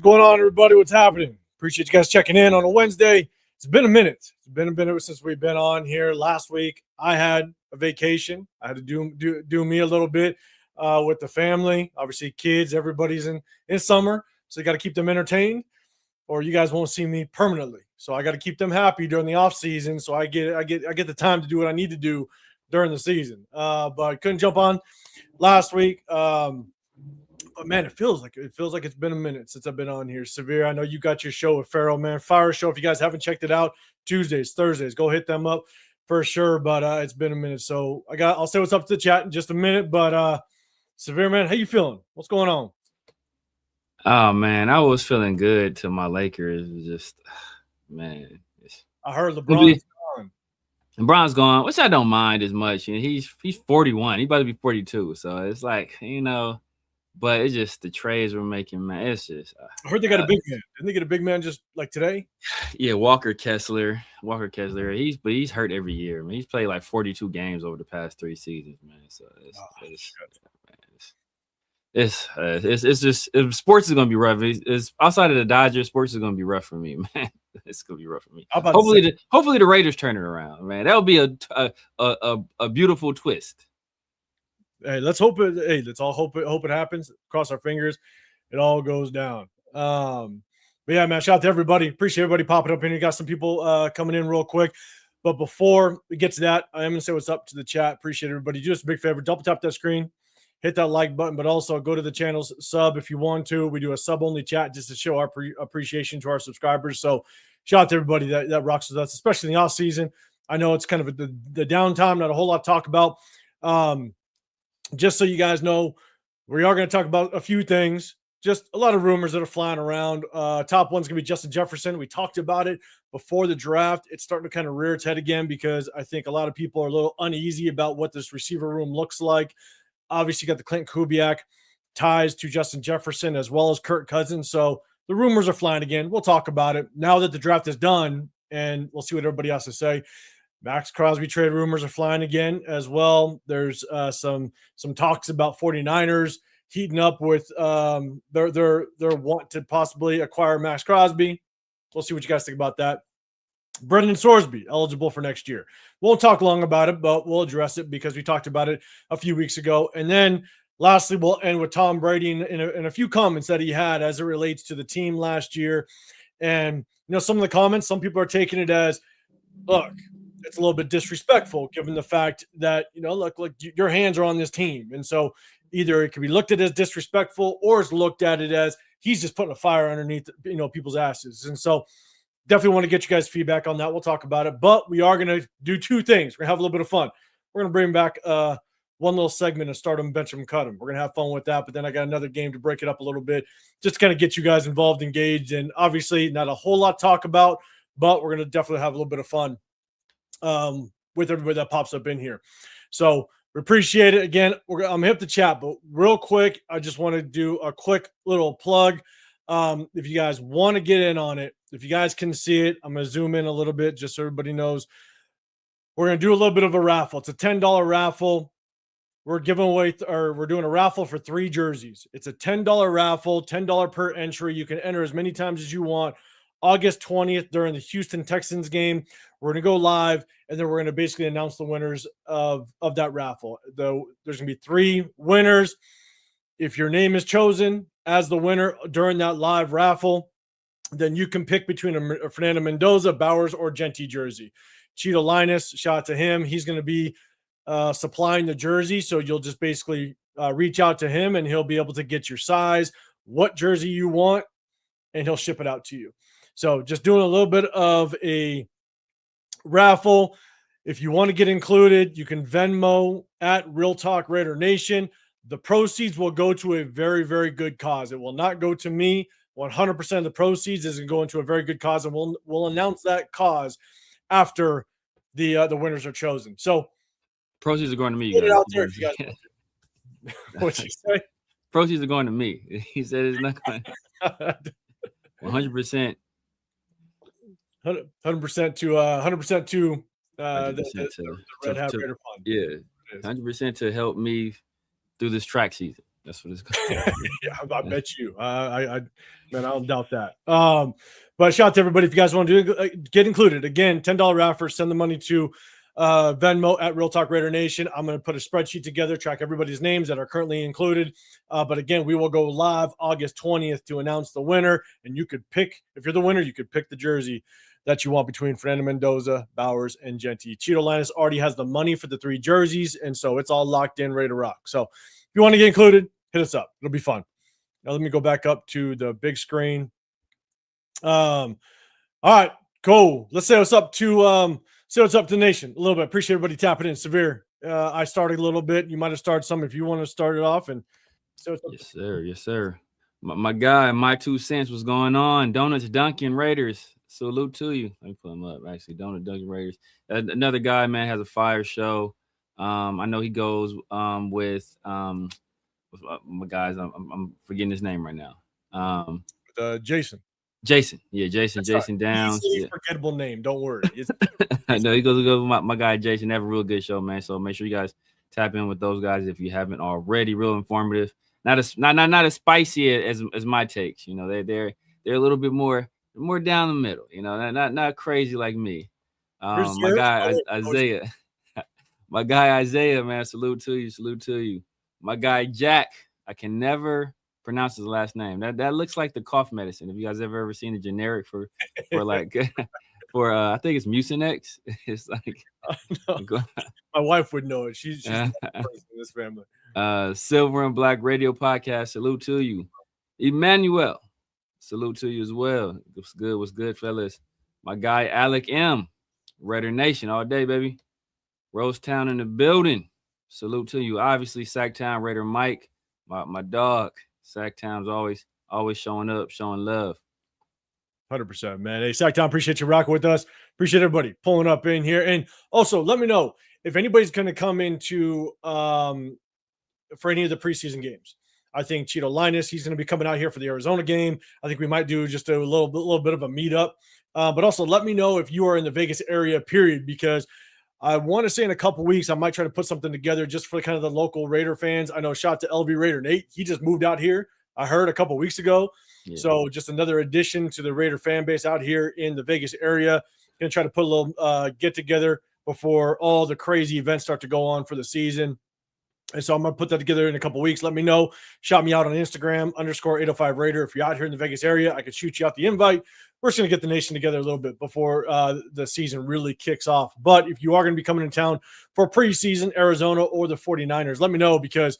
going on, everybody? What's happening? Appreciate you guys checking in on a Wednesday. It's been a minute. It's been a minute since we've been on here. Last week, I had a vacation. I had to do me a little bit with the family. Obviously, kids, everybody's in summer, so you got to keep them entertained, or you guys won't see me permanently. So I got to keep them happy during the off season, so I get the time to do what I need to do during the season. But I couldn't jump on last week. But man, it feels like it's been a minute since I've been on here. Severe, I know you got your show with Pharaoh, man. Fire show. If you guys haven't checked it out, Tuesdays, Thursdays, go hit them up for sure. But it's been a minute, so I'll say what's up to the chat in just a minute. But Severe, man, how you feeling? What's going on? Oh man, I was feeling good till my Lakers. Just man, I heard LeBron's gone. LeBron's gone, which I don't mind as much. You know, he's 41. He's about to be 42, so it's like, you know. But it's just the trades we're making, man. It's just. I heard they got a big man. Didn't they get a big man just like today? Yeah, Walker Kessler. He's hurt every year. I mean, he's played like 42 games over the past 3 seasons, man. So it's just sports is gonna be rough. It's outside of the Dodgers, sports is gonna be rough for me, man. It's gonna be rough for me. Hopefully the Raiders turn it around, man. That would be a beautiful twist. Hey, let's hope it. Hey, let's all hope it happens. Cross our fingers, it all goes down. But yeah, man, shout out to everybody. Appreciate everybody popping up in here. Got some people coming in real quick. But before we get to that, I am gonna say what's up to the chat. Appreciate everybody. Do us a big favor, double tap that screen, hit that like button, but also go to the channel's sub if you want to. We do a sub only chat just to show our appreciation to our subscribers. So shout out to everybody that rocks with us, especially in the off season. I know it's kind of the downtime, not a whole lot to talk about. Just so you guys know, we are going to talk about a few things. Just a lot of rumors that are flying around. Top one's going to be Justin Jefferson. We talked about it before the draft. It's starting to kind of rear its head again because I think a lot of people are a little uneasy about what this receiver room looks like. Obviously, you got the Clinton Kubiak ties to Justin Jefferson as well as Kirk Cousins. So the rumors are flying again. We'll talk about it now that the draft is done, and we'll see what everybody has to say. Maxx Crosby trade rumors are flying again as well. There's some talks about 49ers heating up with their want to possibly acquire Maxx Crosby. We'll see what you guys think about that. Brendan Sorsby eligible for next year. Won't talk long about it, but we'll address it because we talked about it a few weeks ago. And then lastly, we'll end with Tom Brady in a few comments that he had as it relates to the team last year. And you know, some of the comments, some people are taking it as, look, it's a little bit disrespectful given the fact that, you know, look, your hands are on this team. And so either it could be looked at as disrespectful or it's looked at it as he's just putting a fire underneath, you know, people's asses. And so definitely want to get you guys feedback on that. We'll talk about it, but we are going to do 2 things. We're going to have a little bit of fun. We're going to bring back one little segment of start them, bench them, cut them. We're going to have fun with that, but then I got another game to break it up a little bit just to kind of get you guys involved, engaged, and obviously not a whole lot to talk about, but we're going to definitely have a little bit of fun with everybody that pops up in here. So we appreciate it. Again, I'm gonna hit the chat, but real quick, I just want to do a quick little plug. If you guys want to get in on it, if you guys can see it, I'm gonna zoom in a little bit just so everybody knows. We're gonna do a little bit of a raffle. It's a $10 raffle. We're giving away, we're doing a raffle for 3 jerseys. It's a $10 raffle, $10 per entry. You can enter as many times as you want. August 20th during the Houston Texans game. We're going to go live, and then we're going to basically announce the winners of that raffle. There's going to be 3 winners. If your name is chosen as the winner during that live raffle, then you can pick between a Fernando Mendoza, Bowers, or Genty jersey. Cheeto Linus, shout out to him. He's going to be supplying the jersey, so you'll just basically reach out to him, and he'll be able to get your size, what jersey you want, and he'll ship it out to you. So just doing a little bit of a raffle. If you want to get included, you can Venmo at Real Talk Raider Nation. The proceeds will go to a very, very good cause. It will not go to me. 100% of the proceeds is going to go into a very good cause, and we'll announce that cause after the winners are chosen. So proceeds are going to me. Get it out there if you guys. What'd you say? Proceeds are going to me. He said it's not going. 100%. 100% to 100% to the Red Hat Raider Fund. Yeah, 100% to help me through this track season. That's what it's going to be. Yeah, I bet you. Man, I don't doubt that. But shout out to everybody. If you guys want to get included, again, $10 offer. Send the money to Venmo at Real Talk Raider Nation. I'm going to put a spreadsheet together, track everybody's names that are currently included. But again, we will go live August 20th to announce the winner. And you could pick, if you're the winner, you could pick the jersey that you want between Fernando Mendoza, Bowers, and Genty. Cheeto Linus already has the money for the 3 jerseys, and so it's all locked in, ready to rock. So if you want to get included, hit us up. It'll be fun. Now let me go back up to the big screen. All right, cool. Let's say what's up to the nation a little bit. Appreciate everybody tapping in. Severe. I started a little bit. You might have started some if you want to start it off. And yes, sir. Yes, sir. My guy, my 2 cents, what's going on? Donuts Dunkin' Raiders. Salute to you. Let me put him up. Actually, Donut Dunkin' Raiders. Another guy, man, has a fire show. I know he goes with my guys. I'm forgetting his name right now. Jason. Yeah, Jason Downs. Yeah. Forgettable name. Don't worry. I know he goes with my guy Jason. They have a real good show, man. So make sure you guys tap in with those guys if you haven't already. Real informative. Not as spicy as my takes. You know, they're a little bit more down the middle. You know, not crazy like me. My guy Isaiah. My guy Isaiah, man. Salute to you. My guy Jack. I can never pronounce his last name. That looks like the cough medicine. Have you guys ever seen a generic for like for I think it's Mucinex? It's like my wife would know it. She's in this family. Silver and Black Radio Podcast. Salute to you. Emmanuel. Salute to you as well. What's good, fellas? My guy Alec M. Raider Nation all day, baby. Rosetown in the building. Salute to you. Obviously, Sacktown Raider Mike, my dog. Sacktown's always showing up, showing love. 100%, man. Hey, Sacktown, appreciate you rocking with us. Appreciate everybody pulling up in here. And also, let me know if anybody's going to come into for any of the preseason games. I think Cheeto Linus, he's going to be coming out here for the Arizona game. I think we might do just a little bit of a meetup. But also, let me know if you are in the Vegas area, period, because I want to say in a couple weeks, I might try to put something together just for kind of the local Raider fans. I know shout out to LV Raider Nate. He just moved out here, I heard, a couple weeks ago. Yeah. So just another addition to the Raider fan base out here in the Vegas area. Going to try to put a little get together before all the crazy events start to go on for the season. And so I'm going to put that together in a couple weeks. Let me know. Shout me out on Instagram, _805 Raider. If you're out here in the Vegas area, I could shoot you out the invite. We're just going to get the nation together a little bit before the season really kicks off. But if you are going to be coming in town for preseason, Arizona or the 49ers, let me know, because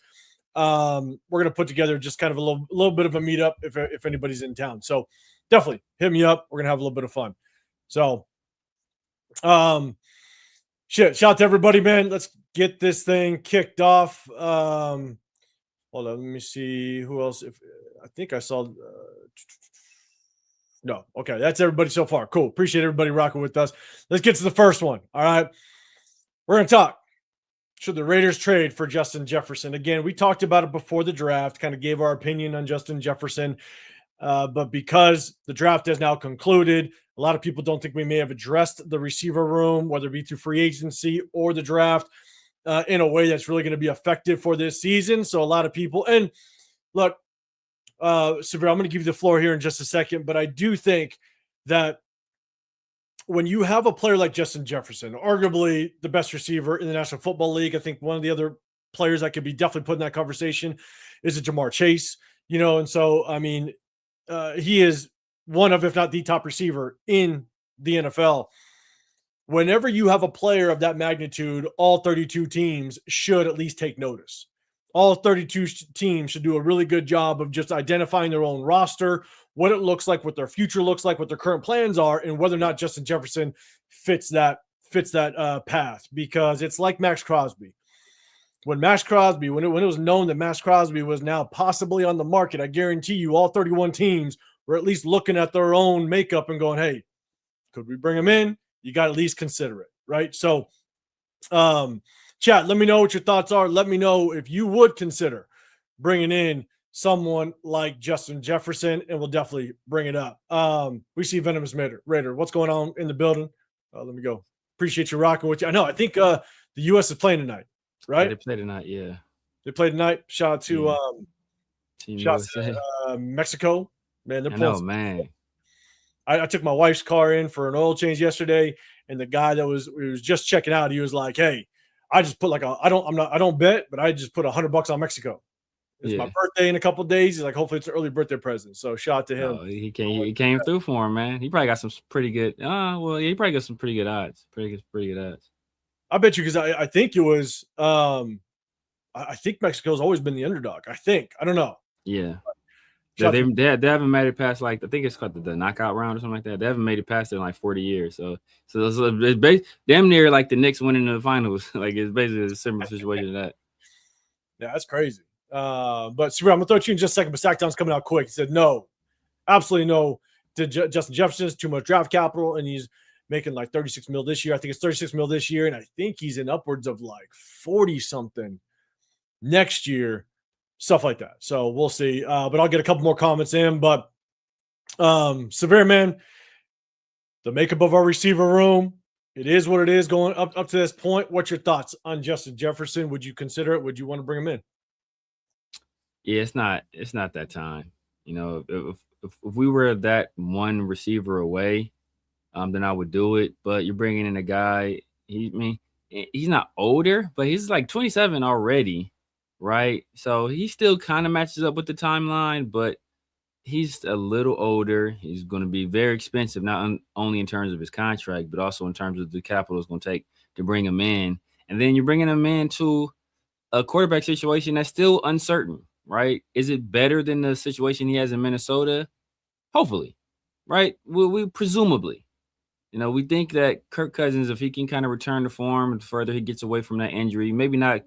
we're going to put together just kind of a little bit of a meetup if anybody's in town. So definitely hit me up. We're going to have a little bit of fun. So shout out to everybody, man. Let's get this thing kicked off. Hold on, let me see who else. I think I saw. No, okay, that's everybody so far. Cool. Appreciate everybody rocking with us. Let's get to the first one. All right, we're gonna talk. Should the Raiders trade for Justin Jefferson? Again, we talked about it before the draft. Kind of gave our opinion on Justin Jefferson, but because the draft has now concluded, a lot of people don't think we may have addressed the receiver room, whether it be through free agency or the draft, in a way that's really going to be effective for this season. So a lot of people, and look, Severe, I'm going to give you the floor here in just a second, but I do think that when you have a player like Justin Jefferson, arguably the best receiver in the National Football League, I think one of the other players that could be definitely put in that conversation is a Jamar Chase, you know, and so, I mean, he is one of, if not the top receiver in the NFL. Whenever you have a player of that magnitude, all 32 teams should at least take notice. All 32 teams should do a really good job of just identifying their own roster, what it looks like, what their future looks like, what their current plans are, and whether or not Justin Jefferson fits that path. Because it's like MAXX Crosby. When it was known that MAXX Crosby was now possibly on the market, I guarantee you all 31 teams were at least looking at their own makeup and going, hey, could we bring him in? You got to at least consider it, right? So, chat, let me know what your thoughts are. Let me know if you would consider bringing in someone like Justin Jefferson, and we'll definitely bring it up. We see Venomous Raider. What's going on in the building? Let me go. Appreciate you rocking with you. I think the U.S. is playing tonight, right? Yeah, they play tonight, yeah. They play tonight. Shout out to Shots to Mexico, man. They're pulling. Man. I took my wife's car in for an oil change yesterday, and the guy that was just checking out, he was like, "Hey, I just put I don't bet, but I just put $100 on Mexico. It's my birthday in a couple of days." He's like, "Hopefully it's an early birthday present." So shout out to him. He came through for him, man. He probably got some pretty good. He probably got some pretty good odds. Pretty good odds. I bet you, because I think it was. I think Mexico's always been the underdog. I don't know. Yeah. They haven't made it past, like, I think it's called the knockout round or something like that. They haven't made it past it in like 40 years. So it's damn near like the Knicks winning the finals. Like, it's basically a similar situation to that. Yeah, that's crazy. But Severe, I'm gonna throw it to you in just a second. But Sacktown's coming out quick. He said no, absolutely no to Justin Jefferson's too much draft capital, and he's making like 36 mil this year. I think it's 36 mil this year, and I think he's in upwards of like 40 something next year. Stuff like that. So we'll see. But I'll get a couple more comments in. But Severe, man, the makeup of our receiver room, it is what it is going up to this point. What's your thoughts on Justin Jefferson? Would you consider it? Would you want to bring him in? Yeah, it's not that time. You know, if we were that one receiver away, then I would do it. But you're bringing in a guy, he's not older, but he's like 27 already. Right. So he still kind of matches up with the timeline, but he's a little older. He's going to be very expensive, not only in terms of his contract, but also in terms of the capital it's going to take to bring him in. And then you're bringing him into a quarterback situation that's still uncertain, right? Is it better than the situation he has in Minnesota? Hopefully, right? We presumably, we think that Kirk Cousins, if he can kind of return to form, the further he gets away from that injury, maybe not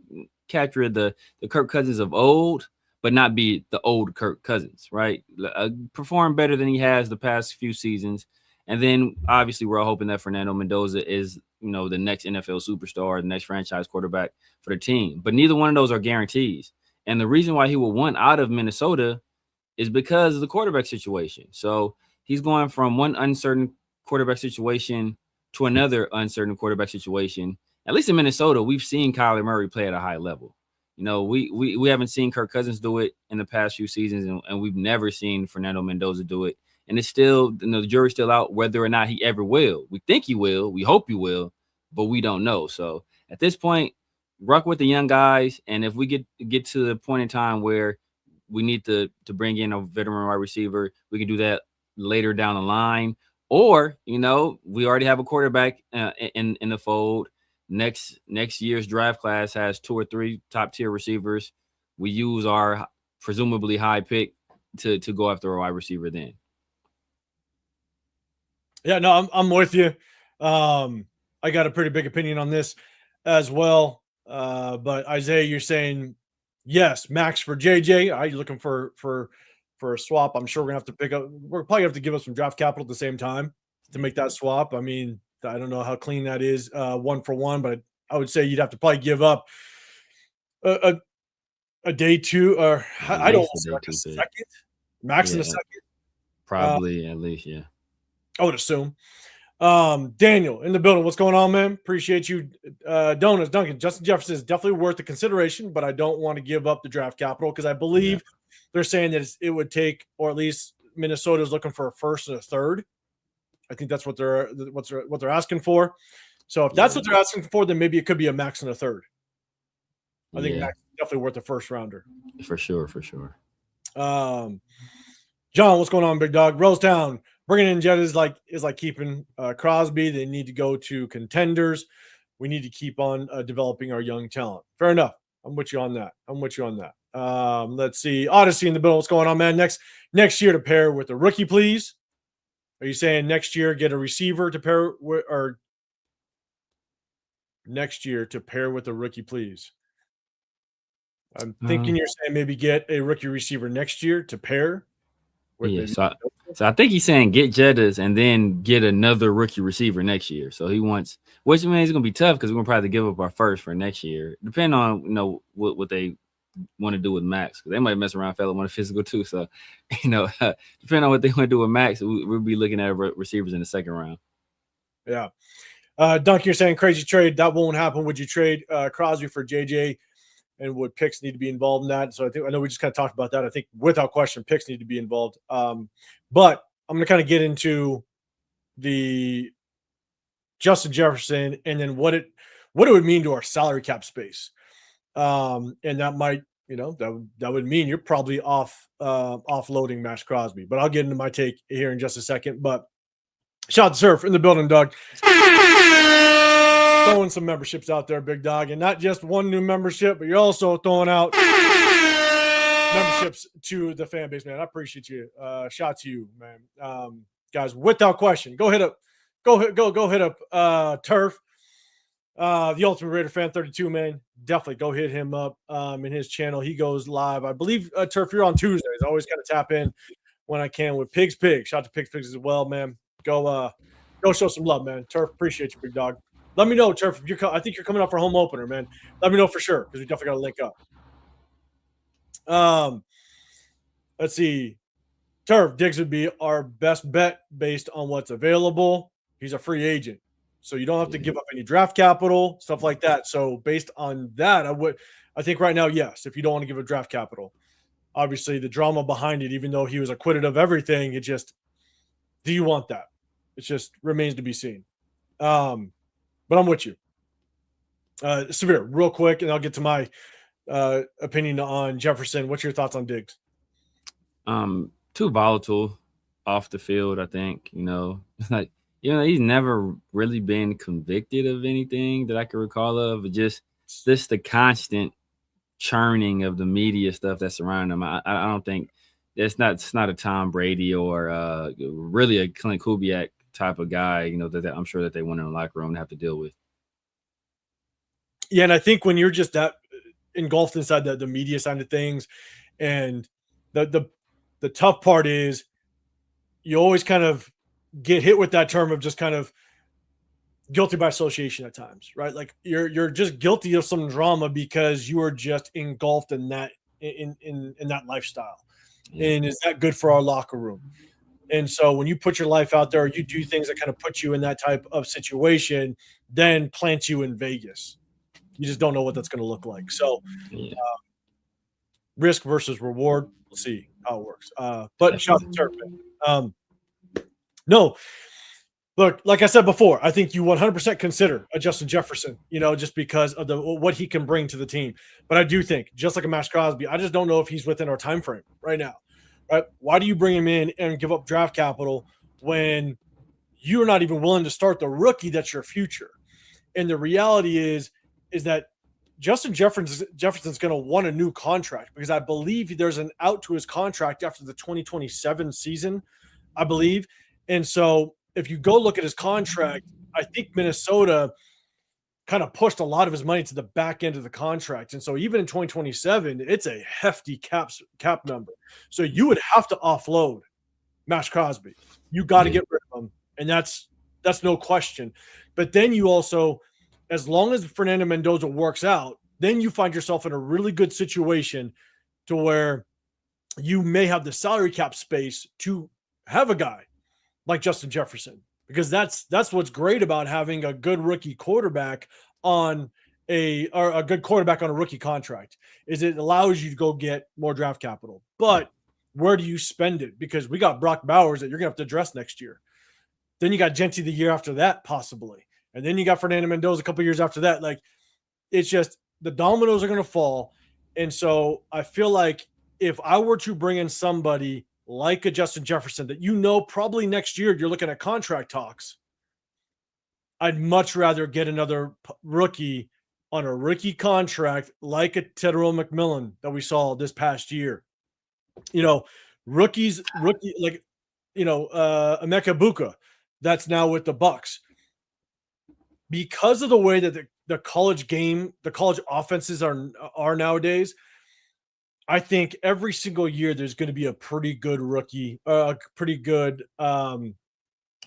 capture the Kirk Cousins of old, but not be the old Kirk Cousins, right? Perform better than he has the past few seasons. And then obviously we're all hoping that Fernando Mendoza is, the next NFL superstar, the next franchise quarterback for the team. But neither one of those are guarantees. And the reason why he will want out of Minnesota is because of the quarterback situation. So he's going from one uncertain quarterback situation to another uncertain quarterback situation. At least in Minnesota, we've seen Kyler Murray play at a high level. We haven't seen Kirk Cousins do it in the past few seasons, and we've never seen Fernando Mendoza do it. And it's still, the jury's still out whether or not he ever will. We think he will. We hope he will, but we don't know. So at this point, rock with the young guys. And if we get to the point in time where we need to bring in a veteran wide receiver, we can do that later down the line. Or, we already have a quarterback in the fold. Next year's draft class has 2 or 3 top tier receivers. We use our presumably high pick to go after a wide receiver then. Yeah, no, I'm with you. I got a pretty big opinion on this as well. But Isaiah, you're saying yes, MAXX for JJ. Are you looking for a swap? I'm sure we're gonna have to we're probably gonna have to give up some draft capital at the same time to make that swap. I mean, I don't know how clean that is, 1 for 1, but I would say you'd have to probably give up a day 2, or I don't know, like a second, max in a second. Probably at least, yeah. I would assume. Daniel in the building. What's going on, man? Appreciate you. Donuts, Duncan. Justin Jefferson is definitely worth the consideration, but I don't want to give up the draft capital because I believe they're saying that it would take, or at least Minnesota is looking for a first and a third. I think that's what they're asking for. So if that's what they're asking for, then maybe it could be a MAXX and a third. I think MAXX is definitely worth a first rounder. For sure. John, what's going on, big dog? Rosetown, bringing in Jett is like keeping Crosby. They need to go to contenders. We need to keep on developing our young talent. Fair enough. I'm with you on that. Let's see. Odyssey in the building. What's going on, man? Next year to pair with a rookie, please. Are you saying next year get a receiver to pair with, or next year to pair with a rookie, please? I'm thinking you're saying maybe get a rookie receiver next year to pair with. So I think he's saying get Jettas and then get another rookie receiver next year. So he wants, which means it's gonna be tough because we're gonna probably give up our first for next year, depending on what they want to do with MAXX, because they might mess around, fella want a physical too. So, depending on what they want to do with MAXX, we'll be looking at receivers in the second round. Yeah. Dunk, you're saying crazy trade. That won't happen. Would you trade Crosby for JJ? and would picks need to be involved in that. So I know we just kind of talked about that. I think without question, picks need to be involved. But I'm going to kind of get into the Justin Jefferson and then what it would mean to our salary cap space. And that might, that would mean you're probably offloading Maxx Crosby. But I'll get into my take here in just a second. But shout out to Surf in the building, Doug. Throwing some memberships out there, big dog, and not just one new membership, but you're also throwing out memberships to the fan base, man. I appreciate you. Shout out to you, man. Guys, without question, go hit up Turf, the Ultimate Raider Fan 32, man. Definitely go hit him up in his channel. He goes live, I believe. Turf, you're on Tuesdays. I always kind of tap in when I can with Pigs. Shout out to Pigs as well, man. Go show some love, man. Turf, appreciate you, big dog. Let me know, Turf, if I think you're coming up for home opener, man. Let me know for sure, because we definitely got to link up. Let's see. Turf, Diggs would be our best bet based on what's available. He's a free agent, so you don't have to give up any draft capital, stuff like that. So based on that, I think right now, yes, if you don't want to give a draft capital. Obviously, the drama behind it, even though he was acquitted of everything, do you want that? It just remains to be seen. But I'm with you. Severe, real quick, and I'll get to my opinion on Jefferson. What's your thoughts on Diggs? Too volatile off the field, I think. He's never really been convicted of anything that I can recall of, but just the constant churning of the media stuff that's around him. I don't think it's not a Tom Brady or really a Clint Kubiak type of guy, that I'm sure that they went in the locker room and have to deal with. Yeah, and I think when you're just that engulfed inside the media side of things, and the tough part is you always kind of get hit with that term of just kind of guilty by association at times, right? Like you're just guilty of some drama because you are just engulfed in that in that lifestyle. Yeah. And is that good for our locker room? And so when you put your life out there, you do things that kind of put you in that type of situation, then plant you in Vegas. You just don't know what that's going to look like. So risk versus reward. We'll see how it works. But shout out to Turf. No, look, like I said before, I think you 100% consider a Justin Jefferson, just because of what he can bring to the team. But I do think, just like a Maxx Crosby, I just don't know if he's within our time frame right now. Right? Why do you bring him in and give up draft capital when you're not even willing to start the rookie that's your future? And the reality is that Justin Jefferson's going to want a new contract, because I believe there's an out to his contract after the 2027 season, I believe. And so if you go look at his contract, I think Minnesota kind of pushed a lot of his money to the back end of the contract. And so even in 2027, it's a hefty cap number. So you would have to offload Maxx Crosby. You got to get rid of him. And that's no question. But then you also, as long as Fernando Mendoza works out, then you find yourself in a really good situation to where you may have the salary cap space to have a guy like Justin Jefferson. Because that's what's great about having a good rookie quarterback on a good quarterback on a rookie contract, is it allows you to go get more draft capital. But where do you spend it? Because we got brockbowers that you're gonna have to address next year. Then you got Genty the year after that, possibly, and then you got Fernando Mendoza a couple years after that. Like, it's just the dominoes are gonna fall. And so I feel like if I were to bring in somebody like a Justin Jefferson that probably next year you're looking at contract talks, I'd much rather get another rookie on a rookie contract like a Tedero McMillan that we saw this past year. Rookie like Emeka Buka, that's now with the Bucks. Because of the way that the college game, the college offenses are nowadays, I think every single year there's going to be a pretty good rookie,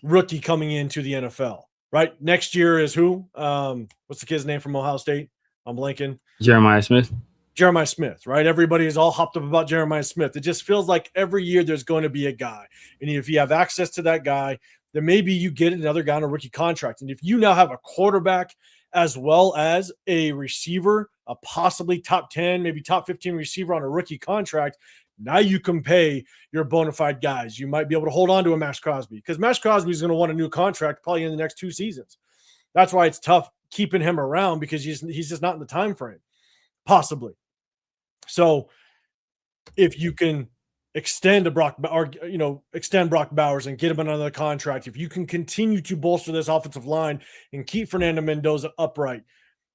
rookie coming into the NFL. Right? Next year is who? What's the kid's name from Ohio State? I'm blanking. Jeremiah Smith. Jeremiah Smith, right? Everybody is all hopped up about Jeremiah Smith. It just feels like every year there's going to be a guy. And if you have access to that guy, then maybe you get another guy on a rookie contract. And if you now have a quarterback as well as a receiver, a possibly top 10, maybe top 15 receiver on a rookie contract, now you can pay your bona fide guys. You might be able to hold on to a MAXX Crosby because MAXX Crosby is going to want a new contract probably in the next 2 seasons. That's why it's tough keeping him around because he's just not in the time frame, possibly. So if you can extend extend Brockbowers and get him another contract, if you can continue to bolster this offensive line and keep Fernando Mendoza upright,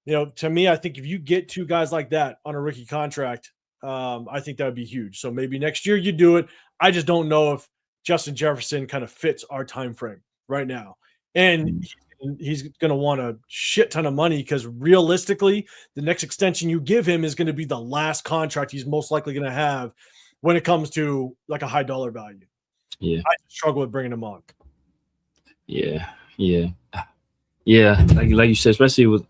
to me, I think if you get 2 guys like that on a rookie contract, I think that would be huge. So maybe next year you do it. I just don't know if Justin Jefferson kind of fits our time frame right now. And he's going to want a shit ton of money because realistically, the next extension you give him is going to be the last contract he's most likely going to have when it comes to like a high dollar value. Yeah. I struggle with bringing him on. Yeah. Like you said, especially with,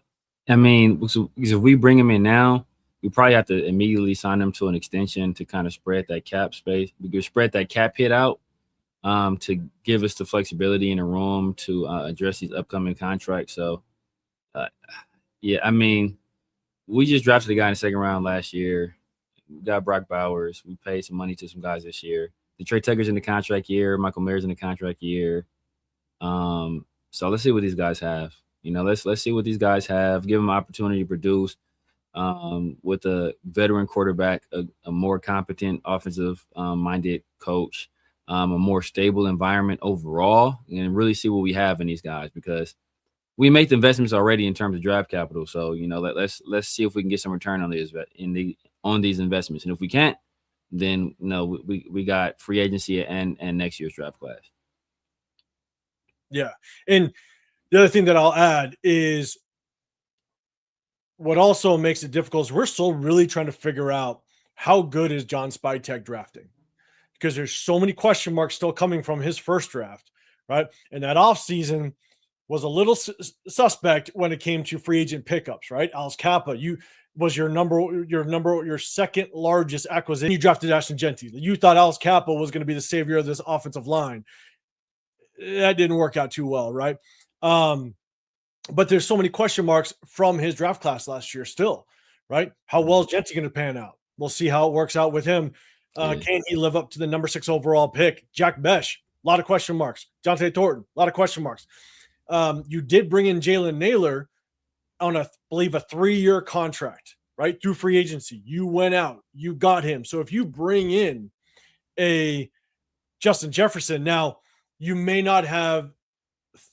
if we bring him in now, we probably have to immediately sign him to an extension to kind of spread that cap space. We could spread that cap hit out to give us the flexibility in the room to address these upcoming contracts. So, we just drafted a guy in the 2nd round last year. We got Brockbowers. We paid some money to some guys this year. Detroit Tucker's in the contract year. Michael Mayer's in the contract year. So let's see what these guys have. Let's see what these guys have. Give them an opportunity to produce. With a veteran quarterback, a more competent offensive minded coach, a more stable environment overall, and really see what we have in these guys because we make the investments already in terms of draft capital. So let's see if we can get some return on these investments, and if we can't, then we got free agency and next year's draft class. Yeah, and the other thing that I'll add is, what also makes it difficult is we're still really trying to figure out how good is JohnSpytek drafting, because there's so many question marks still coming from his first draft, right? And that offseason was a little suspect when it came to free agent pickups, right? Alex Kappa, was your second largest acquisition. You drafted Ashton Jeanty. You thought Alex Kappa was going to be the savior of this offensive line. That didn't work out too well, right? But there's so many question marks from his draft class last year still, right? How well is Jeanty going to pan out? We'll see how it works out with him. Can he live up to the number 6 overall pick? Jack Besh, a lot of question marks. Jonte Thornton, a lot of question marks. You did bring in Jalen Naylor on I believe a 3-year contract, right? Through free agency. You went out, you got him. So if you bring in a Justin Jefferson, now you may not have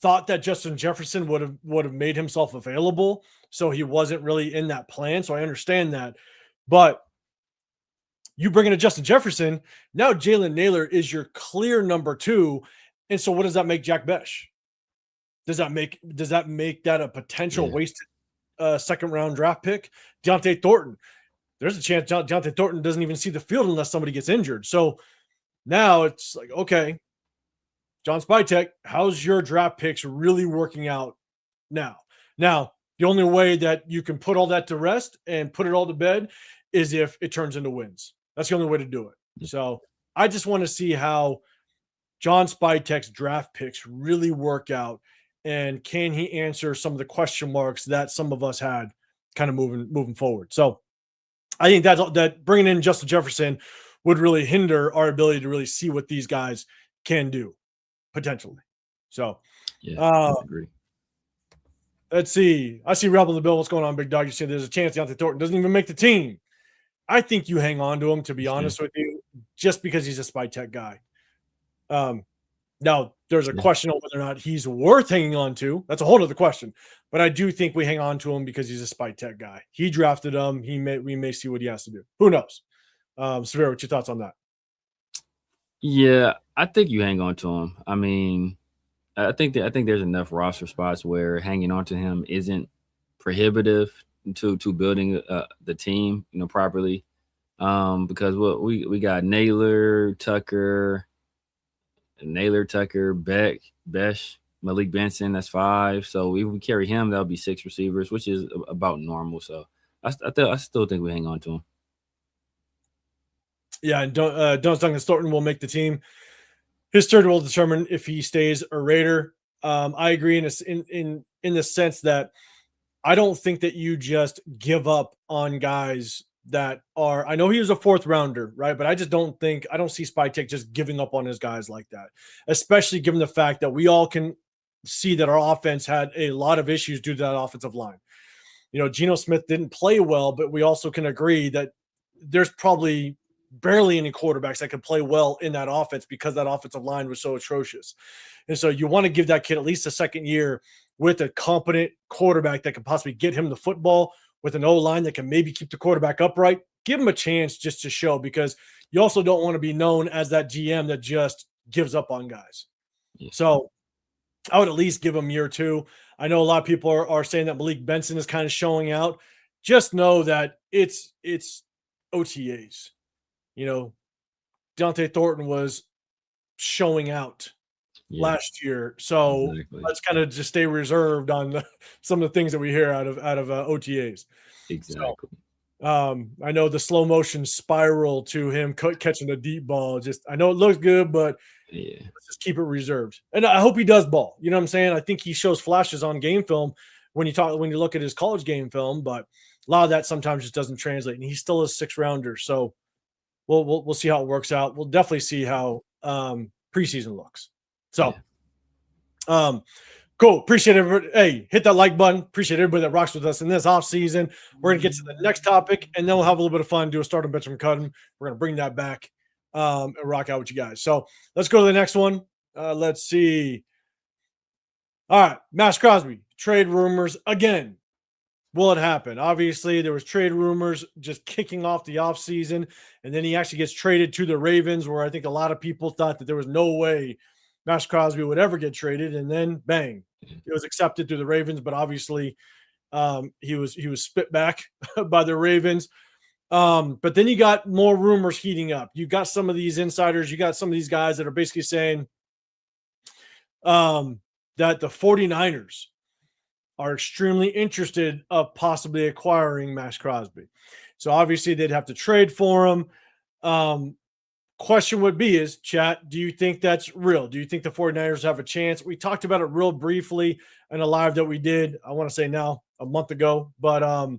thought that Justin Jefferson would have made himself available, so he wasn't really in that plan. So I understand that, but you bring in a Justin Jefferson, now Jalen Naylor is your clear number 2, and so what does that make Jack Besh? Does that make that a potential wasted 2nd round draft pick? Jonte Thornton, there's a chance Jonte Thornton doesn't even see the field unless somebody gets injured. So now it's like, okay, JohnSpytek, how's your draft picks really working out now? Now, the only way that you can put all that to rest and put it all to bed is if it turns into wins. That's the only way to do it. So I just want to see how JohnSpytek's draft picks really work out, and can he answer some of the question marks that some of us had kind of moving forward. So I think that bringing in Justin Jefferson would really hinder our ability to really see what these guys can do potentially. So I agree. Let's see. I see Rebel in the bill. What's going on, big dog? You see there's a chance Jonte Thornton doesn't even make the team. I think you hang on to him, to be honest with you, just because he's a Spytek guy. Now, there's a question on whether or not he's worth hanging on to. That's a whole other question. But I do think we hang on to him because he's a Spytek guy. He drafted him. We may see what he has to do. Who knows? Severe, what's your thoughts on that? Yeah, I think you hang on to him. I mean, I think there's enough roster spots where hanging on to him isn't prohibitive to building the team, properly. Because we got Naylor, Tucker, Besh, Malik Benson. That's 5. So if we carry him, that'll be 6 receivers, which is about normal. So I still think we hang on to him. Yeah, and Duncan Thornton will make the team. His third will determine if he stays a Raider. I agree in the sense that I don't think that you just give up on guys that are, I know he was a 4th rounder, right? But I just don't think, I don't see Spytek just giving up on his guys like that, especially given the fact that we all can see that our offense had a lot of issues due to that offensive line. You know, Geno Smith didn't play well, but we also can agree that there's probably barely any quarterbacks that could play well in that offense because that offensive line was so atrocious. And so you want to give that kid at least a second year with a competent quarterback that can possibly get him the football, with an O-line that can maybe keep the quarterback upright. Give him a chance just to show, because you also don't want to be known as that GM that just gives up on guys. Yeah. So I would at least give him year 2. I know a lot of people are saying that Malik Benson is kind of showing out. Just know that it's OTAs. You know, Dante Thornton was showing out last year, so let's kind of just stay reserved on some of the things that we hear out of OTAs. Exactly. So, I know the slow motion spiral to him catching a deep ball. Just, I know it looks good, but let's just keep it reserved. And I hope he does ball. You know what I'm saying? I think he shows flashes on game film when you look at his college game film, but a lot of that sometimes just doesn't translate. And he's still a 6th rounder, so we'll see how it works out. We'll definitely see how preseason looks. So, cool. Appreciate everybody. Hey, hit that like button. Appreciate everybody that rocks with us in this off season. We're gonna get to the next topic, and then we'll have a little bit of fun. Do a start and bench and cut 'em. We're gonna bring that back and rock out with you guys. So let's go to the next one. Let's see. All right, Maxx Crosby trade rumors again. Will it happen? Obviously, there was trade rumors just kicking off the offseason, and then he actually gets traded to the Ravens, where I think a lot of people thought that there was no way Maxx Crosby would ever get traded, and then bang, it was accepted through the Ravens. But obviously, he was spit back by the Ravens. But then you got more rumors heating up. You got some of these insiders, you got some of these guys that are basically saying that the 49ers are extremely interested of possibly acquiring Maxx Crosby. So obviously they'd have to trade for him. Question would be is, chat, do you think that's real? Do you think the 49ers have a chance? We talked about it real briefly in a live that we did, I want to say now a month ago. But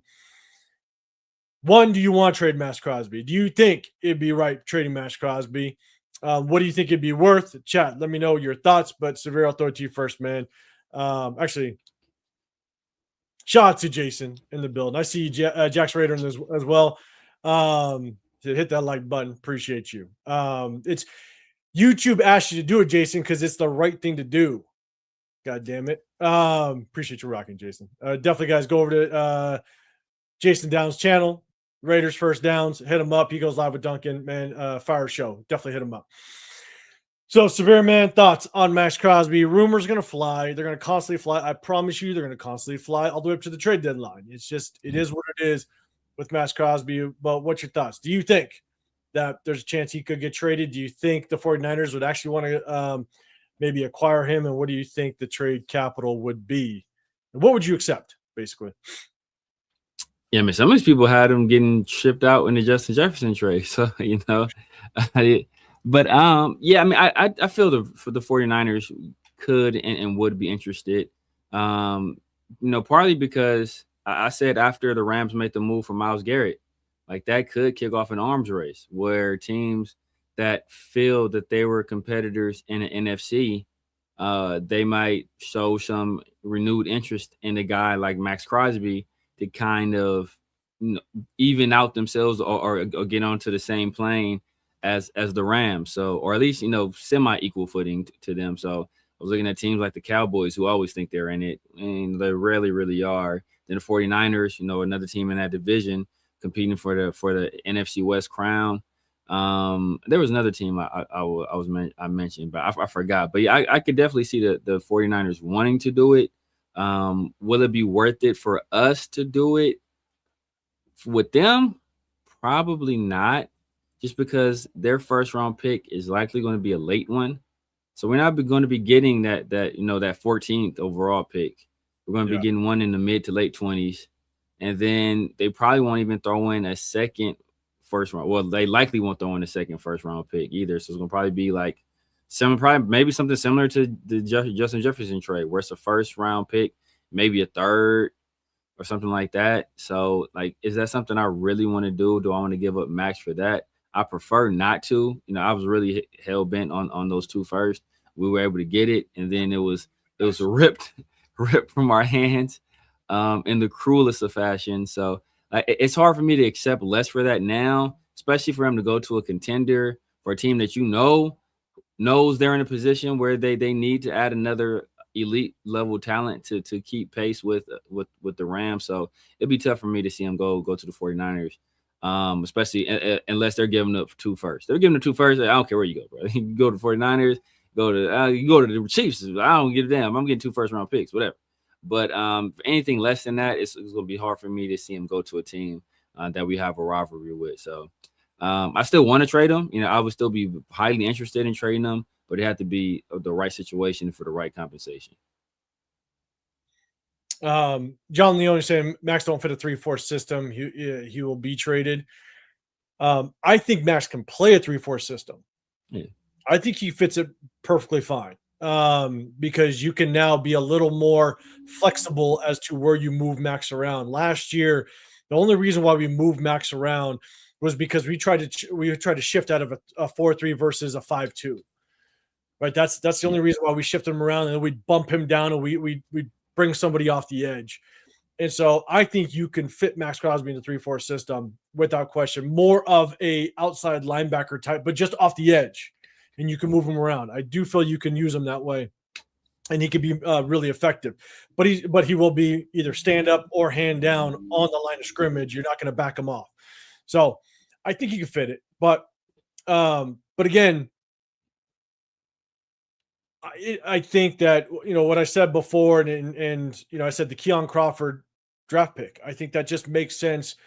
one, do you want to trade Maxx Crosby? Do you think it'd be right trading Maxx Crosby? What do you think it'd be worth? Chat, let me know your thoughts. But Severe, I'll throw it to you first, man. Actually, shout out to Jason in the build. I see you, Jack's Raider as well. Hit that like button. Appreciate you. It's YouTube asked you to do it, Jason, because it's the right thing to do. God damn it. Appreciate you rocking, Jason. Definitely, guys, go over to Jason Downs' channel, Raiders First Downs. Hit him up. He goes live with Duncan, man. Fire show. Definitely hit him up. So, Severe, man, thoughts on Maxx Crosby? Rumors are going to fly. They're going to constantly fly. I promise you, they're going to constantly fly all the way up to the trade deadline. It's just, it is what it is with Maxx Crosby. But what's your thoughts? Do you think that there's a chance he could get traded? Do you think the 49ers would actually want to maybe acquire him? And what do you think the trade capital would be? And what would you accept, basically? Yeah, I mean, some of these people had him getting shipped out in the Justin Jefferson trade. So, you know, but yeah, I mean, I feel for the 49ers could and would be interested. You know, partly because I said after the Rams made the move for Myles Garrett, like that could kick off an arms race where teams that feel that they were competitors in the NFC, they might show some renewed interest in a guy like Maxx Crosby to kind of, you know, even out themselves or get onto the same plane as the Rams. So, or at least, you know, semi-equal footing to them. So I was looking at teams like the Cowboys who always think they're in it, and they rarely really are. Then the 49ers, you know, another team in that division competing for the NFC West crown. There was another team I mentioned, but I forgot. But yeah, I could definitely see the 49ers wanting to do it. Will it be worth it for us to do it with them? Probably not, just because their first round pick is likely going to be a late one. So we're not going to be getting that you know, that 14th overall pick. We're going to be getting one in the mid to late 20s. And then they probably won't even throw in a second first round. Well, they likely won't throw in a second first round pick either. So it's going to probably be like maybe something similar to the Justin Jefferson trade, where it's a first round pick, maybe a third, or something like that. So like, is that something I really want to do? Do I want to give up MAXX for that? I prefer not to. You know, I was really hell bent on those two first. We were able to get it, and then it was ripped from our hands in the cruelest of fashion. So it's hard for me to accept less for that now, especially for him to go to a contender, for a team that knows they're in a position where they need to add another elite level talent to keep pace with the Rams. So it'd be tough for me to see him go to the 49ers. Especially unless they're giving up 2 first. They're giving up 2 first. I don't care where you go, bro. You can go to 49ers, you go to the Chiefs. I don't give a damn. I'm getting 2 first round picks, whatever. But anything less than that, it's going to be hard for me to see him go to a team that we have a rivalry with. So I still want to trade him. You know, I would still be highly interested in trading him, but it had to be the right situation for the right compensation. John Leone saying MAXX don't fit a 3-4 system. He will be traded. I think MAXX can play a 3-4 system. Yeah. I think he fits it perfectly fine. Because you can now be a little more flexible as to where you move MAXX around. Last year, the only reason why we moved MAXX around was because we tried to shift out of a 4-3 versus a 5-2. Right? That's the only reason why we shifted him around, and then we'd bump him down and we bring somebody off the edge. And so I think you can fit Maxx Crosby in the 3-4 system without question. More of a outside linebacker type, but just off the edge. And you can move him around. I do feel you can use him that way, and he could be really effective. But he will be either stand up or hand down on the line of scrimmage. You're not going to back him off. So I think he can fit it. But again, I think that, you know, what I said before, and you know, I said the Keon Crawford draft pick. I think that just makes sense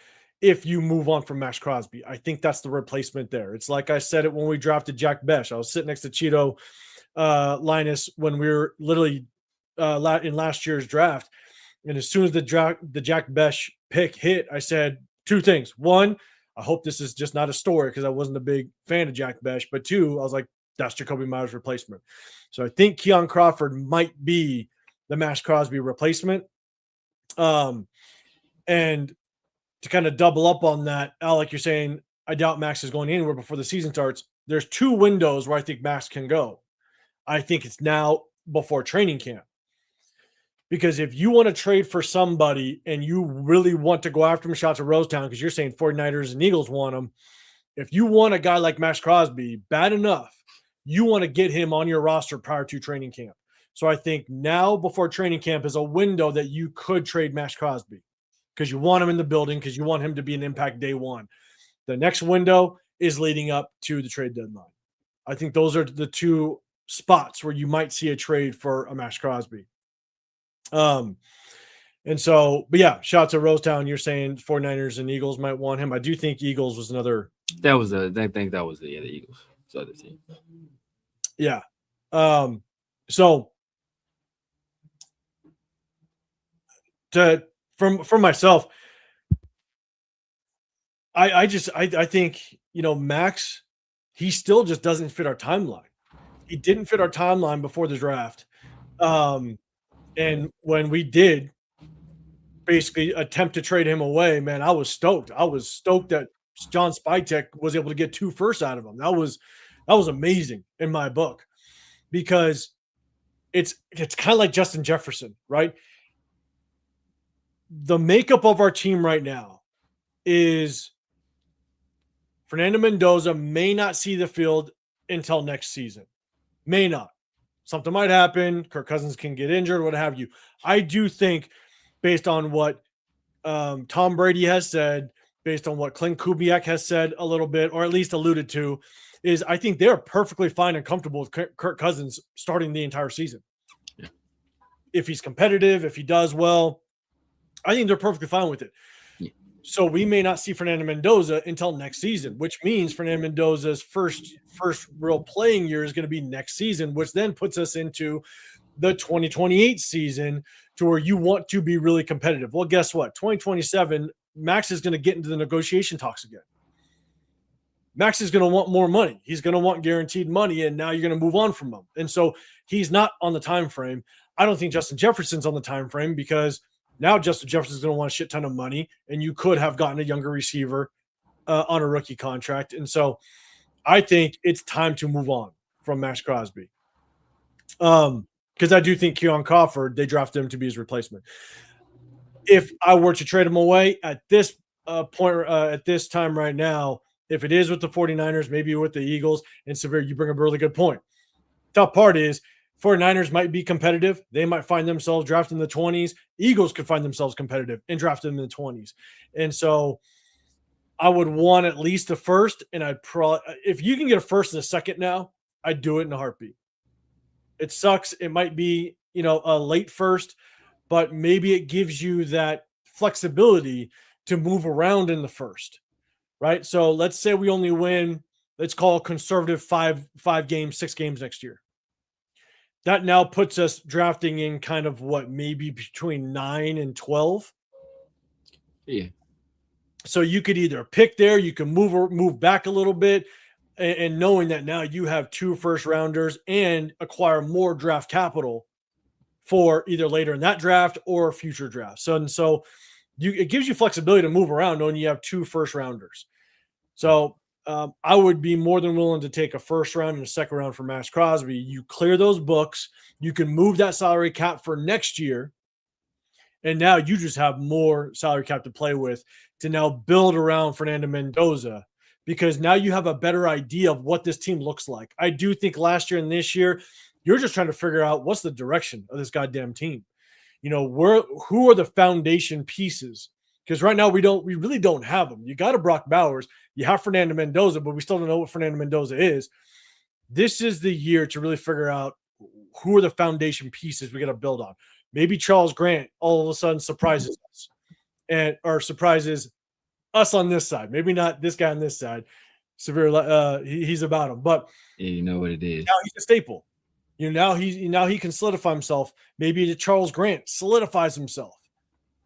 if you move on from Maxx Crosby. I think that's the replacement there. It's like I said it when we drafted Jack Besh. I was sitting next to Cheeto Linus when we were literally in last year's draft. And as soon as the Jack Besh pick hit, I said 2 things. 1, I hope this is just not a story because I wasn't a big fan of Jack Besh. But 2, I was like, that's Jacoby Myers' replacement. So I think Keon Crawford might be the Maxx Crosby replacement. And to kind of double up on that, Al, like you're saying, I doubt MAXX is going anywhere before the season starts. There's 2 windows where I think MAXX can go. I think it's now before training camp. Because if you want to trade for somebody and you really want to go after him, shout to Rosetown, because you're saying 49ers and Eagles want him. If you want a guy like Maxx Crosby bad enough, you want to get him on your roster prior to training camp. So I think now before training camp is a window that you could trade Maxx Crosby because you want him in the building, because you want him to be an impact day 1. The next window is leading up to the trade deadline. I think those are the 2 spots where you might see a trade for a Maxx Crosby. And so, but yeah, shout out to Rosetown. You're saying 49ers and Eagles might want him. I do think Eagles was another. I think that was the Eagles. So the team. Yeah. So from myself, I think, you know, MAXX, he still just doesn't fit our timeline. He didn't fit our timeline before the draft. And when we did basically attempt to trade him away, man, I was stoked. I was stoked that JohnSpytek was able to get 2 firsts out of him. That was amazing in my book, because it's kind of like Justin Jefferson, right? The makeup of our team right now is Fernando Mendoza may not see the field until next season. May not. Something might happen. Kirk Cousins can get injured, what have you. I do think, based on what Tom Brady has said, based on what Clint Kubiak has said a little bit, or at least alluded to, is I think they're perfectly fine and comfortable with Kirk Cousins starting the entire season. Yeah. If he's competitive, if he does well, I think they're perfectly fine with it. Yeah. So we may not see Fernando Mendoza until next season, which means Fernando Mendoza's first real playing year is going to be next season, which then puts us into the 2028 season, to where you want to be really competitive. Well, guess what? 2027, MAXX is going to get into the negotiation talks again. MAXX is going to want more money. He's going to want guaranteed money, and now you're going to move on from him. And so he's not on the time frame. I don't think Justin Jefferson's on the time frame, because Now Justin Jefferson's going to want a shit ton of money, and you could have gotten a younger receiver on a rookie contract. And so I think it's time to move on from Maxx Crosby. Because I do think Keon Crawford, they drafted him to be his replacement. If I were to trade him away at this point, at this time right now, if it is with the 49ers, maybe with the Eagles, and Severe, you bring up a really good point. Tough part is 49ers might be competitive. They might find themselves drafted in the 20s. Eagles could find themselves competitive and drafted in the 20s. And so I would want at least a first, and I'd probably, if you can get a first and a second now, I'd do it in a heartbeat. It sucks. It might be, a late first, but maybe it gives you that flexibility to move around in the first, right? So let's say we only win, let's call conservative 6 games next year. That now puts us drafting in kind of what, maybe between 9 and 12. Yeah. So you could either pick there, you can move back a little bit, and knowing that now you have 2 first rounders and acquire more draft capital for either later in that draft or future drafts. So it gives you flexibility to move around knowing you have 2 first rounders. So I would be more than willing to take a first round and a second round for Maxx Crosby. You clear those books, you can move that salary cap for next year, and now you just have more salary cap to play with to now build around Fernando Mendoza, because now you have a better idea of what this team looks like. I do think last year and this year, you're just trying to figure out what's the direction of this goddamn team. Who are the foundation pieces? Because right now we really don't have them. You got a brockbowers, you have Fernando Mendoza, but we still don't know what Fernando Mendoza is. This is the year to really figure out who are the foundation pieces we got to build on. Maybe Charles Grant all of a sudden surprises us or surprises us on this side. Maybe not this guy on this side. Severe, he's about him, but yeah, you know what it is. Now he's a staple. Now he can solidify himself. Maybe Charles Grant solidifies himself.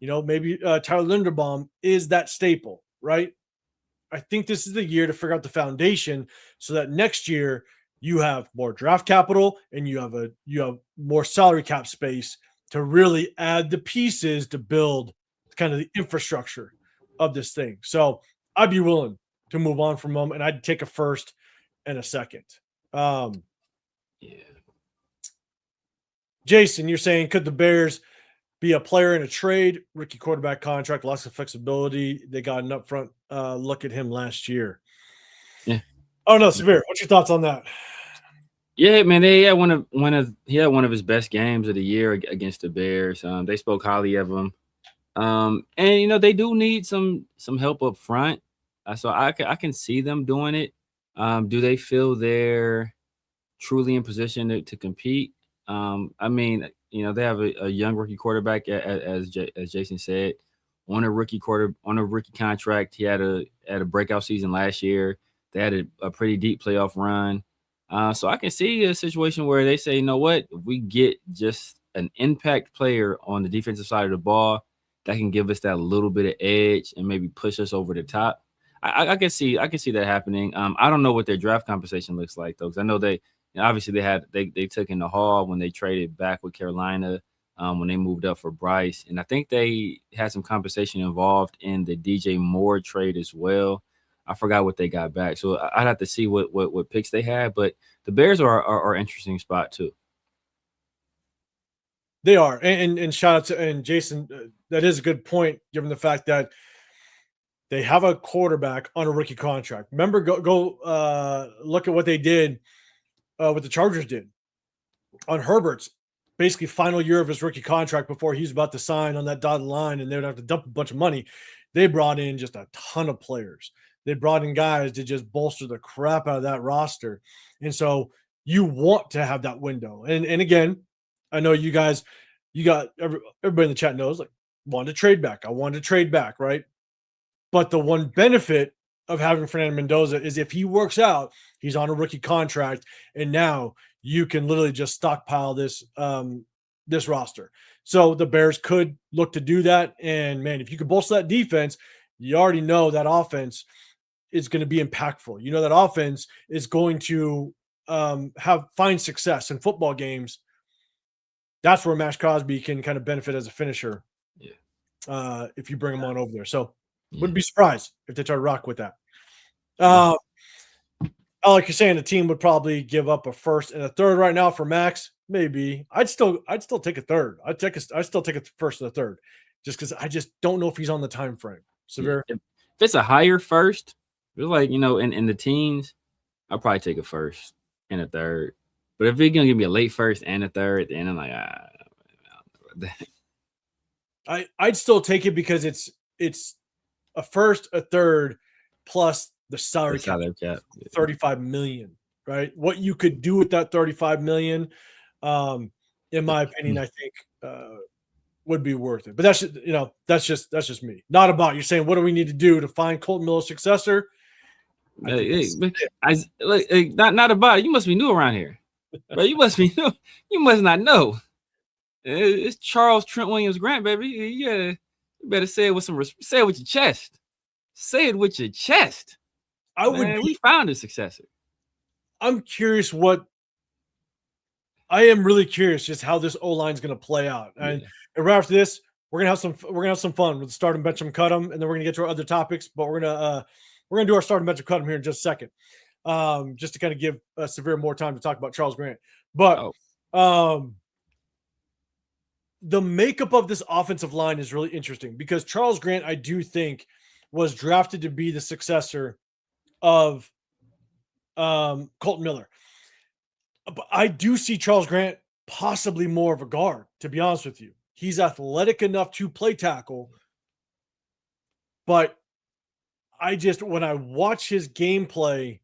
Maybe Tyler Linderbaum is that staple, right? I think this is the year to figure out the foundation so that next year you have more draft capital and you have more salary cap space to really add the pieces to build kind of the infrastructure of this thing. So I'd be willing to move on from them, and I'd take a first and a second. Yeah. Jason, you're saying, could the Bears be a player in a trade? Rookie quarterback contract, lots of flexibility. They got an upfront look at him last year. Yeah. Oh no, Severe. What's your thoughts on that? Yeah, man, he had one of his best games of the year against the Bears. They spoke highly of him. And they do need some help up front. So I can see them doing it. Do they feel they're truly in position to compete? I mean, they have a young rookie quarterback, as Jason said, on a rookie contract. He had a breakout season last year. They had a pretty deep playoff run. So I can see a situation where they say, you know what, if we get just an impact player on the defensive side of the ball that can give us that little bit of edge and maybe push us over the top. I can see that happening. I don't know what their draft compensation looks like though, because I know obviously they took in the Hall when they traded back with Carolina, when they moved up for Bryce, and I think they had some compensation involved in the DJ Moore trade as well. I forgot what they got back, so I'd have to see what picks they had. But the Bears are an interesting spot too. They are, and shout out to Jason. That is a good point, given the fact that they have a quarterback on a rookie contract. Remember, go look at what they did, what the Chargers did on Herbert's basically final year of his rookie contract before he's about to sign on that dotted line, and they would have to dump a bunch of money. They brought in just a ton of players. They brought in guys to just bolster the crap out of that roster. And so you want to have that window. And again, I know you guys, everybody in the chat knows, wanted to trade back. I wanted to trade back, right? But the one benefit of having Fernando Mendoza is if he works out, he's on a rookie contract, and now you can literally just stockpile this roster. So the Bears could look to do that. And man, if you could bolster that defense, you already know that offense is going to be impactful. That offense is going to find success in football games. That's where Maxx Crosby can kind of benefit as a finisher. Yeah. if you bring him on over there. So wouldn't be surprised if they try to rock with that. Like you're saying, the team would probably give up a first and a third right now for Max. Maybe I'd still take a third. I'd still take a first and a third, just because I just don't know if he's on the time frame. Severe. If it's a higher first, it's like, you know, in the teens, I'll probably take a first and a third. But if you're gonna give me a late first and a third, then I'm like, I'd still take it because it's a first, a third, plus the salary cap, 35 million, right? What you could do with that 35 million, in my opinion, I think would be worth it. But that's just, you know, that's just me. Not about you saying what do we need to do to find Kolton Miller's successor. Not about it. You must be new around here, but you must be new. You must not know. It's Charles Trent Williams Grant, baby. You better say it with say it with your chest. Say it with your chest. We found a successor. I'm curious I am really curious just how this O-line is going to play out. And right after this, we're gonna have some fun with the start and bench them, cut them, and then we're gonna get to our other topics. But we're gonna do our start and bench them, cut them here in just a second, just to kind of give Severe more time to talk about Charles Grant. But the makeup of this offensive line is really interesting because Charles Grant, I do think, was drafted to be the successor of Kolton Miller. But I do see Charles Grant possibly more of a guard, to be honest with you. He's athletic enough to play tackle, but when I watch his gameplay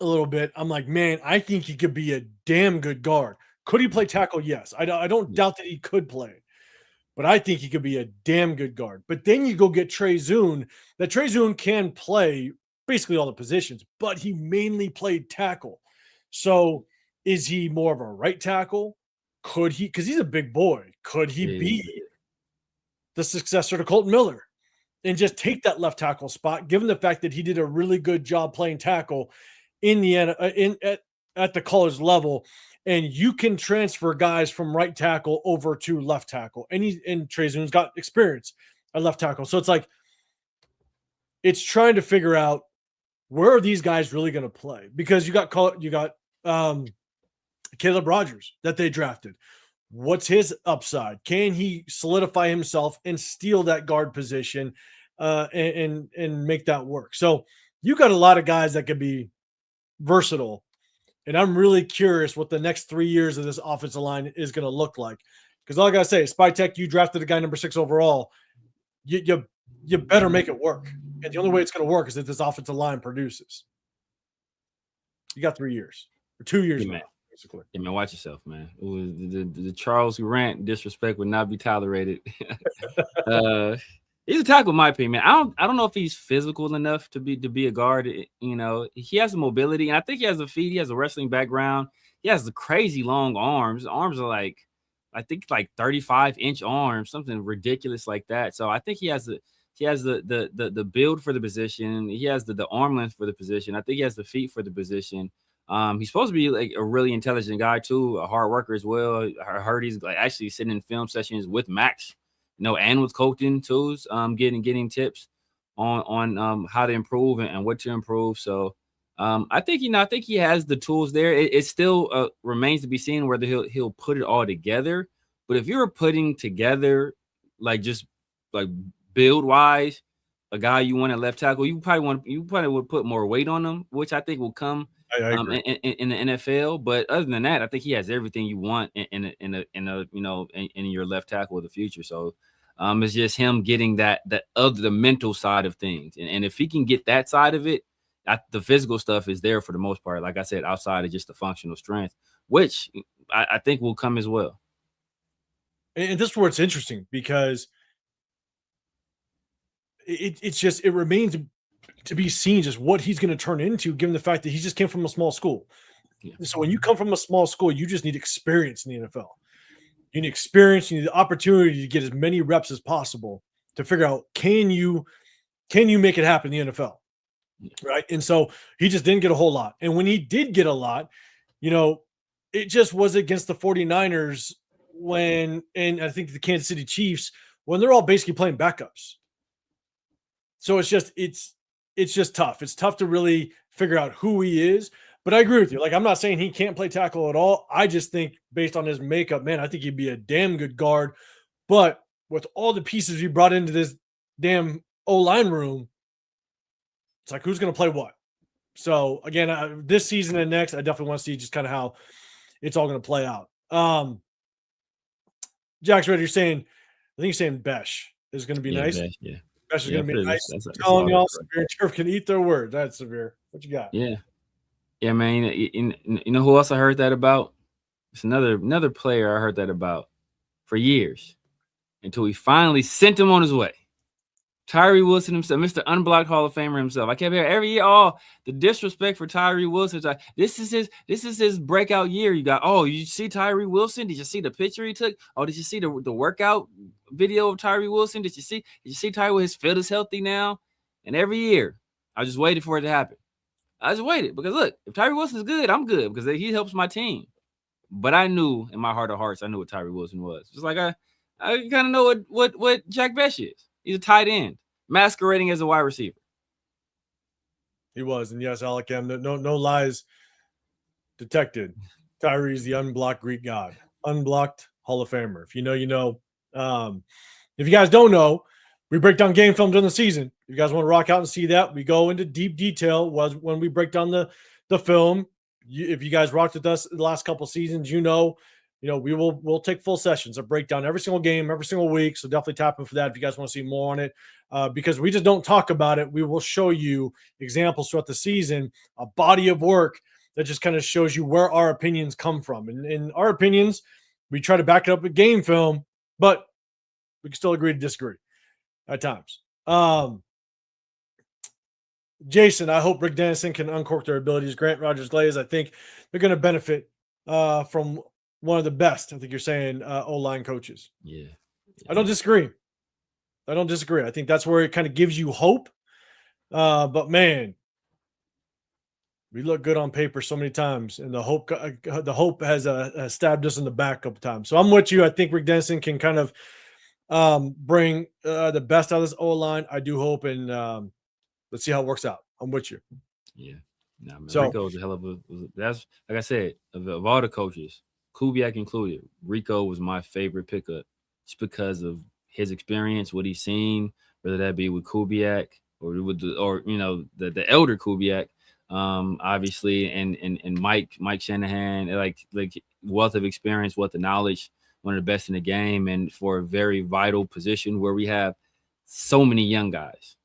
a little bit, I'm like, man, I think he could be a damn good guard. Could he play tackle? Yes. I don't doubt that he could play, but I think he could be a damn good guard. But then you go get Trey Zune. That Trey Zune can play basically all the positions, but he mainly played tackle. So is he more of a right tackle? Could he, because he's a big boy, could he be the successor to Kolton Miller and just take that left tackle spot, given the fact that he did a really good job playing tackle in the at the college level, and you can transfer guys from right tackle over to left tackle, and Trey Zune's got experience at left tackle, so it's like it's trying to figure out where are these guys really going to play, because you got Caleb Rogers that they drafted. What's his upside? Can he solidify himself and steal that guard position and make that work? So you got a lot of guys that could be versatile. And I'm really curious what the next 3 years of this offensive line is going to look like. Because all I got to say, Spytek, you drafted a guy number 6 overall. You better make it work. And the only way it's going to work is if this offensive line produces. You got 3 years or 2 years now. Yeah, man, watch yourself, man. The Charles Grant disrespect would not be tolerated. He's a tackle, in my opinion, man. I don't know if he's physical enough to be a guard. You know, he has the mobility, and I think he has the feet. He has a wrestling background. He has the crazy long arms. His arms are I think 35-inch arms, something ridiculous like that. So I think he has the build for the position. He has the arm length for the position. I think he has the feet for the position. He's supposed to be like a really intelligent guy too, a hard worker as well. I heard he's actually sitting in film sessions with MAXX, and with Kolton too, getting tips on how to improve and what to improve. So I think he has the tools there. It still remains to be seen whether he'll put it all together. But if you're putting together just build wise a guy you want at left tackle, you probably would put more weight on him, which I think will come in the NFL. But other than that, I think he has everything you want in your left tackle of the future. So it's just him getting that of the mental side of things, and if he can get that side of it, the physical stuff is there for the most part. Like I said, outside of just the functional strength, which I think will come as well. And this is where it's interesting because it remains to be seen just what he's going to turn into, given the fact that he just came from a small school. Yeah. So when you come from a small school, you just need experience in the NFL. You need experience. You need the opportunity to get as many reps as possible to figure out, can you make it happen in the NFL? Yeah. Right. And so he just didn't get a whole lot. And when he did get a lot, it just was against the 49ers and I think the Kansas City Chiefs when they're all basically playing backups. So it's just tough. It's tough to really figure out who he is. But I agree with you. Like, I'm not saying he can't play tackle at all. I just think based on his makeup, man, I think he'd be a damn good guard. But with all the pieces we brought into this damn O-line room, it's like, who's going to play what? So again, this season and next, I definitely want to see just kind of how it's all going to play out. Jack's ready. I think you're saying Besh is going to be nice. Besh, yeah. Besh is going to be nice. That's telling y'all, Severe and Turf can eat their words. That's Severe. What you got? Yeah, man. You know who else I heard that about? It's another player I heard that about for years until we finally sent him on his way. Tyree Wilson himself, Mr. Unblocked Hall of Famer himself. I kept hearing every year, the disrespect for Tyree Wilson. Like, this is his breakout year. You got, you see Tyree Wilson? Did you see the picture he took? Oh, did you see the workout video of Tyree Wilson? Did you see Tyree? His field is healthy now. And every year, I just waited for it to happen. I just waited because look, if Tyree Wilson's good, I'm good because he helps my team. But I knew in my heart of hearts, I knew what Tyree Wilson was. Just like I kind of know what Jack Besh is. He's a tight end, masquerading as a wide receiver. He was, and yes, Alec M. No lies detected. Tyree's the unblocked Greek god, unblocked Hall of Famer. If you know, you know. If you guys don't know, we break down game film during the season. If you guys want to rock out and see that, we go into deep detail when we break down the film. If you guys rocked with us the last couple seasons, we'll take full sessions of breakdown every single game, every single week. So definitely tap in for that if you guys want to see more on it. Because we just don't talk about it. We will show you examples throughout the season, a body of work that just kind of shows you where our opinions come from. And our opinions, we try to back it up with game film, but we can still agree to disagree at times. Jason, I hope Rick Dennison can uncork their abilities. Grant Rogers-Glaze, I think they're going to benefit from one of the best, I think you're saying, O-line coaches. Yeah. I don't disagree. I think that's where it kind of gives you hope. But, man, we look good on paper so many times, and the hope has stabbed us in the back a couple times. So I'm with you. I think Rick Dennison can kind of bring the best out of this O-line. I do hope, and let's see how it works out. I'm with you. Yeah. Nah, man, so, Rico was a hell of that's like I said, of all the coaches, Kubiak included, Rico was my favorite pickup just because of his experience, what he's seen, whether that be with Kubiak or the elder Kubiak, obviously, and Mike Shanahan, like wealth of experience, wealth of knowledge, one of the best in the game, and for a very vital position where we have so many young guys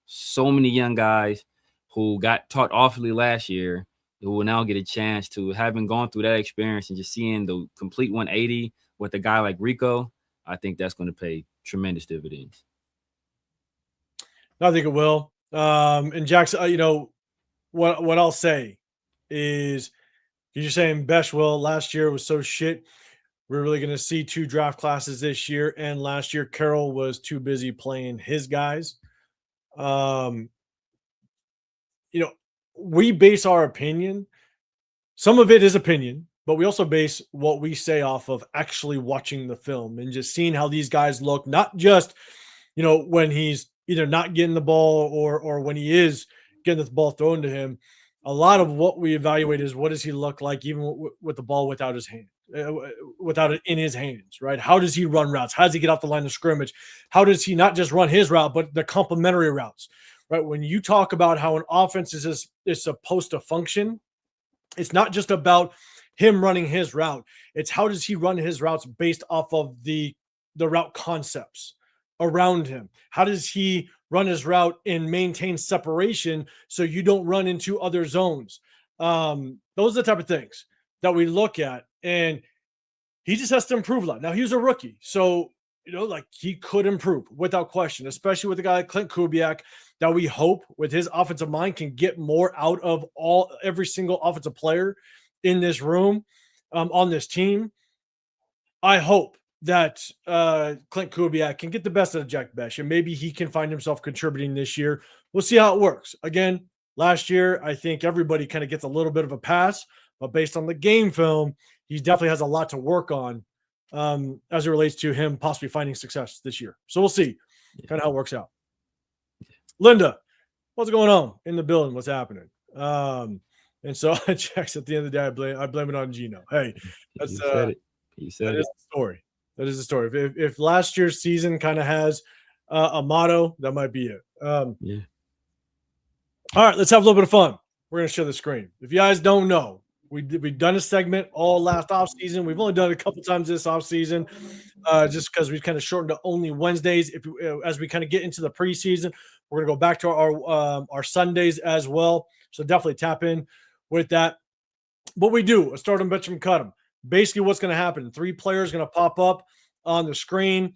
who got taught awfully last year, who will now get a chance to, having gone through that experience and just seeing the complete 180 with a guy like Rico. I think that's going to pay tremendous dividends. I think it will. And Jackson, what I'll say is, you're saying Beshwell last year was so shit. We're really going to see 2 draft classes this year, and last year Carroll was too busy playing his guys. We base our opinion. Some of it is opinion, but we also base what we say off of actually watching the film and just seeing how these guys look, not just, when he's either not getting the ball or when he is getting the ball thrown to him. A lot of what we evaluate is what does he look like even with the ball without his hand, without it in his hands, right? How does he run routes? How does he get off the line of scrimmage? How does he not just run his route, but the complementary routes, right? When you talk about how an offense is supposed to function, it's not just about him running his route. It's how does he run his routes based off of the route concepts around him? How does he run his route and maintain separation so you don't run into other zones? Those are the type of things that we look at, and he just has to improve a lot. Now, he was a rookie, so he could improve without question, especially with a guy like Clint Kubiak, that we hope with his offensive mind can get more out of every single offensive player in this room, on this team. I hope that Clint Kubiak can get the best out of Jack Besh, and maybe he can find himself contributing this year. We'll see how it works. Again, last year, I think everybody kind of gets a little bit of a pass, but based on the game film, he definitely has a lot to work on as it relates to him possibly finding success this year. So we'll see kind of how it works out. Linda, what's going on in the building? What's happening? And so I checks at the end of the day, I blame it on Gino. Hey, that's He said that is the story. That is the story. If last year's season kind of has a motto, that might be it. Yeah. All right, let's have a little bit of fun. We're gonna share the screen. If you guys don't know, we've done a segment all last off season. We've only done it a couple times this off season, just because we've kind of shortened to only Wednesdays. As we kind of get into the preseason, we're gonna go back to our Sundays as well. So definitely tap in with that. What we do, a start them, bench them, cut them. Basically, what's going to happen? 3 players going to pop up on the screen.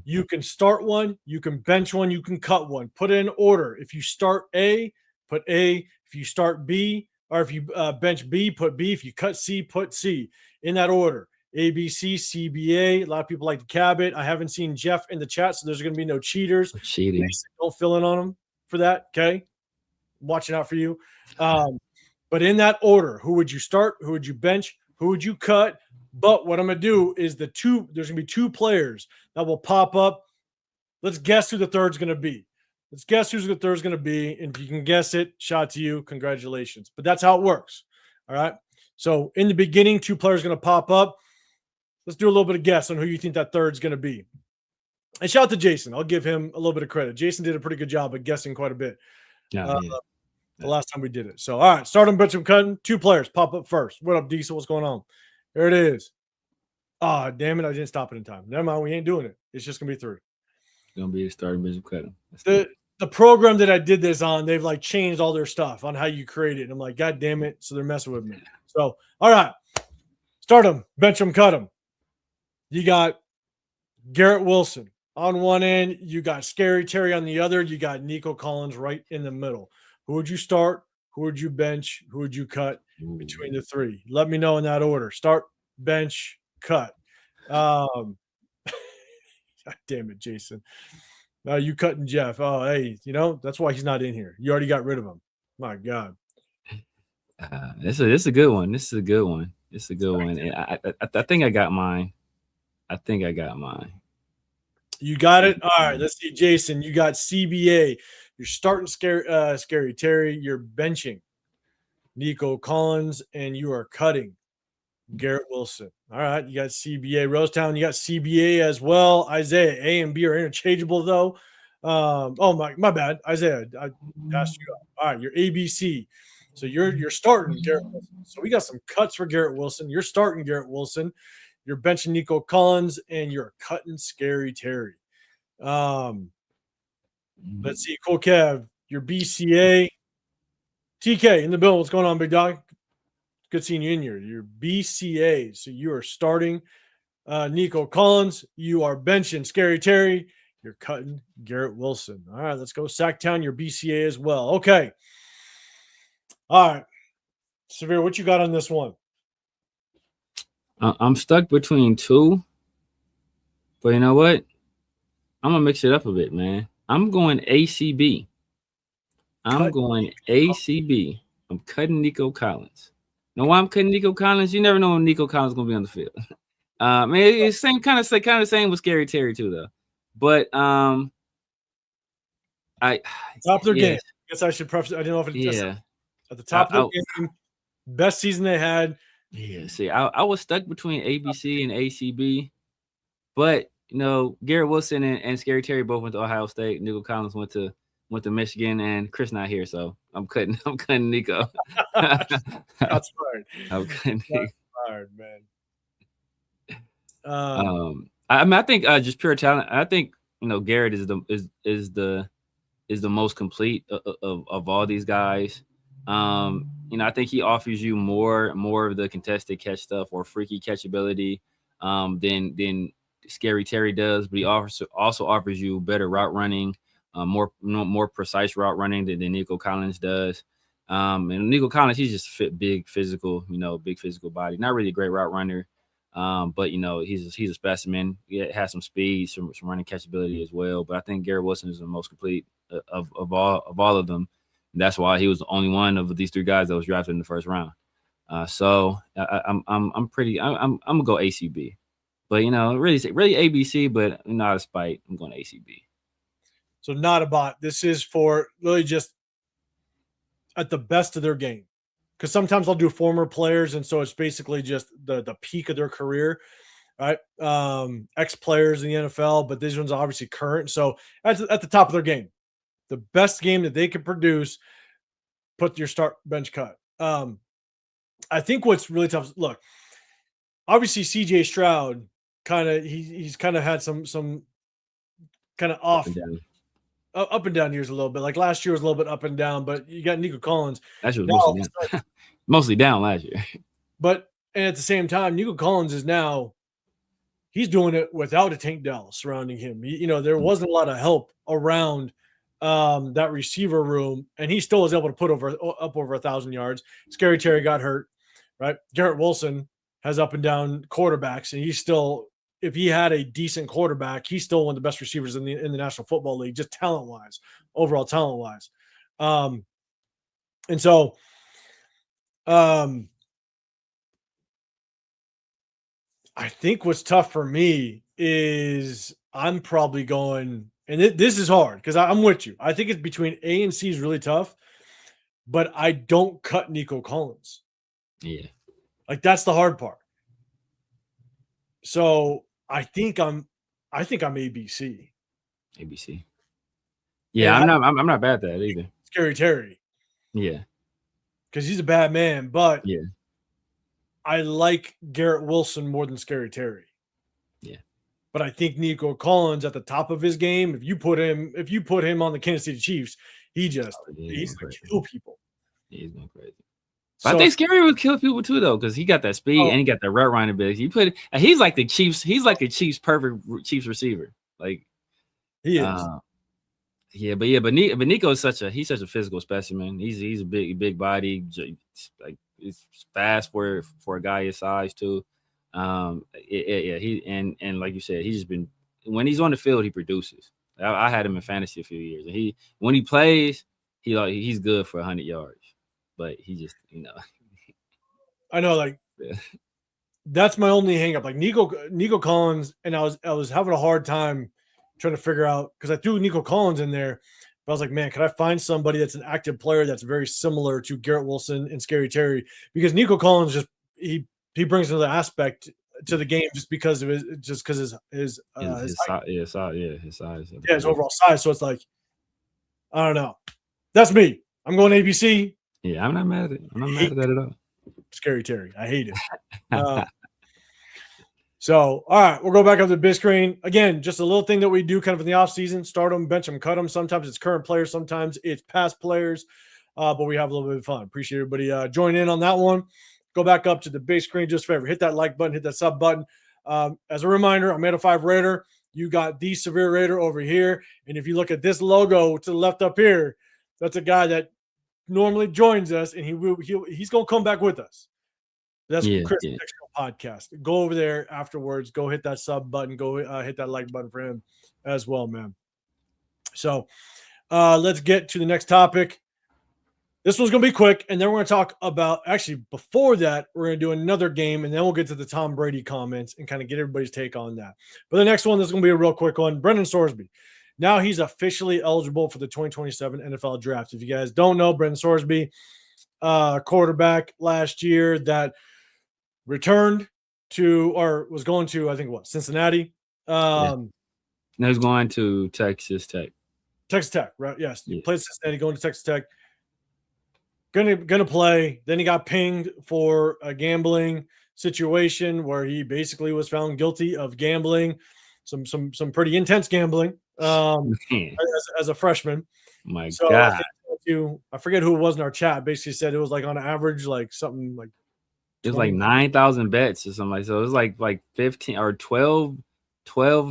You can start one, you can bench one, you can cut one. Put it in order. If you start A, put A. If you start B, or if you bench B, put B. If you cut C, put C. In that order. A, B, C, C, B, A. A lot of people like to cab it. I haven't seen Jeff in the chat, so there's going to be no cheaters. Cheating. Don't fill in on them for that, okay? Watching out for you. But in that order, who would you start? Who would you bench? Who would you cut? But what I'm going to do is there's going to be 2 players that will pop up. Let's guess who the third's going to be. Let's guess who's the third's going to be. And if you can guess it, shout to you. Congratulations. But that's how it works. All right. So in the beginning, 2 players are going to pop up. Let's do a little bit of guess on who you think that third's going to be. And shout out to Jason. I'll give him a little bit of credit. Jason did a pretty good job of guessing quite a bit. Yeah. The last time we did it. So, all right, start them, bench them, cutting. 2 players pop up first. What up, Diesel? What's going on? There it is. Ah, damn it. I didn't stop it in time. Never mind. We ain't doing it. It's just going to be 3. It's going to be a start, bench, cutting. The program that I did this on, they've like changed all their stuff on how you create it. And I'm like, God damn it. So they're messing with me. So, all right. Start them, bench them, cut them. You got Garrett Wilson on one end. You got Scary Terry on the other. You got Nico Collins right in the middle. Who would you start? Who would you bench? Who would you cut between the 3? Let me know in that order. Start, bench, cut. God damn it, Jason. You cutting Jeff. Oh, hey, that's why he's not in here. You already got rid of him. My God. This is a good one. This is a good one. It's a good one. And I think I got mine. You got it? All right, let's see, Jason. You got CBA. You're starting Scary Terry. You're benching Nico Collins, and you are cutting Garrett Wilson. All right, you got CBA. Rosetown, you got CBA as well. Isaiah, A and B are interchangeable, though. My bad. Isaiah, I passed you up. All right, you're ABC. So you're starting Garrett Wilson. So we got some cuts for Garrett Wilson. You're starting Garrett Wilson. You're benching Nico Collins, and you're cutting Scary Terry. Let's see, Cool Kev, your BCA. TK in the bill. What's going on, big dog? Good seeing you in here. Your BCA. So you are starting Nico Collins. You are benching Scary Terry. You're cutting Garrett Wilson. All right, let's go Sacktown, your BCA as well. Okay. All right. Severe, what you got on this one? I'm stuck between 2. But you know what? I'm going to mix it up a bit, man. I'm going ACB. I'm cutting Nico Collins. Know why I'm cutting Nico Collins? You never know when Nico Collins is going to be on the field. Man, it's kind of the same with Scary Terry too, though. But top of their game. I guess I should preface. I didn't know if it's at the top of their game. Best season they had. Yeah. See, I was stuck between ABC and ACB, but Garrett Wilson and Scary Terry both went to Ohio State. Nico Collins went to Michigan, and Chris not here, so I'm cutting Nico. That's hard. I'm cutting Nico. Hard, man. I think just pure talent. I think Garrett is the most complete of all these guys. I think he offers you more of the contested catch stuff or freaky catch ability than Scary Terry does, but he also offers you better route running, more precise route running than Nico Collins does. And Nico Collins, he's just big physical body. Not really a great route runner, but he's a specimen. He has some speed, some running catchability as well. But I think Garrett Wilson is the most complete of all of them. And that's why he was the only one of these 3 guys that was drafted in the first round. So I'm gonna go ACB. But really ABC, but not a spite. I'm going to ACB. So not a bot. This is for really just at the best of their game. Because sometimes I'll do former players, and so it's basically just the peak of their career, right? Ex players in the NFL, but these ones are obviously current. So at the top of their game, the best game that they can produce, put your start bench cut. I think what's really tough. Look, obviously CJ Stroud he's kind of had some kind of off up and down years a little bit. Like last year was a little bit up and down, but you got Nico Collins. That was mostly down last year. But and at the same time, Nico Collins is now he's doing it without a Tank Dell surrounding him. There wasn't a lot of help around that receiver room, and he still was able to put up over 1,000 yards. Scary Terry got hurt, right? Garrett Wilson has up and down quarterbacks, and he's still, if he had a decent quarterback, he's still one of the best receivers in the National Football League, just talent-wise, overall talent-wise. And so I think what's tough for me is I'm probably going, and this is hard because I'm with you. I think it's between A and C is really tough, but I don't cut Nico Collins. Yeah. Like that's the hard part. So I think I'm ABC. ABC. Yeah, I'm not bad at that either. Scary Terry. Yeah. Because he's a bad man, but yeah, I like Garrett Wilson more than Scary Terry. Yeah. But I think Nico Collins at the top of his game, if you put him on the Kansas City Chiefs, he's going to kill people. He's going crazy. But I think Scary would kill people too, though, because he got that speed and he got that route running ability. He's like the Chiefs. He's like the Chiefs' perfect Chiefs receiver. Like he is. But Nico is such a physical specimen. He's a big body. Like he's fast for a guy his size too. He and like you said, he's just been, when he's on the field, he produces. I had him in fantasy a few years, and when he plays, he's good for 100 yards. But he just, I know, like that's my only hang up. Like Nico Collins, and I was having a hard time trying to figure out, because I threw Nico Collins in there, but I was like, man, could I find somebody that's an active player that's very similar to Garrett Wilson and Scary Terry? Because Nico Collins just he brings another aspect to the game just because of his size. Yeah, his overall size. So it's like, I don't know. That's me. I'm going ABC. Yeah, I'm not mad at it. I'm not mad at that at all. Scary Terry. I hate it. So, all right, we'll go back up to the big screen. Again, just a little thing that we do kind of in the offseason. Start them, bench them, cut them. Sometimes it's current players. Sometimes it's past players. But we have a little bit of fun. Appreciate everybody joining in on that one. Go back up to the big screen. Just favor, hit that like button, hit that sub button. As a reminder, I'm 805 Raider. You got the Severe Raider over here. And if you look at this logo to the left up here, that's a guy that normally joins us, and he's going to come back with us. That's Chris podcast. Go over there afterwards. Go hit that sub button. Go hit that like button for him as well, man. So let's get to the next topic. This one's going to be quick, and then we're going to talk about, actually, before that, we're going to do another game, and then we'll get to the Tom Brady comments and kind of get everybody's take on that. But the next one, this is going to be a real quick one. Brendan Sorsby. Now he's officially eligible for the 2027 NFL draft. If you guys don't know, Brendan Sorsby, quarterback last year that returned to, or was going to, I think, Cincinnati. No, he's going to Texas Tech. Texas Tech, right? Yes. Yeah. Played Cincinnati, going to Texas Tech. Gonna play. Then he got pinged for a gambling situation where he basically was found guilty of gambling, some pretty intense gambling as a freshman. My God. I forget who it was in our chat. Basically said it was like on average, like something like it was like 9,000 bets or something like so. It was like 15 or 12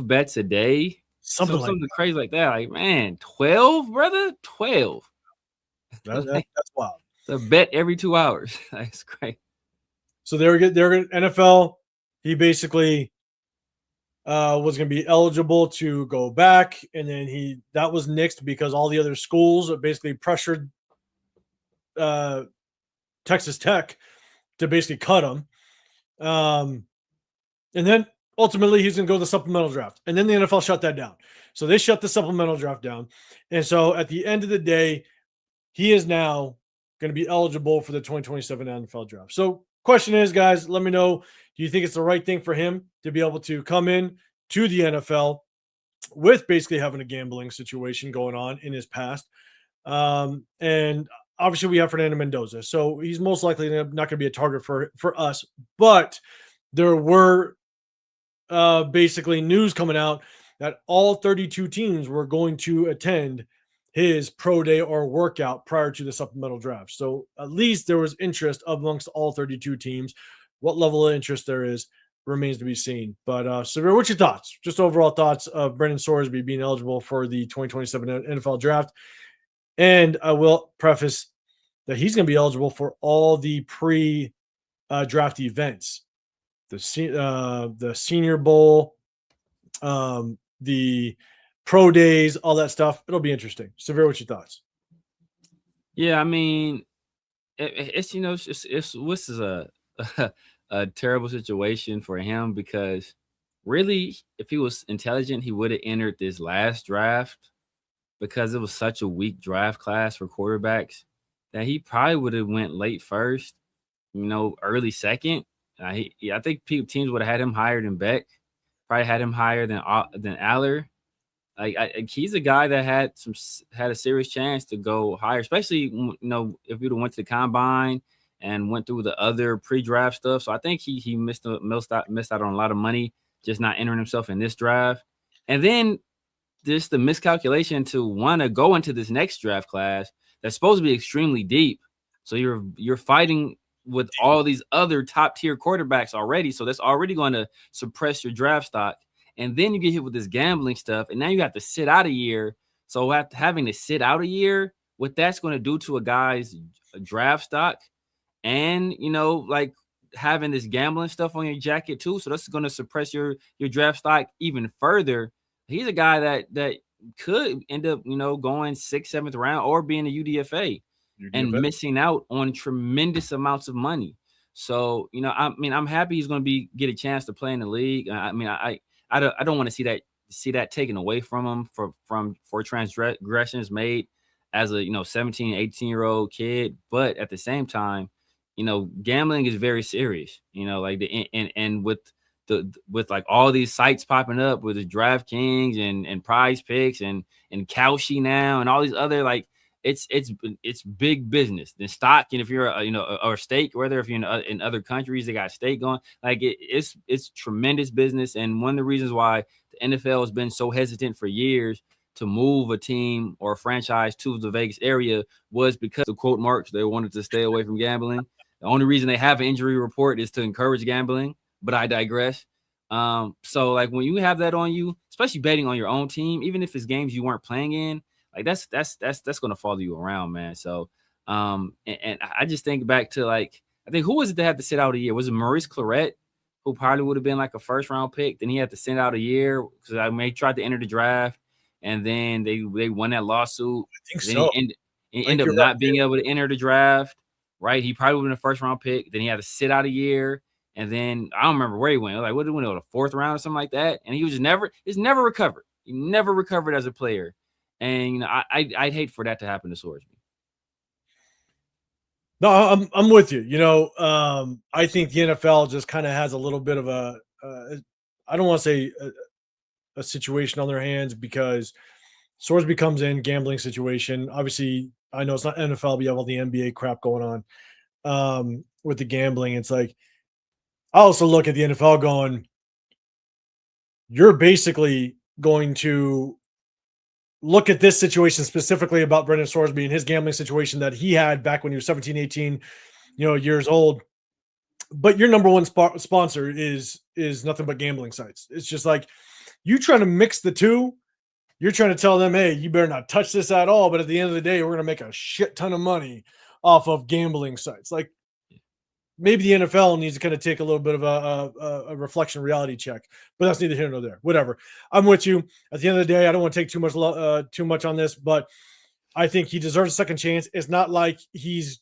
bets a day. Something crazy like that. Like, man, 12, brother? 12. That's wild. It's a bet every 2 hours. That's great. So they're NFL. He basically was going to be eligible to go back, and then that was nixed because all the other schools basically pressured Texas Tech to basically cut him. And then ultimately he's going to go to the supplemental draft. And then the NFL shut that down. So they shut the supplemental draft down. And so at the end of the day, he is now going to be eligible for the 2027 NFL draft. So question is, guys, let me know, do you think it's the right thing for him to be able to come in to the NFL with basically having a gambling situation going on in his past? And obviously we have Fernando Mendoza, so he's most likely not going to be a target for us. But there were basically news coming out that all 32 teams were going to attend his pro day or workout prior to the supplemental draft. So at least there was interest amongst all 32 teams. What level of interest there is remains to be seen. But Severe, what's your thoughts? Just overall thoughts of Brendan Sorsby being eligible for the 2027 NFL draft. And I will preface that he's going to be eligible for all the pre-draft events, the Senior Bowl, the pro days, all that stuff. It'll be interesting. Severe, what's your thoughts? Yeah, I mean, it's this is a terrible situation for him, because really, if he was intelligent, he would have entered this last draft, because it was such a weak draft class for quarterbacks that he probably would have went late first, early second. I think teams would have had him higher than Beck, probably had him higher than Aller. He's a guy that had a serious chance to go higher, especially if you'd have went to the combine and went through the other pre-draft stuff. So I think he missed out on a lot of money just not entering himself in this draft. And then just the miscalculation to want to go into this next draft class that's supposed to be extremely deep. So you're fighting with all these other top tier quarterbacks already. So that's already going to suppress your draft stock. And then you get hit with this gambling stuff, and now you have to sit out a year. So having to sit out a year, what that's going to do to a guy's draft stock, and having this gambling stuff on your jacket too. So that's going to suppress your draft stock even further. He's a guy that could end up, going 6th, 7th round, or being a UDFA and missing out on tremendous amounts of money. So, I'm happy he's going to get a chance to play in the league. I don't want to see that taken away from him for transgressions made as a 17, 18-year-old kid. But at the same time, gambling is very serious. And with like all these sites popping up with the DraftKings and Prize Picks and Kalshi now and all these other, it's big business. The stock, and if you're or stake, whether if you're in other countries, they got stake going. It's tremendous business. And one of the reasons why the NFL has been so hesitant for years to move a team or a franchise to the Vegas area was because of quote marks. They wanted to stay away from gambling. The only reason they have an injury report is to encourage gambling. But I digress. So when you have that on you, especially betting on your own team, even if it's games you weren't playing in, that's going to follow you around, man. So, and I just think back to I think who was it that had to sit out a year? Was it Maurice Claret, who probably would have been like a 1st round pick? Then he had to sit out a year because he tried to enter the draft, and then they won that lawsuit. I think so. He ended up not being able to enter the draft. Right? He probably would have been a 1st round pick. Then he had to sit out a year. And then I don't remember where he went. What did he win? The 4th round or something like that. And he was never recovered. He never recovered as a player. And I'd hate for that to happen to Sorsby. No, I'm with you. I think the NFL just kind of has a little bit of I don't want to say a situation on their hands, because Sorsby comes in, gambling situation. Obviously, I know it's not NFL, but you have all the NBA crap going on with the gambling. It's like, I also look at the NFL going, you're basically going to look at this situation specifically about Brendan Sorsby and his gambling situation that he had back when he was 17, 18, years old. But your number one sponsor is nothing but gambling sites. It's just like, you trying to mix the two. You're trying to tell them, hey, you better not touch this at all. But at the end of the day, we're going to make a shit ton of money off of gambling sites. Maybe the NFL needs to kind of take a little bit of a reflection reality check, but that's neither here nor there. Whatever. I'm with you. At the end of the day, I don't want to take too much on this, but I think he deserves a second chance. It's not like he's,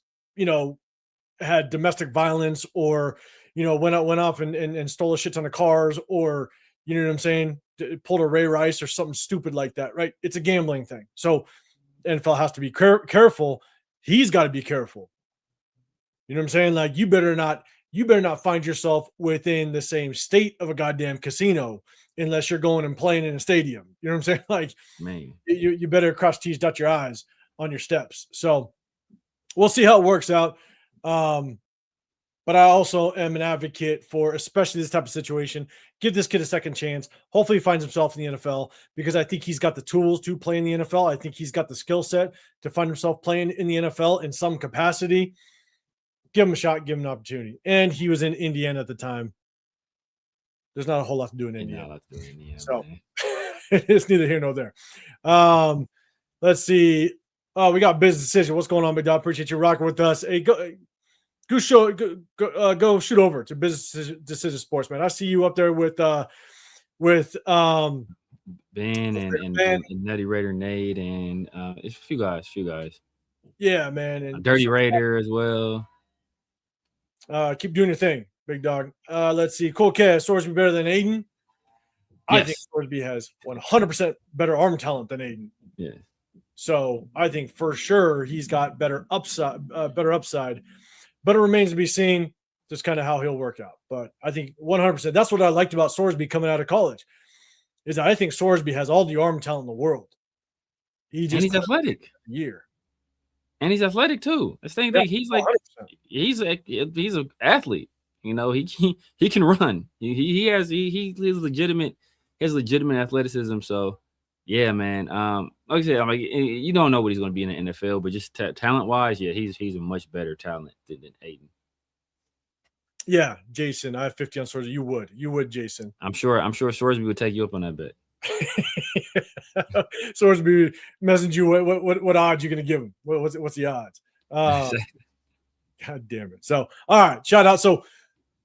had domestic violence or went off and stole a shit ton of cars, or you know what I'm saying, pulled a Ray Rice or something stupid like that, right? It's a gambling thing. So NFL has to be careful. He's got to be careful. You know what I'm saying? Like you better not find yourself within the same state of a goddamn casino unless you're going and playing in a stadium. You know what I'm saying? Like, man, you better cross T's, dot your I's on your steps. So we'll see how it works out. But I also am an advocate for, especially this type of situation, give this kid a second chance. Hopefully he finds himself in the NFL, because I think he's got the tools to play in the NFL. I think he's got the skill set to find himself playing in the NFL in some capacity. Give him a shot, give him an opportunity. And he was in Indiana at the time. There's not a whole lot to do in Indiana. So it's neither here nor there. Let's see. We got business decision. What's going on, big dog? Appreciate you rocking with us. Hey, go shoot over to Business Decision Sports, man. I see you up there with Ben and Nutty Raider Nate and a few guys. Yeah, man. And Dirty Raider as well. Keep doing your thing, big dog. Let's see. Cool Cash, Sorsby better than Aiden. I think Sorsby has 100% better arm talent than Aiden. Yeah. So I think for sure he's got better upside. But it remains to be seen just kind of how he'll work out. But I think 100%. That's what I liked about Sorsby coming out of college, is I think Sorsby has all the arm talent in the world. And he's athletic. And he's athletic too. The same thing. He's like 100%. He's an athlete. You know, he can run. He has legitimate athleticism. So yeah, man. Like I said, I'm like, you don't know what he's going to be in the NFL, but just talent wise, yeah, he's a much better talent than Aiden. Yeah, Jason, I have 50 on Sorsby. You would, Jason. I'm sure Sorsby would take you up on that bet. Sorsby messaging you. What odds you going to give him? What's the odds? God damn it. So, all right, shout out. So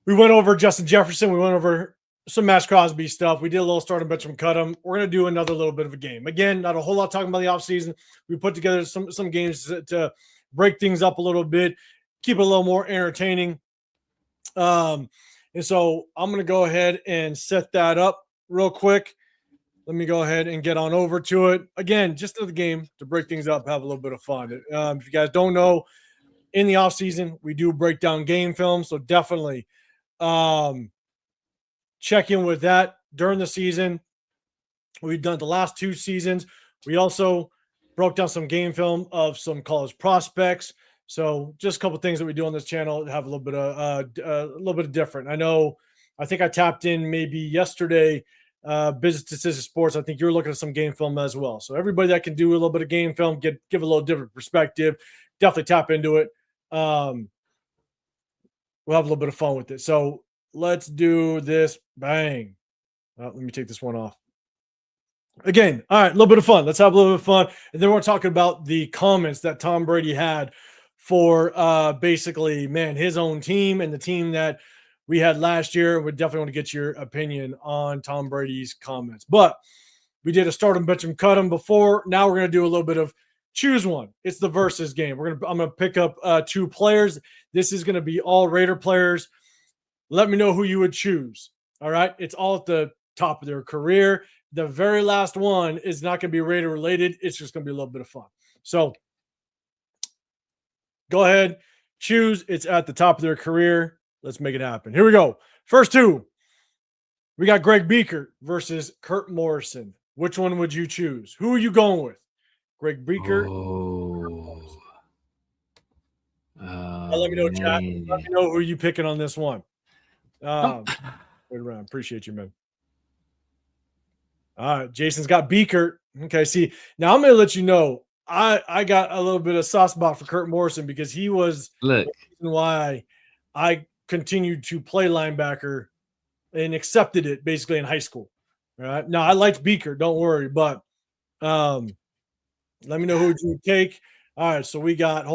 we went over Justin Jefferson. We went over some MAXX CROSBY stuff. We did a little start and bench from cut him. We're going to do another little bit of a game. Again, not a whole lot talking about the offseason. We put together some games to break things up a little bit, keep it a little more entertaining. And so I'm going to go ahead and set that up real quick. Let me go ahead and get on over to it. Again, just the game to break things up, have a little bit of fun. If you guys don't know, in the offseason, we do break down game film. So definitely check in with that during the season. We've done the last 2 seasons. We also broke down some game film of some college prospects. So just a couple things that we do on this channel have a little bit of different. I think I tapped in maybe yesterday, Business Decision Sports. I think you're looking at some game film as well. So everybody that can do a little bit of game film, give a little different perspective, definitely tap into it. We'll have a little bit of fun with it. So let's do this. Bang. Let me take this one off. Again, all right, a little bit of fun. Let's have a little bit of fun. And then we're talking about the comments that Tom Brady had for basically, man, his own team and the team that we had last year. We definitely want to get your opinion on Tom Brady's comments. But we did a start him, bench him, cut him before. Now we're going to do a little bit of choose one. It's the versus game. I'm going to pick up 2 players. This is going to be all Raider players. Let me know who you would choose. All right. It's all at the top of their career. The very last one is not going to be Raider related. It's just going to be a little bit of fun. So go ahead, choose. It's at the top of their career. Let's make it happen. Here we go. First 2. We got Greg Beaker versus Kurt Morrison. Which one would you choose? Who are you going with? Greg Beaker. Let me know, chat. Let me know who you picking on this one. Wait around. Appreciate you, man. All right, Jason's got Beaker. Okay, see, now I'm going to let you know, I got a little bit of soft spot for Kurt Morrison because he was the reason why I continued to play linebacker and accepted it basically in high school. All right. Now I liked Beaker, don't worry, but let me know who you take. All right, so we got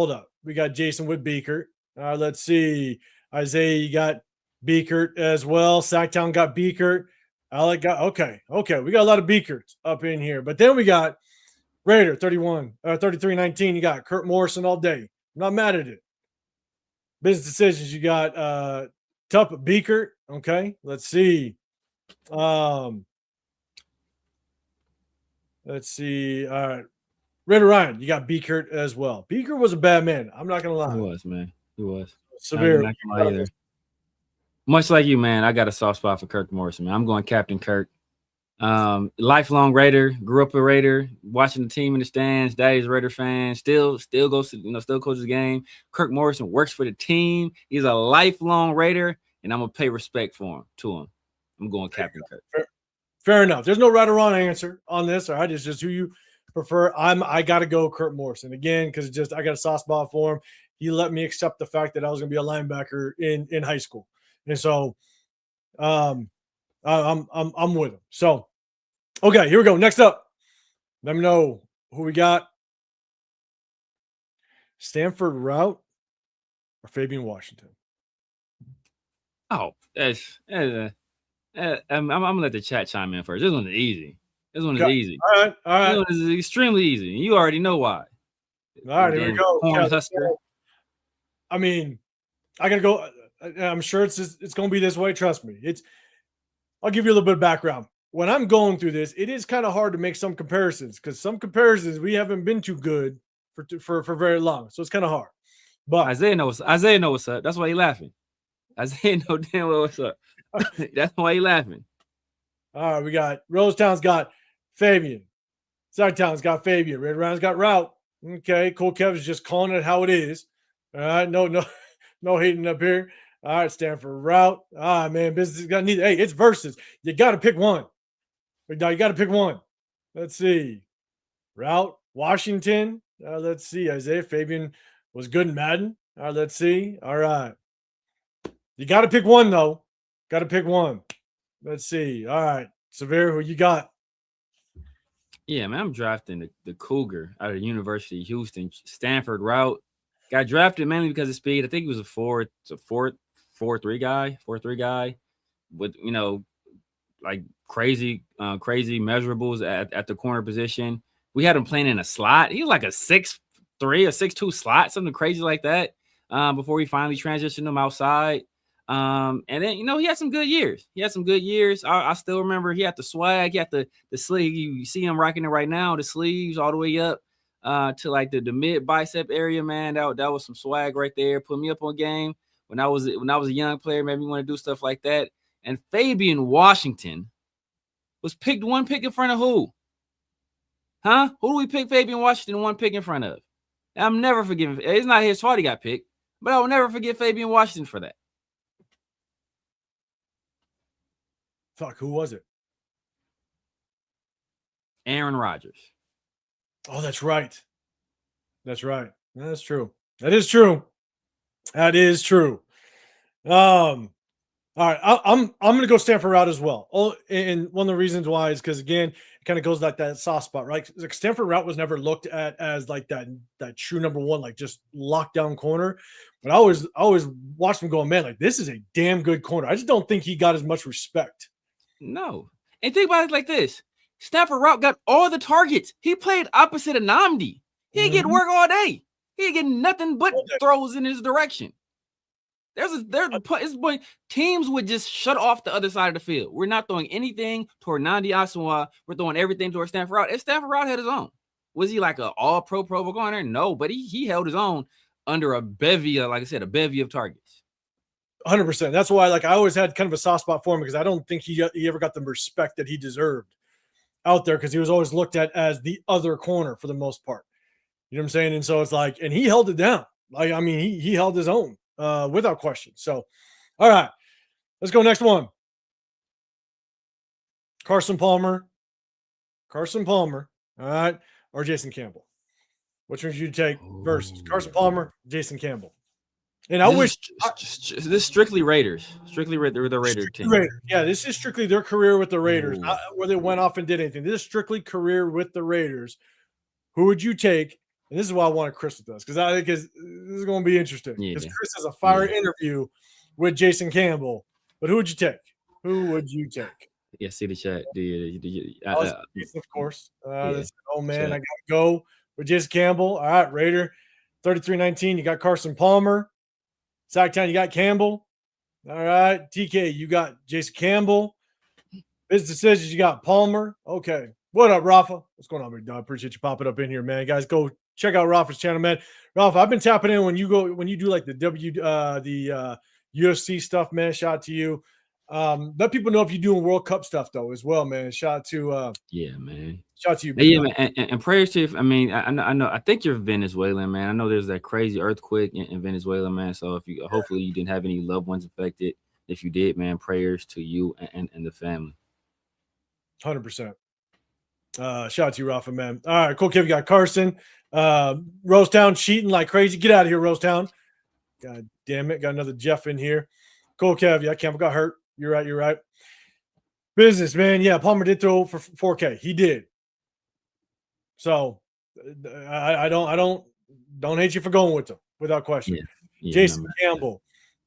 Jason with Beaker. All right, let's see. Isaiah, you got Beaker as well. Sacktown got Beaker. Alec got okay. We got a lot of Beakers up in here, but then we got Raider 3319. You got Kurt Morrison all day. I'm not mad at it. Business decisions. You got Tup Beekert. Okay, let's see. Let's see. All right. Raider Ryan, you got Beekert as well. Beekert was a bad man. I'm not gonna lie. He was, man. He was. Severe. Much like you, man. I got a soft spot for Kirk Morrison, man. I'm going Captain Kirk. Lifelong Raider, grew up a Raider, watching the team in the stands. Daddy's a Raider fan. Still goes to, still coaches the game. Kirk Morrison works for the team. He's a lifelong Raider, and I'm gonna pay respect to him. I'm going Captain Kirk. Fair enough. There's no right or wrong answer on this. All right, it's just who you prefer. I got to go Kirk Morrison again because I got a soft spot for him. He let me accept the fact that I was going to be a linebacker in high school, and so I'm with him. So okay, here we go. Next up, let me know who we got. Stanford Route or Fabian Washington? Oh, I'm gonna let the chat chime in first. This one is easy. This one is easy. All right. This one is extremely easy. You already know why. All right, here we go. I mean, I gotta go. I'm sure it's gonna be this way. Trust me. I'll give you a little bit of background. When I'm going through this, it is kind of hard to make some comparisons because some comparisons we haven't been too good for very long, so it's kind of hard. But Isaiah knows what's up. That's why he's laughing. Isaiah know damn well what's up. That's why he's laughing. All right, we got Rosetown's got Fabian. Sidetown's got Fabian. Red Round's got Route. Okay, Cool Kev's just calling it how it is. All right, no hating up here. All right, Stanford Route. Man, business is gonna need. Hey, it's versus. You got to pick one. Now you got to pick one. Let's see. Route Washington. Let's see. Isaiah Fabian was good in Madden. All right, let's see. All right. You got to pick one though. Got to pick one. Let's see. All right, Severe, who you got? Yeah, man, I'm drafting the Cougar out of the University of Houston. Stanford Route. Got drafted mainly because of speed. I think he was a 4.3 guy with, like crazy measurables at the corner position. We had him playing in a slot. He was like a 6'3", a 6'2" slot, something crazy like that. Before we finally transitioned him outside. And then, he had some good years. I still remember he had the swag, he had the sleeve. You see him rocking it right now, the sleeves all the way up to like the mid bicep area, man. That was some swag right there. Put me up on game when I was a young player, made me want to do stuff like that. And Fabian Washington was picked one pick in front of who? Huh? Who do we pick Fabian Washington one pick in front of? I'm never forgiving. It's not his fault he got picked, but I will never forget Fabian Washington for that. Fuck, who was it? Aaron Rodgers. Oh, that's right. That's right. That's true. That is true. That is true. All right, I'm gonna go Stanford Route as well. Oh, and one of the reasons why is because again, it kind of goes like that soft spot, right? Like Stanford Route was never looked at as like that true number one, like just lockdown corner. But I always watched him going, man, like this is a damn good corner. I just don't think he got as much respect. No, and think about it like this: Stanford Route got all the targets. He played opposite of Namdi. He get work all day. He get nothing but throws in his direction. Teams would just shut off the other side of the field. We're not throwing anything toward Nnamdi Asomugha. We're throwing everything toward Stanford Route. If Stanford Route had his own, was he like an all-pro corner? No, but he held his own under a bevy of, like I said, a bevy of targets. 100%. That's why, like, I always had kind of a soft spot for him because I don't think he ever got the respect that he deserved out there because he was always looked at as the other corner for the most part. You know what I'm saying? And so it's like, and he held it down. Like, I mean, he held his own. Without question. So, all right, let's go next one. Carson Palmer. All right, or Jason Campbell. Which one would you take versus Carson Palmer, Jason Campbell? And this is strictly Raiders. Strictly the Raider team. Raiders. Yeah, this is strictly their career with the Raiders, not where they went off and did anything. This is strictly career with the Raiders. Who would you take? And this is why I wanted Chris with us because I think this is going to be interesting. Because Chris has a fire interview with Jason Campbell. But who would you take? Yeah, see the chat. Of course. Oh man, chat. I gotta go with Jason Campbell. All right, Raider 33-19. You got Carson Palmer. Sacktown, you got Campbell. All right, TK, you got Jason Campbell. Business decisions, you got Palmer. Okay. What up, Rafa? What's going on, big dog? Appreciate you popping up in here, man. Guys, go check out Rafa's channel, man. Rafa, I've been tapping in when you do like the UFC stuff, man. Shout out to you. Let people know if you're doing World Cup stuff though as well, man. Shout out to yeah, man. Shout out to you, yeah, man. And prayers to you. I mean, I know. I think you're Venezuelan, man. I know there's that crazy earthquake in Venezuela, man. So if you hopefully you didn't have any loved ones affected. If you did, man, prayers to you and the family. 100%. Shout out to you, Rafa, man. All right, cool. Kev, you got Carson. Rosetown cheating like crazy. Get out of here, Rosetown. God damn it. Got another Jeff in here. Cool, Kev. Yeah, Campbell got hurt. You're right. Business, man. Yeah, Palmer did throw for 4K. He did. So I don't hate you for going with him without question. Yeah, Jason Campbell.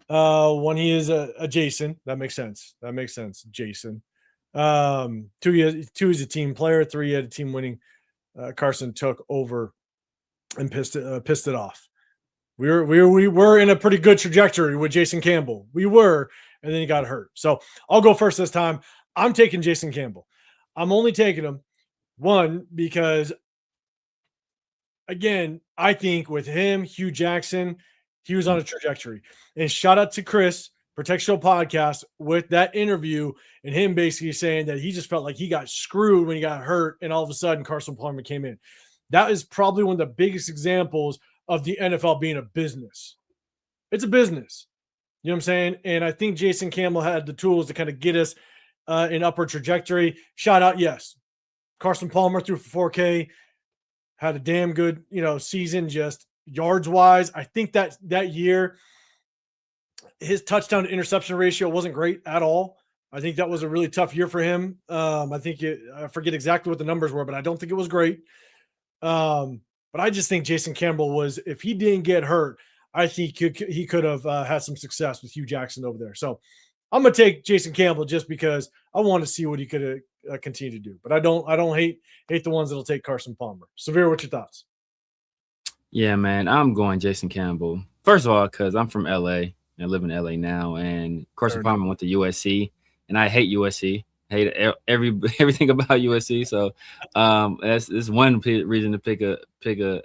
When he is a Jason, that makes sense. Jason. 2, he's a team player. 3, he had a team winning. Carson took over and pissed it off. We were in a pretty good trajectory with Jason Campbell. We were, and then he got hurt. So I'll go first this time. I'm taking Jason Campbell. I'm only taking him, one, because again, I think with him, Hugh Jackson, he was on a trajectory. And shout out to Chris, Protect Show Podcast, with that interview and him basically saying that he just felt like he got screwed when he got hurt, and all of a sudden Carson Palmer came in. That is probably one of the biggest examples of the NFL being a business. It's a business. You know what I'm saying? And I think Jason Campbell had the tools to kind of get us in upward trajectory. Shout out, yes. Carson Palmer threw for 4K, had a damn good, season just yards-wise. I think that year, his touchdown to interception ratio wasn't great at all. I think that was a really tough year for him. I forget exactly what the numbers were, but I don't think it was great. But I just think Jason Campbell was, if he didn't get hurt, I think he could have had some success with Hugh Jackson over there. So I'm going to take Jason Campbell just because I want to see what he could continue to do. But I don't hate the ones that'll take Carson Palmer. Severe, what's your thoughts? Yeah, man, I'm going Jason Campbell. First of all, because I'm from LA and live in LA now, and Carson Palmer went to USC, and I hate USC. Hate everything about USC. So that's one reason to pick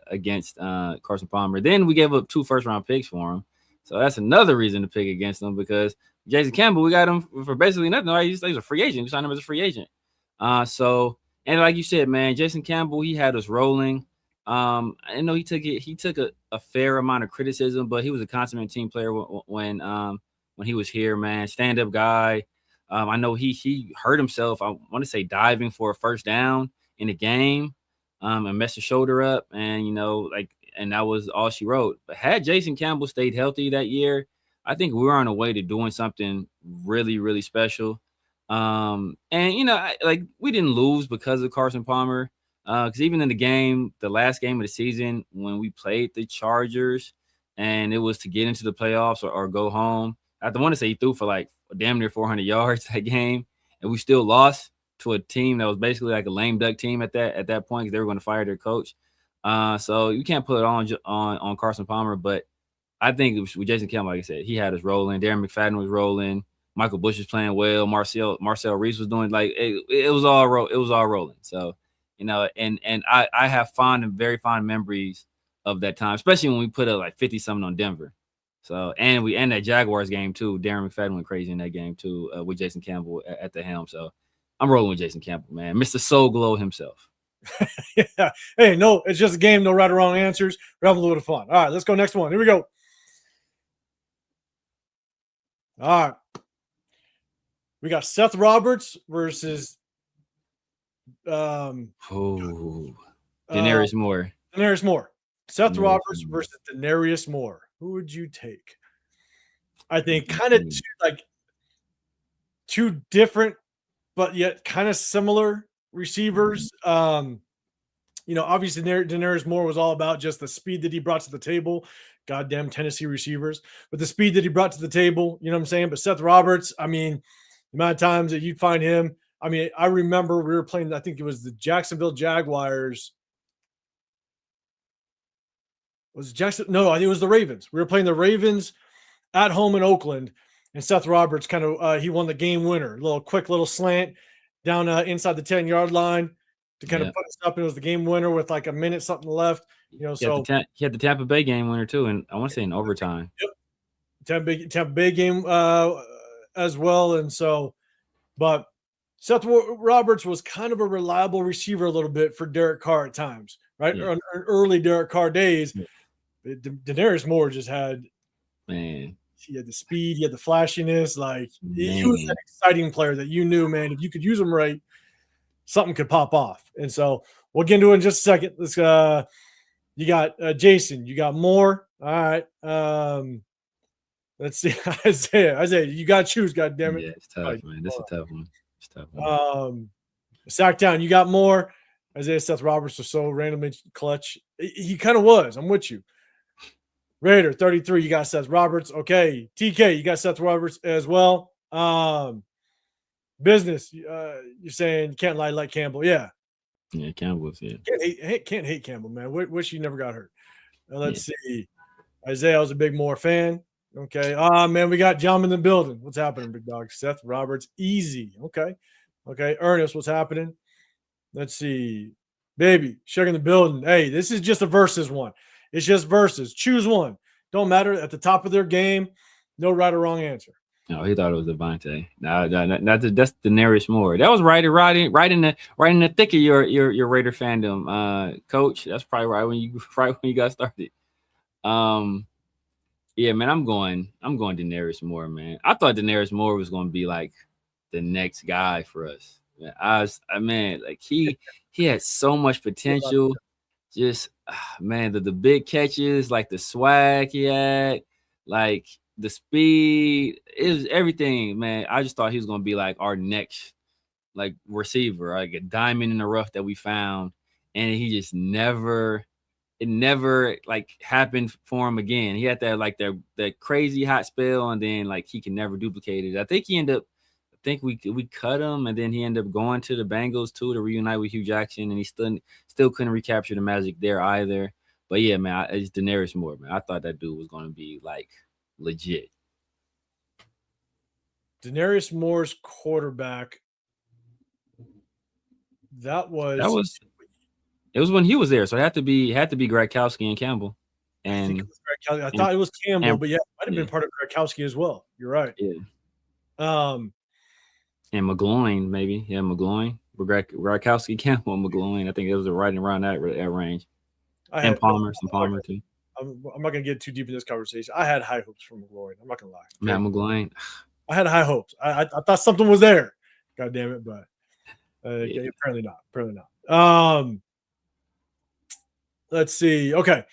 against Carson Palmer. Then we gave up 2 first-round picks for him. So that's another reason to pick against him, because Jason Campbell, we got him for basically nothing. Right? He's a free agent. We signed him as a free agent. So, and like you said, man, Jason Campbell, he had us rolling. I know he took a fair amount of criticism, but he was a consummate team player when he was here, man. Stand-up guy. I know he hurt himself. I want to say diving for a first down in the game, and messed his shoulder up, and and that was all she wrote. But had Jason Campbell stayed healthy that year, I think we were on a way to doing something really, really special. And we didn't lose because of Carson Palmer. Because even in the last game of the season, when we played the Chargers, and it was to get into the playoffs or go home, I want to say he threw for like damn near 400 yards that game, and we still lost to a team that was basically like a lame duck team at that point, because they were going to fire their coach. So you can't put it on Carson Palmer, but I think it was with Jason Campbell, like I said, he had us rolling. Darren McFadden was rolling. Michael Bush was playing well. Marcel Reese was doing it was all rolling. So. And I have very fond memories of that time, especially when we put up like 50-something on Denver. So, and that Jaguars game too. Darren McFadden went crazy in that game too, with Jason Campbell at the helm. So I'm rolling with Jason Campbell, man. Mr. Soul Glow himself. Yeah. Hey, no, it's just a game. No right or wrong answers. We're having a little fun. All right, let's go next one. Here we go. All right. We got Seth Roberts versus Denarius Moore. Denarius Moore. Seth Roberts versus Denarius Moore. Who would you take? I think kind of two different, but yet kind of similar receivers. Obviously Denarius Moore was all about just the speed that he brought to the table. Goddamn Tennessee receivers. But the speed that he brought to the table, you know what I'm saying? But Seth Roberts, I mean, the amount of times that you'd find him, I mean, I remember we were playing, I think it was the Jacksonville Jaguars. Was it Jackson? No, I think it was the Ravens. We were playing the Ravens at home in Oakland, and Seth Roberts kind of he won the game winner, quick little slant down inside the 10-yard line to kind of put us up. It was the game winner with like a minute something left. You know, so he had the Tampa Bay game winner too, and I want to say in overtime. Yep, Tampa Bay game as well, and so, but Seth Roberts was kind of a reliable receiver a little bit for Derek Carr at times, right? Yeah. Early Derek Carr days, Denarius Moore just had, man, he had the speed, he had the flashiness. Like, he was an exciting player that you knew, man, if you could use him right, something could pop off. And so we'll get into it in just a second. Let's you got Jason, you got Moore. All right. Let's see. Isaiah, you got to choose, goddammit. Yeah, it's tough, man. This is a tough one. It's a tough one. Sacktown, you got Moore. Isaiah, Seth Roberts was so randomly clutch. He kind of was. I'm with you. Raider 33, you got Seth Roberts. Okay. TK, you got Seth Roberts as well. Business, you're saying you can't lie like Campbell. Yeah. Yeah, Campbell's, yeah. Can't hate Campbell, man. Wish he never got hurt. Let's see. Isaiah, I was a big Moore fan. Okay. Man, we got John in the building. What's happening, big dog? Seth Roberts, easy. Okay. Ernest, what's happening? Let's see. Baby, Sugar in the building. Hey, this is just a versus one. It's just versus. Choose one. Don't matter. At the top of their game, no right or wrong answer. No, he thought it was Devontae. No, that's Denarius Moore. That was right in the thick of your Raider fandom, Coach. That's probably right when you got started. Yeah, man, I'm going Denarius Moore, man. I thought Denarius Moore was going to be like the next guy for us. Man, like he had so much potential. Just man, the big catches, like the swag he had, like the speed, it was everything, man. I just thought he was going to be like our next like receiver, like a diamond in the rough that we found, and he just never like happened for him again. He had that crazy hot spell, and then like he can never duplicate it. I think we cut him, and then he ended up going to the Bengals too to reunite with Hugh Jackson, and he still couldn't recapture the magic there either. But yeah, man, it's Denarius Moore, man. I thought that dude was going to be like legit. Denarius Moore's quarterback. It was when he was there, so it had to be Gronkowski and Campbell. And I thought it was Campbell, but yeah, it might have been part of Gronkowski as well. You're right. Yeah. And McGloin, maybe. Yeah, McGloin. Gronkowski, Campbell, McGloin. I think it was right around that range. And Palmer, too. I'm not going to get too deep in this conversation. I had high hopes for McGloin. I'm not going to lie. Matt McGloin. I had high hopes. I thought something was there. God damn it, but apparently not. Let's see. Okay.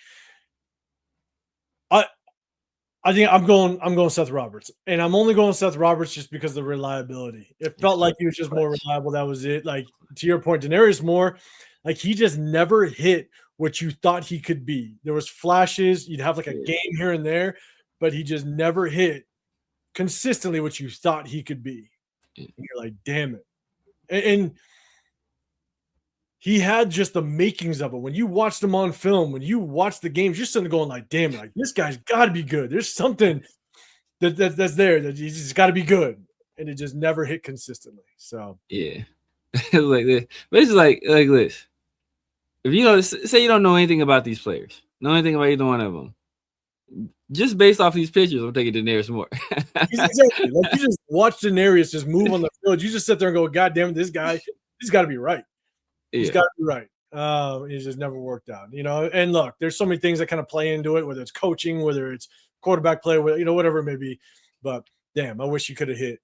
I think I'm going Seth Roberts, and I'm only going Seth Roberts just because of the reliability. It felt like he was just more reliable. That was it. Like, to your point, Denarius Moore, like he just never hit what you thought he could be. There was flashes. You'd have like a game here and there, but he just never hit consistently what you thought he could be. And you're like, damn it. And he had just the makings of it. When you watched him on film, when you watch the games, you're sitting there going like, damn it, like this guy's got to be good. There's something that's there that he's just got to be good. And it just never hit consistently. So yeah, like this. But it's like this. If you say you don't know anything about these players, know anything about either one of them, just based off these pictures, I'm taking Denarius Moore. Exactly. Like you just watch Denarius just move on the field. You just sit there and go, God damn it, this guy, he's got to be right. He's got to be right. It just never worked out, And look, there's so many things that kind of play into it, whether it's coaching, whether it's quarterback play, whatever it may be. But damn, I wish you could have hit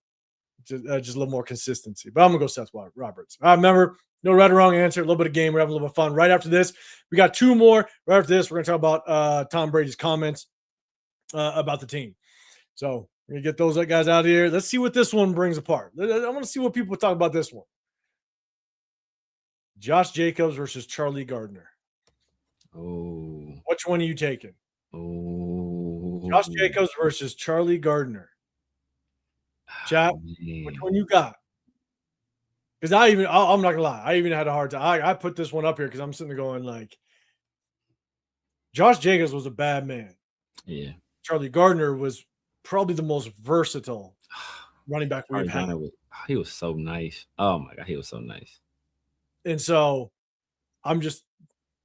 just a little more consistency. But I'm gonna go Seth Roberts. Remember, no right or wrong answer. A little bit of game. We're having a little bit of fun. Right after this, we got two more. Right after this, we're gonna talk about Tom Brady's comments about the team. So we're gonna get those guys out of here. Let's see what this one brings apart. I want to see what people talk about this one. Josh Jacobs versus Charlie Gardner. Oh. Which one are you taking? Oh. Josh Jacobs versus Charlie Gardner. Chat, which one you got? Because I'm not going to lie. I even had a hard time. I put this one up here because I'm sitting there going like, Josh Jacobs was a bad man. Yeah. Charlie Gardner was probably the most versatile running back we've had. He was so nice. Oh my God, he was so nice. And so I'm just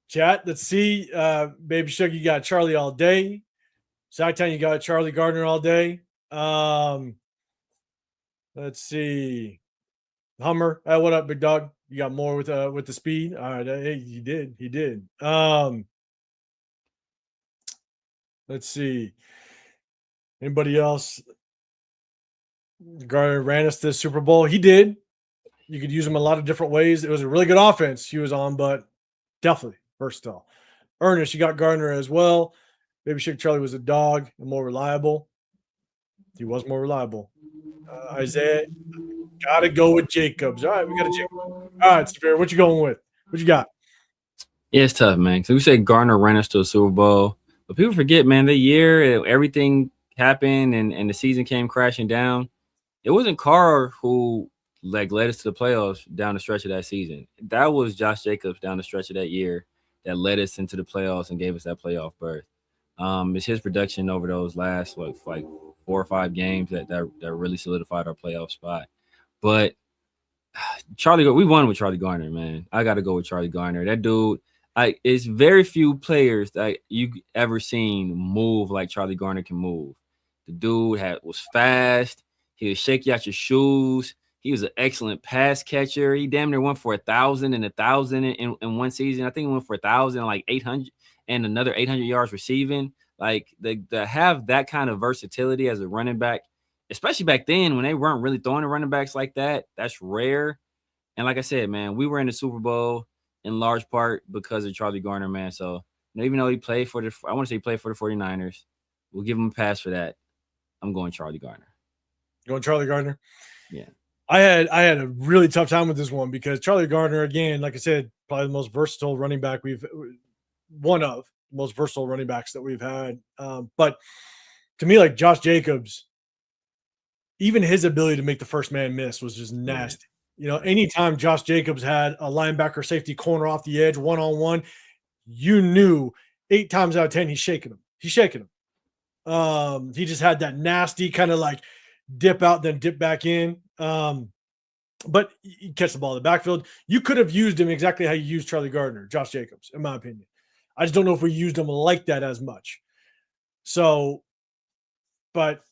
chat. Let's see. Baby Sugar, you got Charlie all day. Side-Town, you got Charlie Gardner all day. Let's see. Hummer. Hey, what up, big dog? You got more with the speed. All right. Hey, he did. Let's see. Anybody else? Gardner ran us to the Super Bowl. He did. You could use him a lot of different ways. It was a really good offense he was on, but definitely versatile. Ernest, you got Gardner as well. Baby Shake Charlie was a dog and more reliable. He was more reliable. Isaiah, gotta go with Jacobs. All right, we got a Jacobs. All right, Severe, what you going with? What you got? Yeah, it's tough, man. So we say Gardner ran us to a Super Bowl, but people forget, man, the year everything happened and the season came crashing down. It wasn't Carr who led us to the playoffs down the stretch of that season. That was Josh Jacobs down the stretch of that year that led us into the playoffs and gave us that playoff berth. It's his production over those last like 4 or 5 games that really solidified our playoff spot. But we won with Charlie Gardner, man. I got to go with Charlie Gardner. That dude, it's very few players that you ever seen move like Charlie Gardner can move. The dude was fast. He would shake you out your shoes. He was an excellent pass catcher. He damn near went for 1,000 and 1,000 in one season. I think he went for 1,000, like 800 and another 800 yards receiving. Like to have that kind of versatility as a running back, especially back then when they weren't really throwing the running backs like that, that's rare. And like I said, man, we were in the Super Bowl in large part because of Charlie Gardner, man. So even though he played for the 49ers, we'll give him a pass for that. I'm going Charlie Gardner. Going Charlie Gardner? Yeah. I had a really tough time with this one because Charlie Gardner, again, like I said, probably the most versatile running back one of the most versatile running backs that we've had. But to me, like Josh Jacobs, even his ability to make the first man miss was just nasty. You know, anytime Josh Jacobs had a linebacker safety corner off the edge, one-on-one, you knew 8 times out of 10 he's shaking him. He just had that nasty kind of like dip out, then dip back in. But you catch the ball in the backfield. You could have used him exactly how you used Charlie Gardner, Josh Jacobs, in my opinion. I just don't know if we used him like that as much. So, but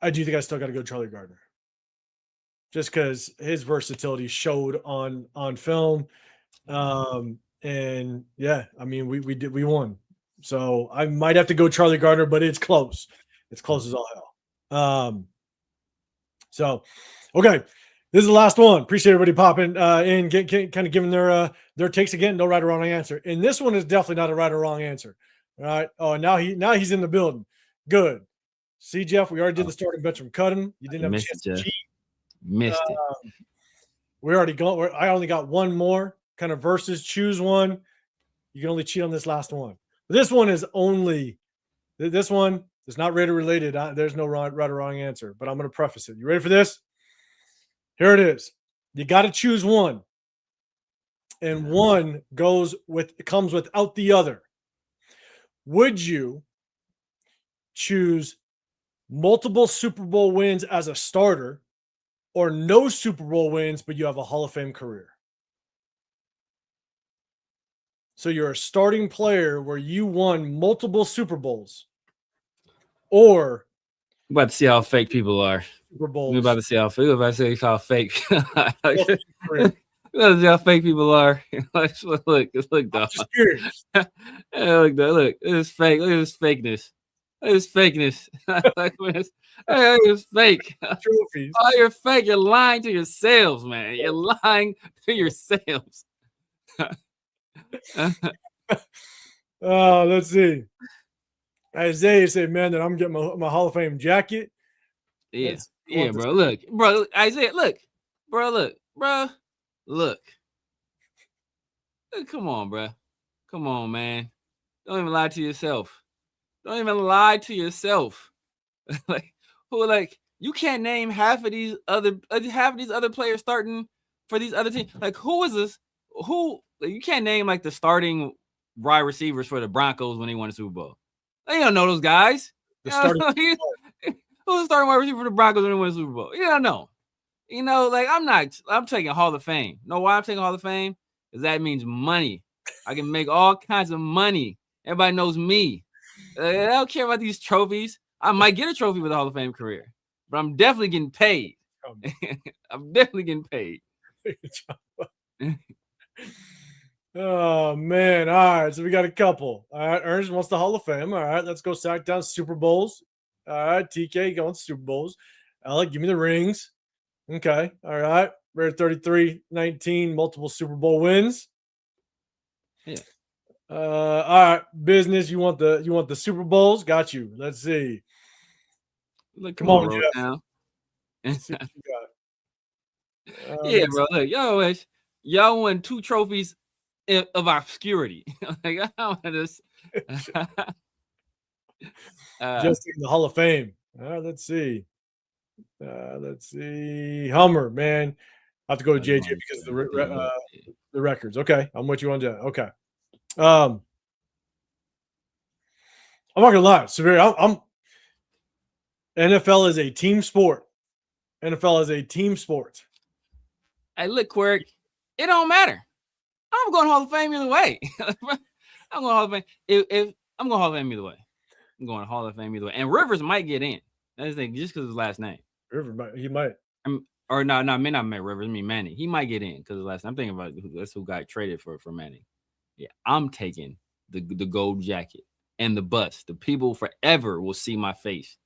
I do think I still got to go Charlie Gardner. Just because his versatility showed on film. And yeah, I mean, we won. So I might have to go Charlie Gardner, but it's close. It's close as all hell. So, okay. This is the last one. Appreciate everybody popping in, kind of giving their takes again. No right or wrong answer. And this one is definitely not a right or wrong answer. All right. Oh, now he's in the building. Good. See, Jeff, we already did the starting bench from cutting. You didn't have a chance to cheat. Missed it. We already got. I only got one more kind of versus. Choose one. You can only cheat on this last one. But this one is only. This one is not Raider related. There's no right or wrong answer. But I'm going to preface it. You ready for this? Here it is. You got to choose one, and one comes without the other. Would you choose multiple Super Bowl wins as a starter, or no Super Bowl wins, but you have a Hall of Fame career? So you're a starting player where you won multiple Super Bowls, or I'm about to see how fake people are. Super Bowls. We're about to see how fake. We're about to see how fake. Let's see how fake people are. Look, dog. Just curious. Look, it's fake. Look at this fakeness. It's fakeness. It's fake. Trophies. Oh, you're fake. You're lying to yourselves, man. You're lying to yourselves. Let's see. Isaiah said, "Man, that I'm getting my Hall of Fame jacket." Yeah, bro. Look, bro. Isaiah, look. Come on, bro. Come on, man. Don't even lie to yourself. Like you can't name half of these other players starting for these other teams. Like who is this? You can't name like the starting wide receivers for the Broncos when they won the Super Bowl. You don't know those guys. The starting who's the starting wide receiver for the Broncos when they win the Super Bowl? You don't know. You know, like I'm taking Hall of Fame. Know why I'm taking Hall of Fame? Because that means money. I can make all kinds of money. Everybody knows me. I don't care about these trophies. I might get a trophy with a Hall of Fame career, but I'm definitely getting paid. I'm definitely getting paid. Oh man! All right, so we got a couple. All right, Ernest wants the Hall of Fame. All right, let's go sack down Super Bowls. All right, TK going Super Bowls. Alec, give me the rings. Okay, all right. Raider 33-19, multiple Super Bowl wins. Yeah. All right, business. You want the Super Bowls? Got you. Let's see. Come on, Jeff. Yeah, bro. Look, y'all won 2 trophies of obscurity. Like I don't want this. Just in the Hall of Fame. Let's see. Hummer, man. I have to go to JJ because of the records. Okay, I'm with you on that. Okay. I'm not gonna lie, Severe. I'm NFL is a team sport. NFL is a team sport. Hey, look, Quirk, it don't matter. I'm going Hall of Fame either way. I'm going Hall of Fame. If I'm going Hall of Fame either way. I'm going Hall of Fame either way. And Rivers might get in. That's the thing, just because of his last name. He might. Or no, I may not mean Rivers. I mean Manning. He might get in because of the last name. I'm thinking about that's who got traded for Manning. Yeah, I'm taking the gold jacket and the bust. The people forever will see my face.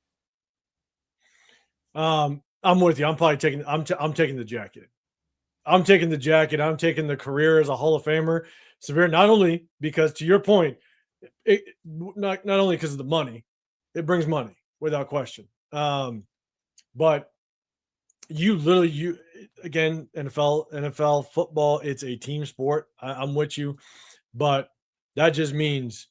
I'm with you. I'm probably taking. I'm taking the jacket. I'm taking the jacket. I'm taking the career as a Hall of Famer. Severe, not only because, to your point, not only because of the money, it brings money without question. But you again, NFL football, it's a team sport. I'm with you, but that just means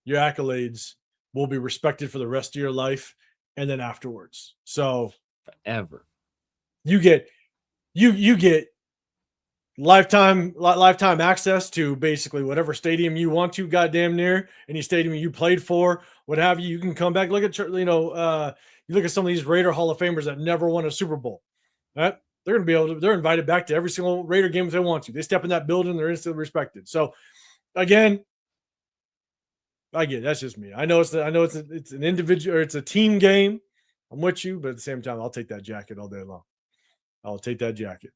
your accolades will be respected for the rest of your life and then afterwards. So forever, you get lifetime access to basically whatever stadium you want to, goddamn near any stadium you played for, what have you. You can come back. Look at you look at some of these Raider Hall of Famers that never won a Super Bowl. Right? They're going to be able to. They're invited back to every single Raider game if they want to. They step in that building, they're instantly respected. So, again, I get it. That's just me. I know it's an individual or it's a team game. I'm with you, but at the same time, I'll take that jacket all day long. I'll take that jacket.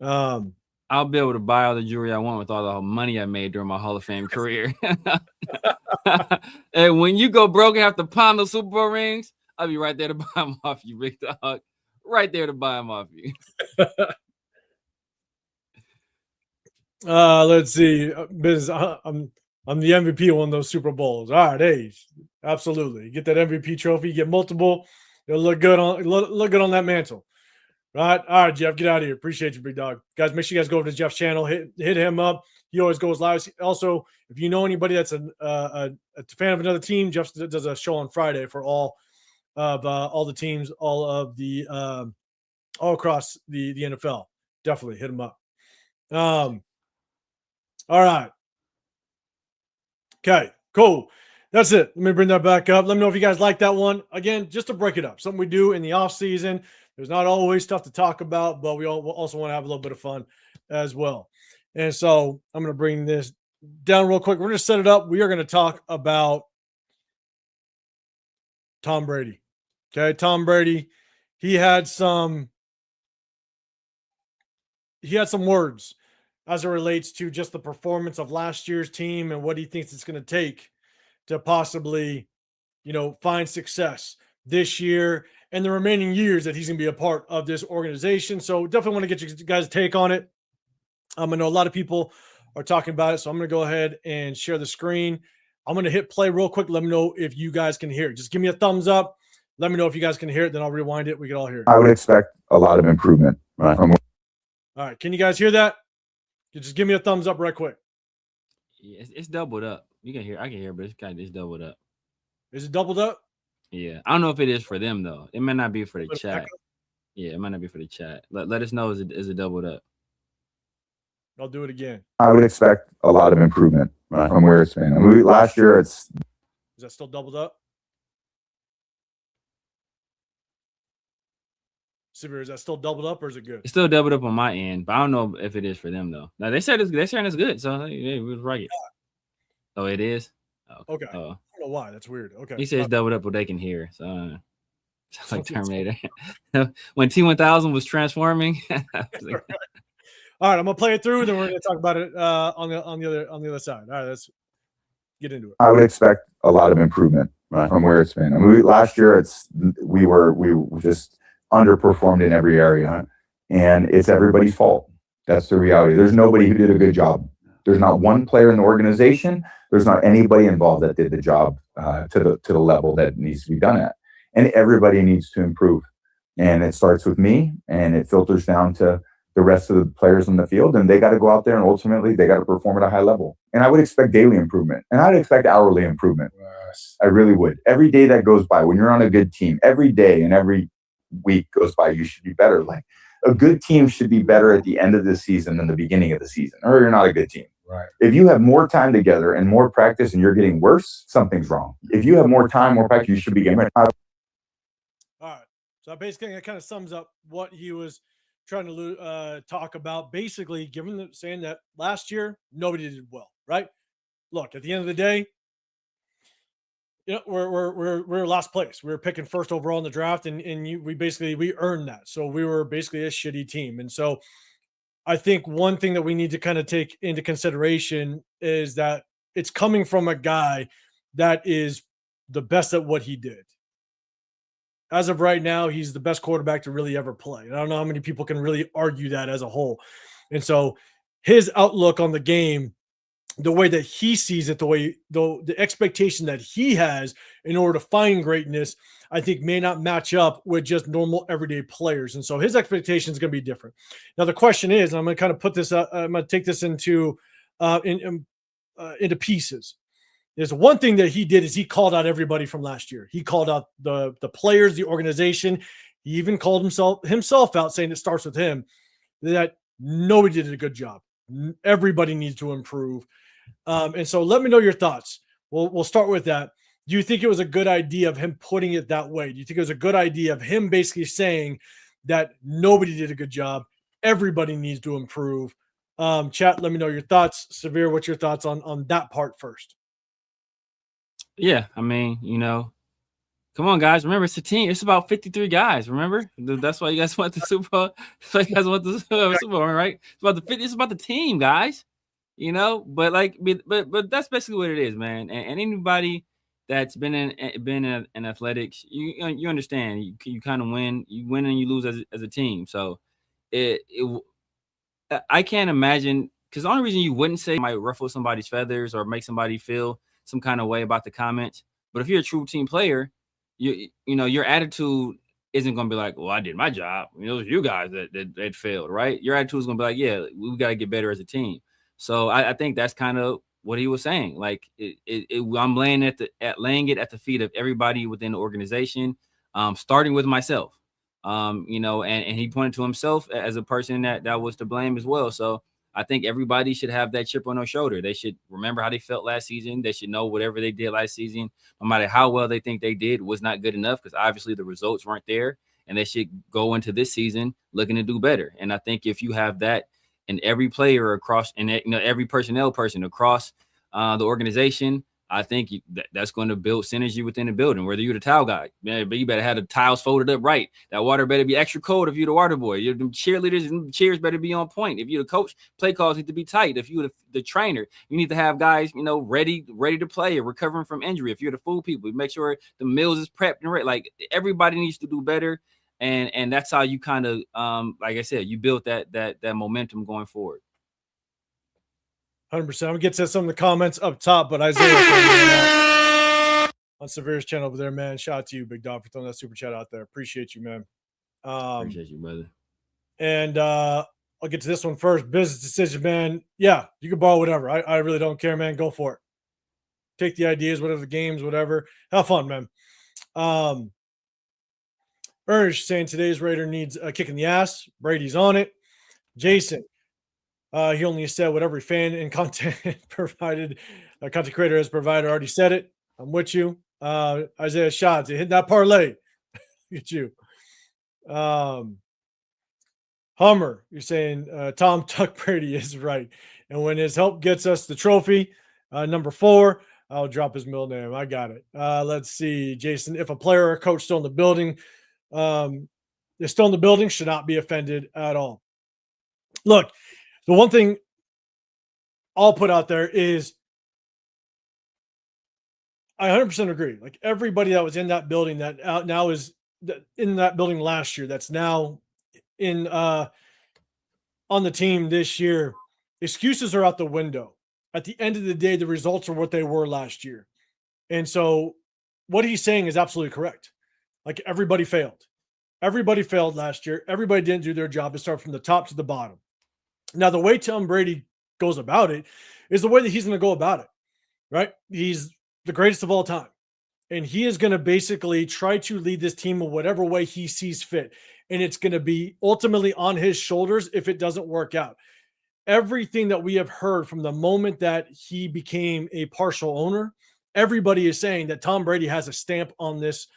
I'll be able to buy all the jewelry I want with all the money I made during my Hall of Fame career. And when you go broke and have to pawn those Super Bowl rings, I'll be right there to buy them off you, big dog. Right there to buy them off you. Let's see. I'm the MVP of one of those Super Bowls. All right, hey, absolutely. Get that MVP trophy. Get multiple. It'll look good on that mantle. Right. All right, Jeff, get out of here. Appreciate you, big dog. Guys, make sure you guys go over to Jeff's channel. Hit him up. He always goes live. Also, if you know anybody that's a fan of another team, Jeff does a show on Friday for all the teams, all across the NFL. Definitely hit him up. All right. Okay, cool. That's it. Let me bring that back up. Let me know if you guys like that one. Again, just to break it up, something we do in the off season. There's not always stuff to talk about, but we also want to have a little bit of fun as well. And so I'm going to bring this down real quick. We're going to set it up. We are going to talk about Tom Brady. Okay, Tom Brady. He had some words as it relates to just the performance of last year's team and what he thinks it's going to take to possibly, find success this year and the remaining years that he's going to be a part of this organization. So definitely want to get you guys' take on it. I know a lot of people are talking about it, so I'm going to go ahead and share the screen. I'm going to hit play real quick. Let me know if you guys can hear it. Just give me a thumbs up. Let me know if you guys can hear it. Then I'll rewind it. We can all hear it. I would expect a lot of improvement. Right? All right. Can you guys hear that? Just give me a thumbs up right quick. Yeah, it's doubled up. You can hear. I can hear, but it's doubled up. Is it doubled up? Yeah. I don't know if it is for them, though. It might not be for the chat. Yeah, it might not be for the chat. Let us know, is it doubled up? I'll do it again. I would expect a lot of improvement from where it's been. Last year, it's Is that still doubled up? Severe, is that still doubled up or is it good? It's still doubled up on my end, but I don't know if it is for them though. Now they're saying it's good, so yeah, we was right. Oh, it is. Oh, okay. I don't know why. That's weird. Okay. He says doubled up what they can hear. So it's like Terminator. When T-1000 was transforming. All right, I'm gonna play it through, then we're gonna talk about it on the other side. All right, let's get into it. I would expect a lot of improvement from where it's been. I mean, last year we just underperformed in every area, and it's everybody's fault. That's the reality. There's nobody who did a good job. There's not one player in the organization. There's not anybody involved that did the job to the level that it needs to be done at. And everybody needs to improve. And it starts with me, and it filters down to the rest of the players on the field, and they got to go out there and ultimately they got to perform at a high level. And I would expect daily improvement, and I'd expect hourly improvement. Yes. I really would. Every day that goes by, when you're on a good team, every day and every week goes by, you should be better. Like a good team should be better at the end of the season than the beginning of the season, or you're not a good team. Right. If you have more time together and more practice and you're getting worse, something's wrong. If you have more time, more practice, you should be getting better. All right. So basically, that kind of sums up what he was trying to talk about. Basically, saying that last year nobody did well, right? Look, at the end of the day, you know, we're last place. We were picking first overall in the draft, and we earned that. So we were basically a shitty team, and so I think one thing that we need to kind of take into consideration is that it's coming from a guy that is the best at what he did. As of right now, he's the best quarterback to really ever play. And I don't know how many people can really argue that as a whole. And so his outlook on the game, the way that he sees it, the expectation that he has in order to find greatness, I think may not match up with just normal everyday players. And so his expectation is going to be different. Now, the question is, and I'm going to kind of put this, I'm going to take this into pieces. There's one thing that he did is he called out everybody from last year. He called out the players, the organization. He even called himself out, saying it starts with him, that nobody did a good job. Everybody needs to improve. And so let me know your thoughts. We'll start with that. Do you think it was a good idea of him putting it that way? Do you think it was a good idea of him basically saying that nobody did a good job? Everybody needs to improve. Chat, let me know your thoughts. Severe, what's your thoughts on that part first? Yeah, I mean, you know, come on, guys. Remember, it's a team. It's about 53 guys. Remember, that's why you guys want the Super Bowl. That's why you guys want the Super Bowl, right? It's about the team, guys. You know, but that's basically what it is, man. And anybody that's been in athletics, you understand. You kind of win. You win and you lose as a team. So I can't imagine, because the only reason you wouldn't say it might ruffle somebody's feathers or make somebody feel some kind of way about the comments. But if you're a true team player, you know your attitude isn't going to be like, well, I did my job. You know, it was you guys that failed, right? Your attitude is going to be like, yeah, we got to get better as a team. So I think that's kind of what he was saying. Like I'm laying it at the feet of everybody within the organization, starting with myself. You know, and he pointed to himself as a person that was to blame as well. So I think everybody should have that chip on their shoulder. They should remember how they felt last season. They should know whatever they did last season, no matter how well they think they did, was not good enough, because obviously the results weren't there, and they should go into this season looking to do better. And I think if you have that in every player across, and every personnel person across the organization, I think that's going to build synergy within the building. Whether you're the towel guy, man, but you better have the tiles folded up right. That water better be extra cold if you're the water boy. You're the cheerleaders and the cheers better be on point. If you're the coach, play calls need to be tight. If you're the trainer, you need to have guys, you know, ready to play or recovering from injury. If you're the food people, make sure the meals is prepped and ready. Like, everybody needs to do better. And that's how you kind of, like I said, you build that momentum going forward. 100%. I'm going to get to some of the comments up top, but Isaiah on Severe's channel over there, man. Shout out to you, big dog, for throwing that super chat out there. Appreciate you, man. Appreciate you, brother. And I'll get to this one first. Business decision, man. Yeah, you can borrow whatever. I really don't care, man. Go for it. Take the ideas, whatever the games, whatever. Have fun, man. Ernest saying today's Raider needs a kick in the ass. Brady's on it. Jason. He only said what every fan and content provided, content creator has provided. Already said it. I'm with you. Isaiah Shots, you hit that parlay. Look at you. Hummer, you're saying Tom Tuck Brady is right. And when his help gets us the trophy, number 4, I'll drop his middle name. I got it. Let's see, Jason. If a player or a coach still in the building, is still in the building, should not be offended at all. Look, the one thing I'll put out there is I 100% agree. Like everybody that was in that building that now is in that building last year, that's now in on the team this year, excuses are out the window. At the end of the day, the results are what they were last year. And so what he's saying is absolutely correct. Like everybody failed. Everybody failed last year. Everybody didn't do their job to start from the top to the bottom. Now, the way Tom Brady goes about it is the way that he's going to go about it, right? He's the greatest of all time. And he is going to basically try to lead this team in whatever way he sees fit. And it's going to be ultimately on his shoulders if it doesn't work out. Everything that we have heard from the moment that he became a partial owner, everybody is saying that Tom Brady has a stamp on this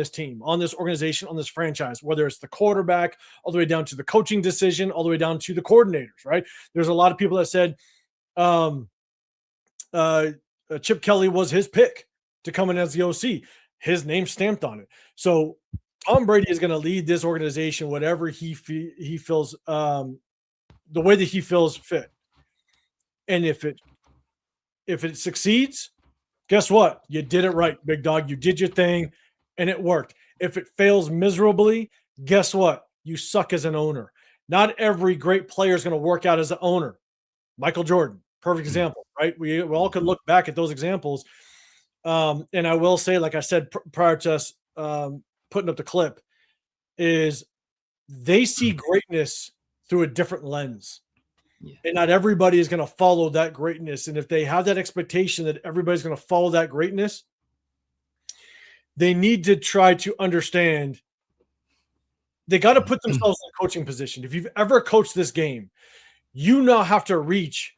team, on this organization, on this franchise, whether it's the quarterback, all the way down to the coaching decision, all the way down to the coordinators, right? There's a lot of people that said Chip Kelly was his pick to come in as the OC. His name stamped on it. So Tom Brady is going to lead this organization, whatever he feels, the way that he feels fit. And if it succeeds, guess what? You did it right, big dog. You did your thing and it worked. If it fails miserably, guess what? You suck as an owner. Not every great player is going to work out as an owner. Michael Jordan, perfect example, right? We all could look back at those examples. And I will say, like I said prior to us putting up the clip, is they see greatness through a different lens. Yeah. And not everybody is going to follow that greatness. And if they have that expectation that everybody's going to follow that greatness, they need to try to understand they got to put themselves in a coaching position. If you've ever coached this game, you now have to reach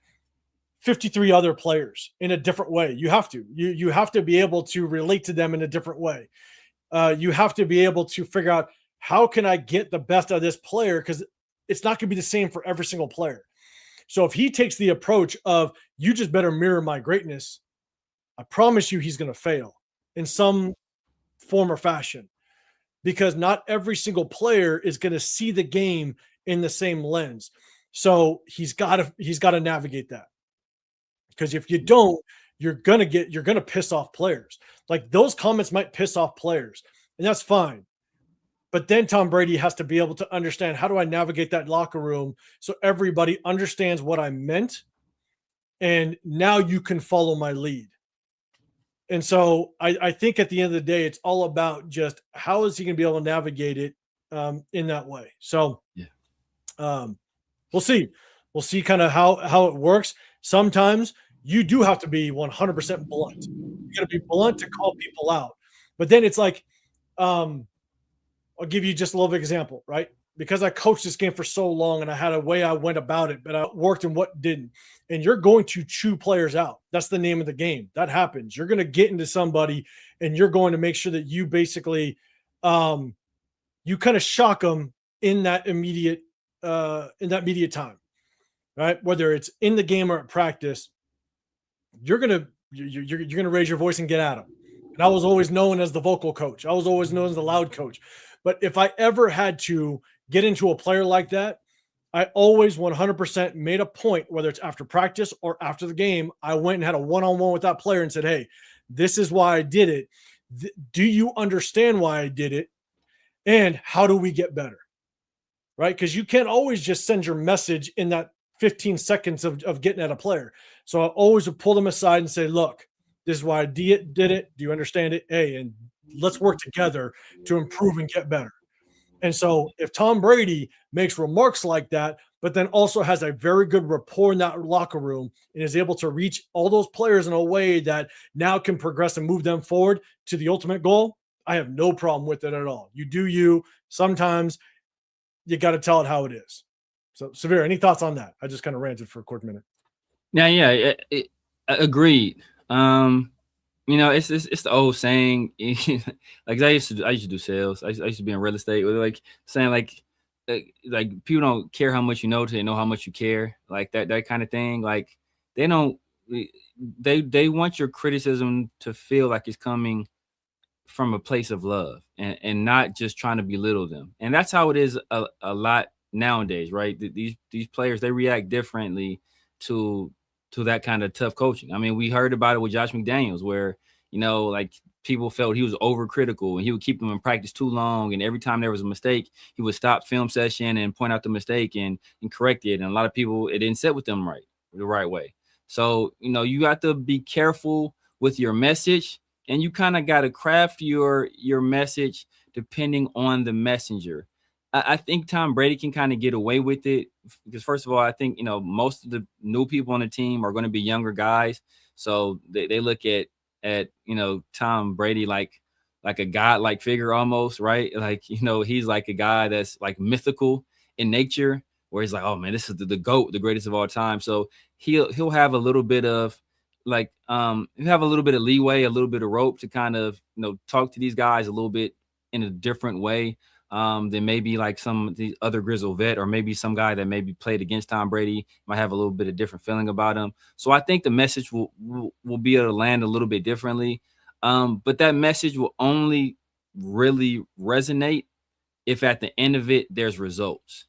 53 other players in a different way. You have to. You have to be able to relate to them in a different way. You have to be able to figure out, how can I get the best out of this player? Because it's not going to be the same for every single player. So if he takes the approach of, you just better mirror my greatness, I promise you he's going to fail in some form or fashion, because not every single player is going to see the game in the same lens. So he's got to navigate that. Because if you don't, you're going to piss off players. Like, those comments might piss off players, and that's fine. But then Tom Brady has to be able to understand, how do I navigate that locker room so everybody understands what I meant, and now you can follow my lead. And so I think at the end of the day, it's all about just how is he going to be able to navigate it in that way. So we'll see. We'll see kind of how it works. Sometimes you do have to be 100% blunt. You got to be blunt to call people out. But then it's like, I'll give you just a little example, right? Because I coached this game for so long and I had a way I went about it, but I worked and what didn't. And you're going to chew players out. That's the name of the game. That happens. You're going to get into somebody and you're going to make sure that you basically, you kind of shock them in that immediate time, right? Whether it's in the game or at practice, you're going to raise your voice and get at them. And I was always known as the vocal coach. I was always known as the loud coach. But if I ever had to get into a player like that, I always 100% made a point, whether it's after practice or after the game, I went and had a one-on-one with that player and said, hey, this is why I did it. Do you understand why I did it? And how do we get better? Right? Because you can't always just send your message in that 15 seconds of getting at a player. So I always would pull them aside and say, look, this is why I did it. Do you understand it? Hey, and let's work together to improve and get better. And so if Tom Brady makes remarks like that, but then also has a very good rapport in that locker room and is able to reach all those players in a way that now can progress and move them forward to the ultimate goal, I have no problem with it at all. You do you. Sometimes you got to tell it how it is. So, Severe, any thoughts on that? I just kind of ranted for a quick minute. Yeah, agreed. You know, it's the old saying. Like I used to do sales. I used to be in real estate. Like saying like people don't care how much you know till they know how much you care. Like that kind of thing. Like they don't. They want your criticism to feel like it's coming from a place of love and not just trying to belittle them. And that's how it is a lot nowadays, right? These players, they react differently to that kind of tough coaching. I mean, we heard about it with Josh McDaniels, where, you know, like people felt he was overcritical and he would keep them in practice too long. And every time there was a mistake, he would stop film session and point out the mistake and correct it. And a lot of people, it didn't sit with them the right way. So, you know, you got to be careful with your message, and you kind of got to craft your message depending on the messenger. I think Tom Brady can kind of get away with it because, first of all, I think, you know, most of the new people on the team are going to be younger guys. So they look at, you know, Tom Brady like a godlike figure almost, right? Like, you know, he's like a guy that's like mythical in nature, where he's like, oh man, this is the GOAT, the greatest of all time. So he'll have a little bit of like, you have a little bit of leeway, a little bit of rope to kind of, you know, talk to these guys a little bit in a different way than maybe like some of the other grizzled vet, or maybe some guy that maybe played against Tom Brady might have a little bit of different feeling about him. So I think the message will be able to land a little bit differently. But that message will only really resonate if at the end of it, there's results.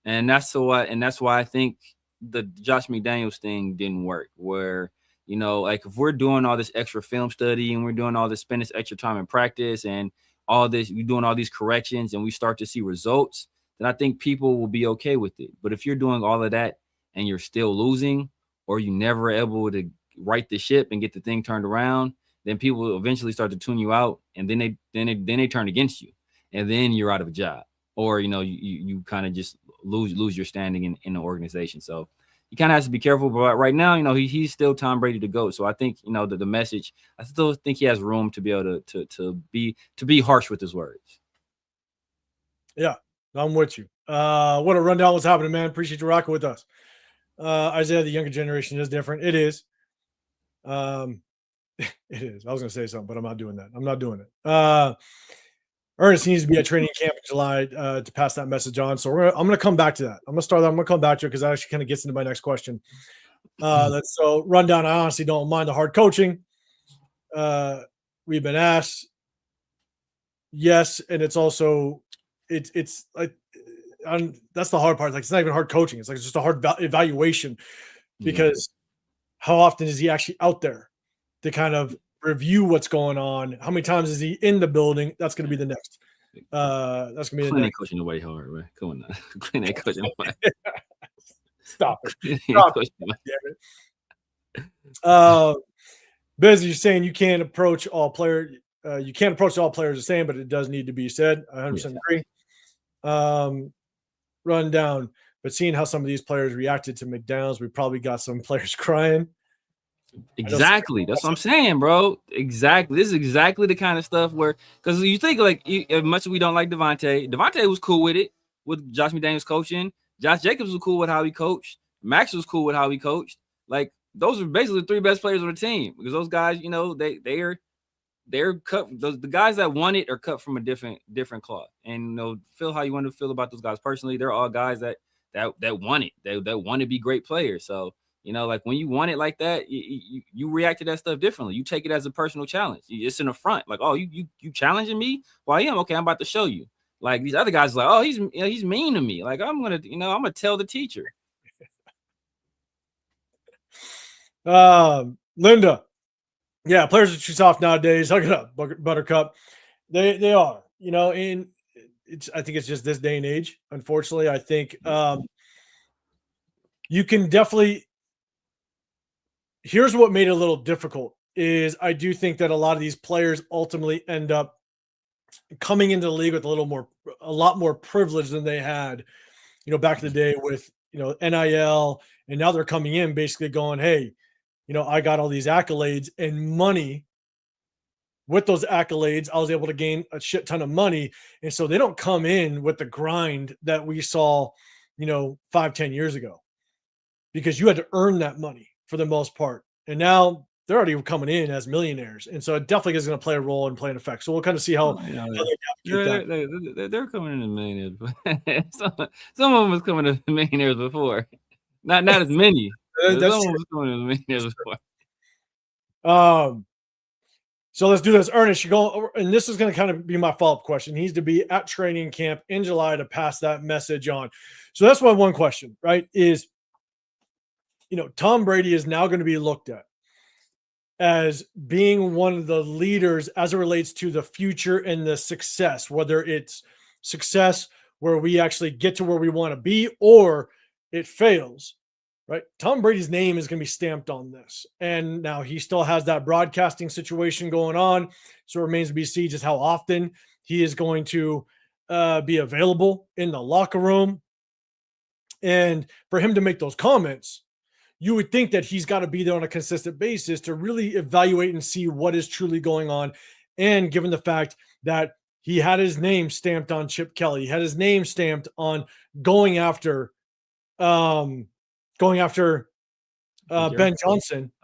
And that's why I think the Josh McDaniels thing didn't work, where, you know, like if we're doing all this extra film study and we're doing all this, spending this extra time in practice and all this, we're doing all these corrections and we start to see results, then I think people will be okay with it. But if you're doing all of that and you're still losing, or you never able to right the ship and get the thing turned around, then people will eventually start to tune you out, and then they turn against you, and then you're out of a job, or, you know, you kind of just lose your standing in the organization. So he kind of has to be careful. But right now, you know, he's still Tom Brady to go. So I think, you know, the message, I still think he has room to be able to be harsh with his words. Yeah, I'm with you. What a rundown was happening, man. Appreciate you rocking with us. Isaiah, the younger generation is different. It is. It is. I was gonna say something, but I'm not doing that. I'm not doing it. Ernest needs to be at training camp in July to pass that message on. So I'm going to come back to that. I'm going to come back to it because that actually kind of gets into my next question. So rundown. I honestly don't mind the hard coaching. We've been asked. Yes. And it's also, it's like, that's the hard part. Like, it's not even hard coaching. It's like, it's just a hard evaluation, because how often is he actually out there to kind of review what's going on? How many times is he in the building? That's going to be the next. That's going to be the next. Coaching away hard, man. Come on now. Clean that coaching away. Stop it. Stop it. Damn it. Biz, you're saying you can't approach all players. You can't approach all players the same, but it does need to be said. I 100% agree. Run down. But seeing how some of these players reacted to McDonald's, we probably got some players crying. Exactly. That's what I'm saying, bro. Exactly. This is exactly the kind of stuff where, because you think, like, as much as we don't like Devontae was cool with it, with Josh McDaniels coaching. Josh Jacobs was cool with how he coached. Maxx was cool with how he coached. Like, those are basically the three best players on the team, because those guys, you know, they're cut. The guys that won it are cut from a different cloth. And, you know, feel how you want to feel about those guys personally. They're all guys that won it. That want to be great players. So, you know, like, when you want it like that, you react to that stuff differently. You take it as a personal challenge. It's an affront. Like, oh, you challenging me? Well, I am. Okay, I'm about to show you. Like, these other guys are like, oh, he's mean to me. Like, I'm gonna tell the teacher. Linda, yeah, players are too soft nowadays. Hug it up, Buttercup. They are, you know, and I think it's just this day and age. Unfortunately, I think you can definitely. Here's what made it a little difficult is I do think that a lot of these players ultimately end up coming into the league with a lot more privilege than they had, you know, back in the day with, you know, NIL, and now they're coming in basically going, hey, you know, I got all these accolades and money. With those accolades, I was able to gain a shit ton of money. And so they don't come in with the grind that we saw, you know, 5-10 years ago, because you had to earn that money for the most part. And now they're already coming in as millionaires, and so it definitely is going to play a role and play an effect. So we'll kind of see how, they're coming in as millionaires. Some of them was coming as millionaires before, not as many. Some of them was coming as millionaires before. So let's do this. Ernest, you go, and this is going to kind of be my follow-up question. He needs to be at training camp in July to pass that message on. So that's my one question, right? Is, Tom Brady is now going to be looked at as being one of the leaders as it relates to the future and the success, whether it's success where we actually get to where we want to be or it fails. Right. Tom Brady's name is going to be stamped on this. And now he still has that broadcasting situation going on. So it remains to be seen just how often he is going to be available in the locker room. And for him to make those comments, you would think that he's got to be there on a consistent basis to really evaluate and see what is truly going on. And given the fact that he had his name stamped on Chip Kelly, he had his name stamped on going after Ben Johnson,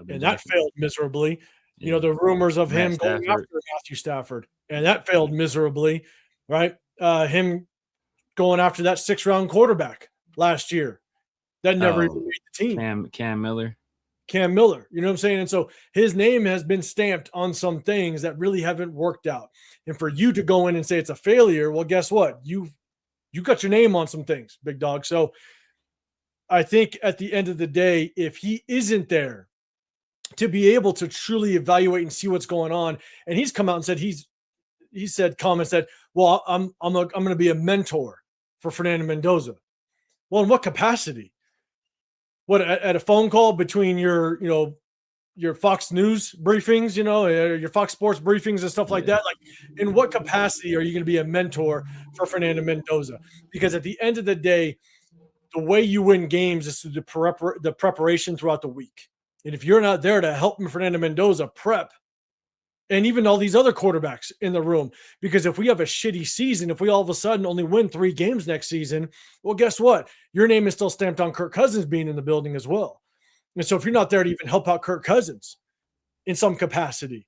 and that failed miserably. Yeah. The rumors of him going after Matthew Stafford, and that failed miserably, right? Him going after that 6th-round quarterback last year that never even made the team. Cam Miller. You know what I'm saying? And so his name has been stamped on some things that really haven't worked out. And for you to go in and say it's a failure, well, guess what? You got your name on some things, big dog. So I think at the end of the day, if he isn't there to be able to truly evaluate and see what's going on, and he's come out and said he said comments that, well, I'm going to be a mentor for Fernando Mendoza. Well, in what capacity? What, at a phone call between your Fox News briefings, your Fox Sports briefings and stuff like that? Like, in what capacity are you going to be a mentor for Fernando Mendoza? Because at the end of the day, the way you win games is through the preparation throughout the week. And if you're not there to help Fernando Mendoza prep, and even all these other quarterbacks in the room, because if we have a shitty season, if we all of a sudden only win 3 games next season, well, guess what? Your name is still stamped on Kirk Cousins being in the building as well. And so if you're not there to even help out Kirk Cousins in some capacity,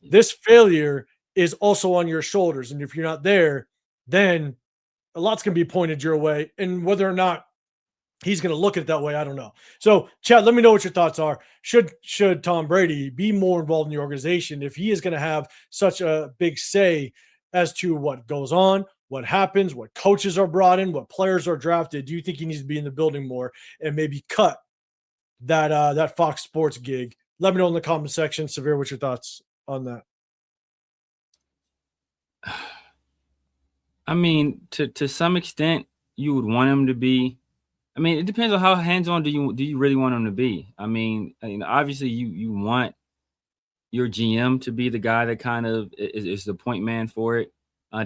this failure is also on your shoulders. And if you're not there, then a lot's going to be pointed your way, and whether or not he's going to look at it that way, I don't know. So, Chad, let me know what your thoughts are. Should Tom Brady be more involved in the organization if he is going to have such a big say as to what goes on, what happens, what coaches are brought in, what players are drafted? Do you think he needs to be in the building more and maybe cut that Fox Sports gig? Let me know in the comment section. Severe, what's your thoughts on that? I mean, to some extent, you would want him to be. I mean, it depends on how hands-on do you really want him to be. I mean, obviously, you want your GM to be the guy that kind of is the point man for it.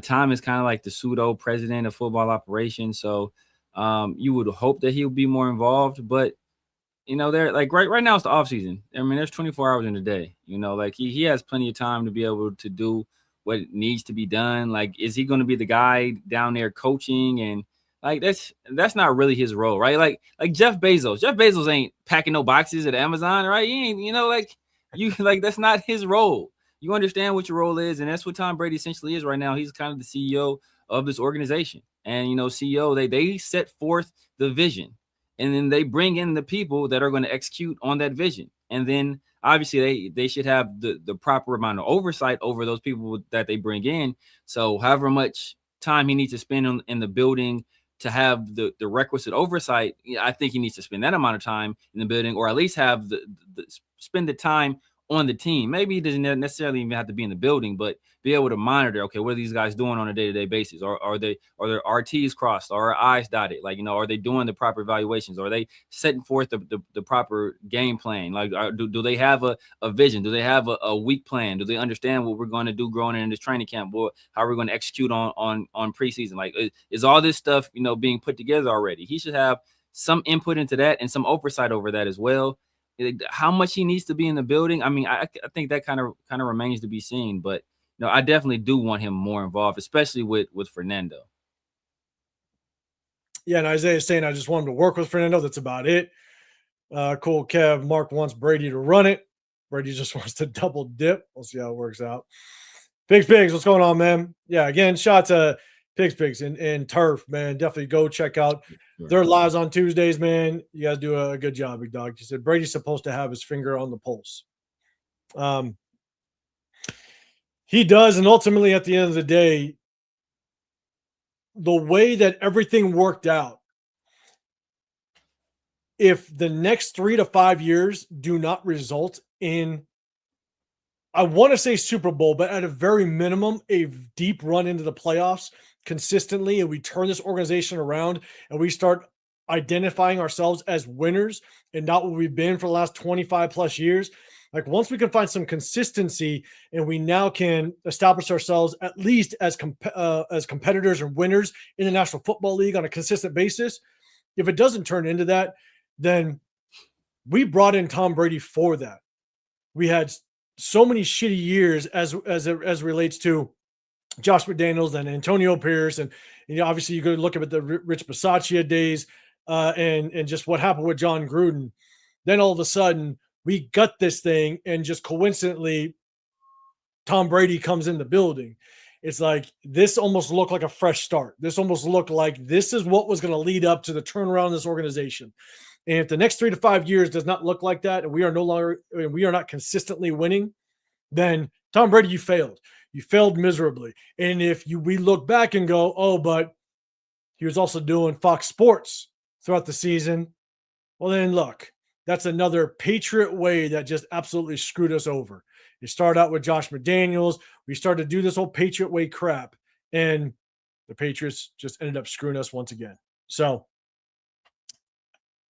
Tom is kind of like the pseudo president of football operations, so you would hope that he'll be more involved. But they're like right now it's the off season. I mean, there's 24 hours in a day. Like he has plenty of time to be able to do what needs to be done. Like, is he going to be the guy down there coaching? And like, that's not really his role, right? Like Jeff Bezos ain't packing no boxes at Amazon, right? He ain't, that's not his role. You understand what your role is. And that's what Tom Brady essentially is right now. He's kind of the CEO of this organization. And, CEO, they set forth the vision, and then they bring in the people that are going to execute on that vision. And then obviously they should have the proper amount of oversight over those people that they bring in. So however much time he needs to spend in the building to have the requisite oversight, I think he needs to spend that amount of time in the building, or at least have spend the time on the team. Maybe he doesn't necessarily even have to be in the building, but be able to monitor, okay, what are these guys doing on a day-to-day basis? Are their RTs crossed? Are I's dotted? Like, are they doing the proper evaluations? Are they setting forth the proper game plan? Like, do they have a vision? Do they have a week plan? Do they understand what we're going to do growing in this training camp? Or how we're going to execute on preseason? Like, is all this stuff, being put together already? He should have some input into that and some oversight over that as well. How much he needs to be in the building, I mean, I think that kind of remains to be seen. But I definitely do want him more involved, especially with Fernando. Yeah, and Isaiah's saying I just want him to work with Fernando. That's about it. Cool, Kev. Mark wants Brady to run it. Brady just wants to double dip. We'll see how it works out. Pigs, what's going on, man? Yeah, again, shout out to Pigs and Turf, man. Definitely go check out their lives on Tuesdays, man. You guys do a good job, big dog. You said Brady's supposed to have his finger on the pulse. He does, and ultimately at the end of the day, the way that everything worked out, if the next 3 to 5 years do not result in, I want to say Super Bowl, but at a very minimum, a deep run into the playoffs consistently, and we turn this organization around and we start identifying ourselves as winners and not what we've been for the last 25 plus years. Like once we can find some consistency and we now can establish ourselves at least as competitors and winners in the National Football League on a consistent basis, if it doesn't turn into that, then we brought in Tom Brady for that. We had so many shitty years as it relates to Josh McDaniels and Antonio Pierce, and obviously you go look at the Rich Bisaccia days and just what happened with John Gruden. Then all of a sudden we got this thing, and just coincidentally, Tom Brady comes in the building. It's like this almost looked like a fresh start. This almost looked like this is what was going to lead up to the turnaround of this organization. And if the next 3 to 5 years does not look like that, and we are not consistently winning, then Tom Brady, you failed. You failed miserably. And if we look back and go, oh, but he was also doing Fox Sports throughout the season, well, then look, that's another Patriot way that just absolutely screwed us over. It started out with Josh McDaniels. We started to do this whole Patriot way crap, and the Patriots just ended up screwing us once again. So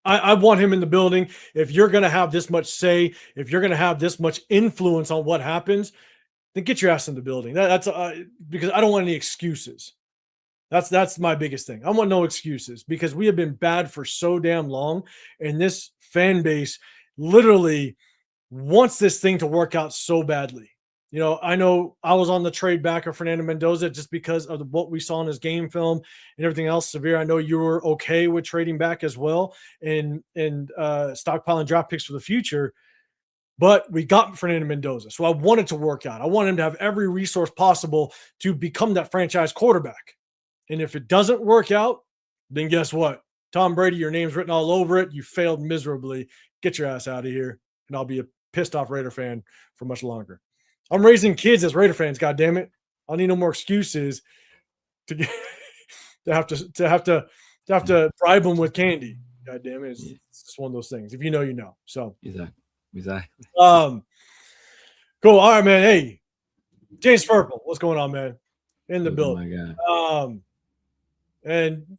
I want him in the building. If you're going to have this much say, if you're going to have this much influence on what happens, then get your ass in the building. That's because I don't want any excuses. That's my biggest thing. I want no excuses because we have been bad for so damn long, and this fan base literally wants this thing to work out so badly. I know I was on the trade back of Fernando Mendoza just because of what we saw in his game film and everything else. Severe, I know you were okay with trading back as well and stockpiling draft picks for the future. But we got Fernando Mendoza, so I wanted to work out. I want him to have every resource possible to become that franchise quarterback. And if it doesn't work out, then guess what? Tom Brady, your name's written all over it. You failed miserably. Get your ass out of here, and I'll be a pissed off Raider fan for much longer. I'm raising kids as Raider fans. God damn it! I need no more excuses to have to bribe them with candy. God damn it! It's just one of those things. If you know, you know. So exactly. Cool. All right, man. Hey, James Purple, what's going on, man? In the building. My God. And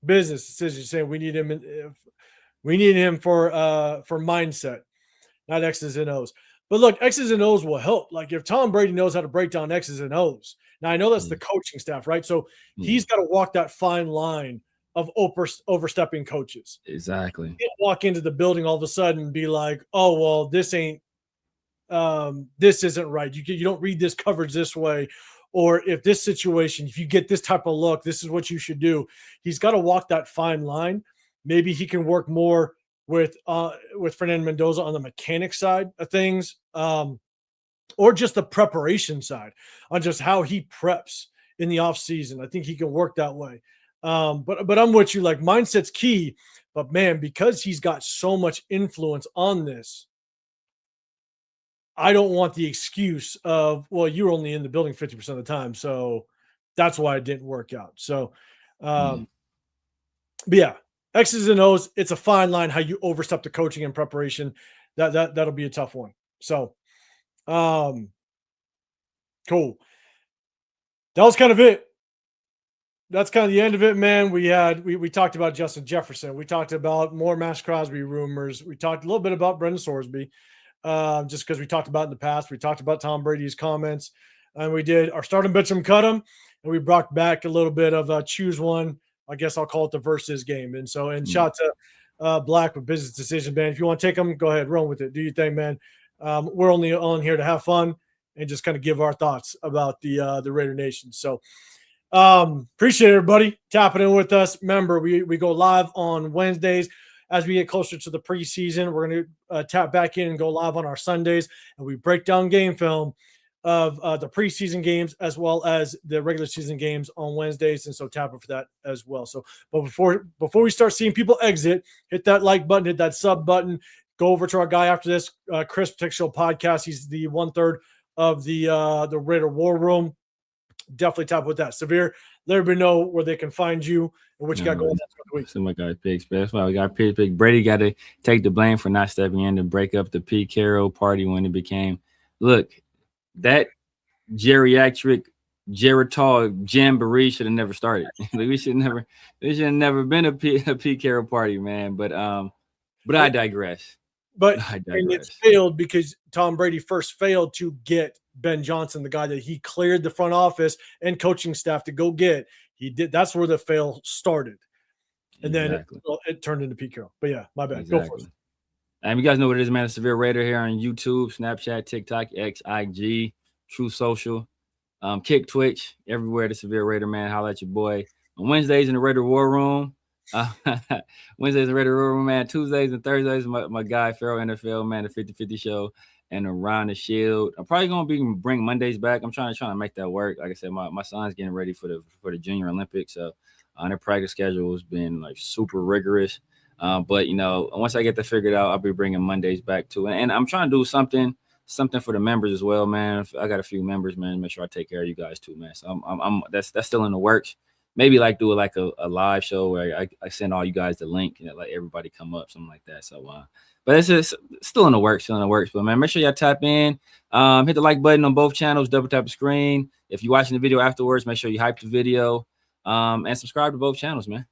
business decisions saying we need him. We need him for mindset, not X's and O's. But look, X's and O's will help. Like if Tom Brady knows how to break down X's and O's. Now I know that's the coaching staff, right? So he's got to walk that fine line of overstepping coaches. Exactly. You can't walk into the building all of a sudden and be like, oh, well, this isn't right. You don't read this coverage this way. Or if this situation, if you get this type of look, this is what you should do. He's got to walk that fine line. Maybe he can work more with Fernando Mendoza on the mechanic side of things, or just the preparation side on just how he preps in the off season. I think he can work that way. But I'm with you. Like mindset's key. But man, because he's got so much influence on this, I don't want the excuse of, well, you were only in the building 50% of the time, so that's why it didn't work out. So, but yeah, X's and O's, it's a fine line how you overstep the coaching and preparation. That'll be a tough one. So, cool. That was kind of it. That's kind of the end of it, man. We talked about Justin Jefferson. We talked about more MAXXCrosby rumors. We talked a little bit about Brendan Sorsby. Just because we talked about in the past. We talked about Tom Brady's comments, and we did our start 'em, bench 'em, cut 'em, and we brought back a little bit of choose one. I guess I'll call it the versus game. And shout to Black with business decision, man. If you want to take them, go ahead, run with it. Do your thing, man. We're only on here to have fun and just kind of give our thoughts about the Raider Nation. So appreciate everybody tapping in with us. Remember, we go live on Wednesdays as we get closer to the preseason, we're going to tap back in and go live on our Sundays, and we break down game film of the preseason games as well as the regular season games on Wednesdays. And so tap it for that as well. So, but before we start seeing people exit, hit that like button, hit that sub button, go over to our guy after this, Chris Tik Show podcast. He's the 1/3 of the Raider War Room. Definitely tap with that. Severe, let everybody know where they can find you and what you got going on for the week. So my guy Pigs, that's why we got Pigs. Brady got to take the blame for not stepping in to break up the Pete Carroll party when it became. Look, that geriatric geritol jamboree should have never started. We should have never been a Pete Carroll party, man. But I digress. But it's failed because Tom Brady first failed to get Ben Johnson, the guy that he cleared the front office and coaching staff to go get. He did. That's where the fail started. And then it turned into Pete Carroll. But yeah, my bad. Go for it. And you guys know what it is, man. It's Severe Raider here on YouTube, Snapchat, TikTok, X, IG, True Social, Kick, Twitch, everywhere. The Severe Raider, man. Holla at your boy. On Wednesdays in the Raider War Room. Wednesdays in the Raider War Room, man. Tuesdays and Thursdays, my guy, Pharaoh NFL, man, the 50-50 show. And Around the Shield. I'm probably gonna bring Mondays back. I'm trying to make that work. Like I said, my son's getting ready for the Junior Olympics, so their practice schedule has been like super rigorous. But once I get that figured out, I'll be bringing Mondays back too. And I'm trying to do something for the members as well, man. I got a few members, man. Make sure I take care of you guys too, man. So I'm that's still in the works. Maybe do a live show where I send all you guys the link and let everybody come up, something like that. So but it's just still in the works. But man, make sure y'all tap in. Hit the like button on both channels. Double tap the screen. If you're watching the video afterwards, make sure you hype the video. And subscribe to both channels, man.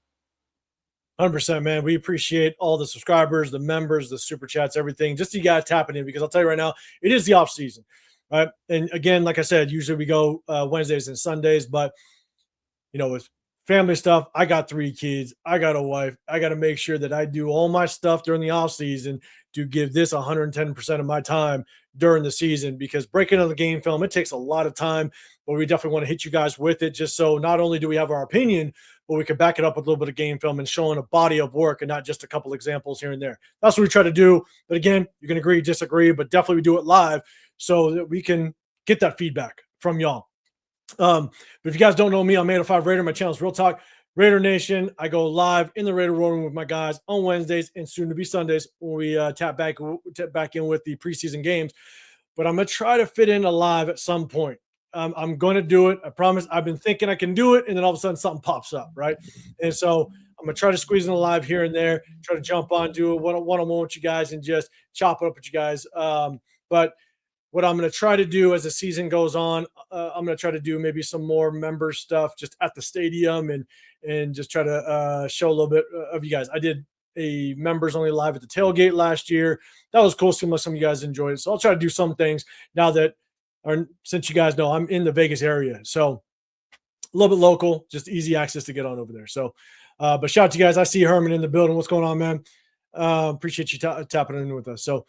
100%, man. We appreciate all the subscribers, the members, the super chats, everything. Just you guys tapping in, because I'll tell you right now, it is the off season, right? And again, like I said, usually we go Wednesdays and Sundays, but with family stuff, I got 3 kids, I got a wife, I got to make sure that I do all my stuff during the off season to give this 110% of my time during the season, because breaking on the game film, it takes a lot of time, but we definitely want to hit you guys with it, just so not only do we have our opinion, but we can back it up with a little bit of game film and showing a body of work and not just a couple examples here and there. That's what we try to do. But again, you can agree, disagree, but definitely we do it live so that we can get that feedback from y'all. But if you guys don't know me, I'm 805 Raider. My channel is Real Talk Raider Nation. I go live in the Raider Room with my guys on Wednesdays and soon to be Sundays when we tap back in with the preseason games. But I'm gonna try to fit in a live at some point. I'm going to do it. I promise. I've been thinking I can do it, and then all of a sudden something pops up, right? And so I'm gonna try to squeeze in a live here and there. Try to jump on, do a one-on-one with you guys, and just chop it up with you guys. But what I'm going to try to do as the season goes on, I'm going to try to do maybe some more member stuff just at the stadium and just try to show a little bit of you guys. I did a members only live at the tailgate last year. That was cool. Some of you guys enjoyed it. So I'll try to do some things now that, since you guys know I'm in the Vegas area. So a little bit local, just easy access to get on over there. So, but shout out to you guys. I see Herman in the building. What's going on, man? Appreciate you tapping in with us. So,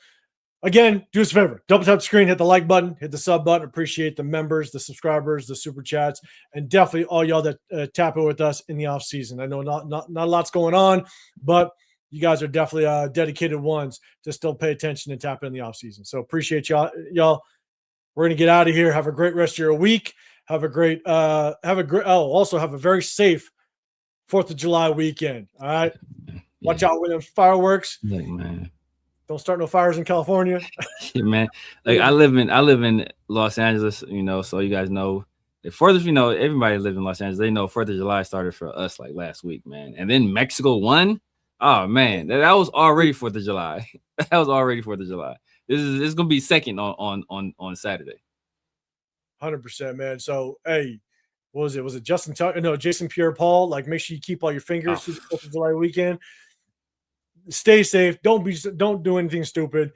again, do us a favor. Double tap the screen, hit the like button, hit the sub button. Appreciate the members, the subscribers, the super chats, and definitely all y'all that tap in with us in the off season. I know not a lot's going on, but you guys are definitely dedicated ones to still pay attention and tap in the off season. So appreciate y'all. We're gonna get out of here. Have a great rest of your week. Also have a very safe 4th of July weekend. All right. Watch out with them fireworks. Man. Don't start no fires in California. Yeah, man. I live in Los Angeles, so you guys know the 4th of, everybody lives in Los Angeles. They know 4th of July started for us like last week, man. And then Mexico won. Oh man, that was already 4th of July. That was already 4th of July. This is gonna be second on Saturday. 100%, man. So hey, what was it? Was it Justin Tucker? No, Jason Pierre-Paul. Like, make sure you keep all your fingers through the 4th of July weekend. Stay safe. Don't do anything stupid.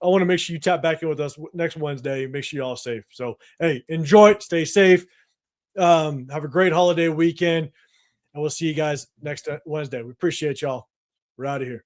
I want to make sure you tap back in with us next Wednesday. Make sure you're all safe. So hey, enjoy it. Stay safe. Have a great holiday weekend, and we'll see you guys next Wednesday. We appreciate y'all. We're out of here.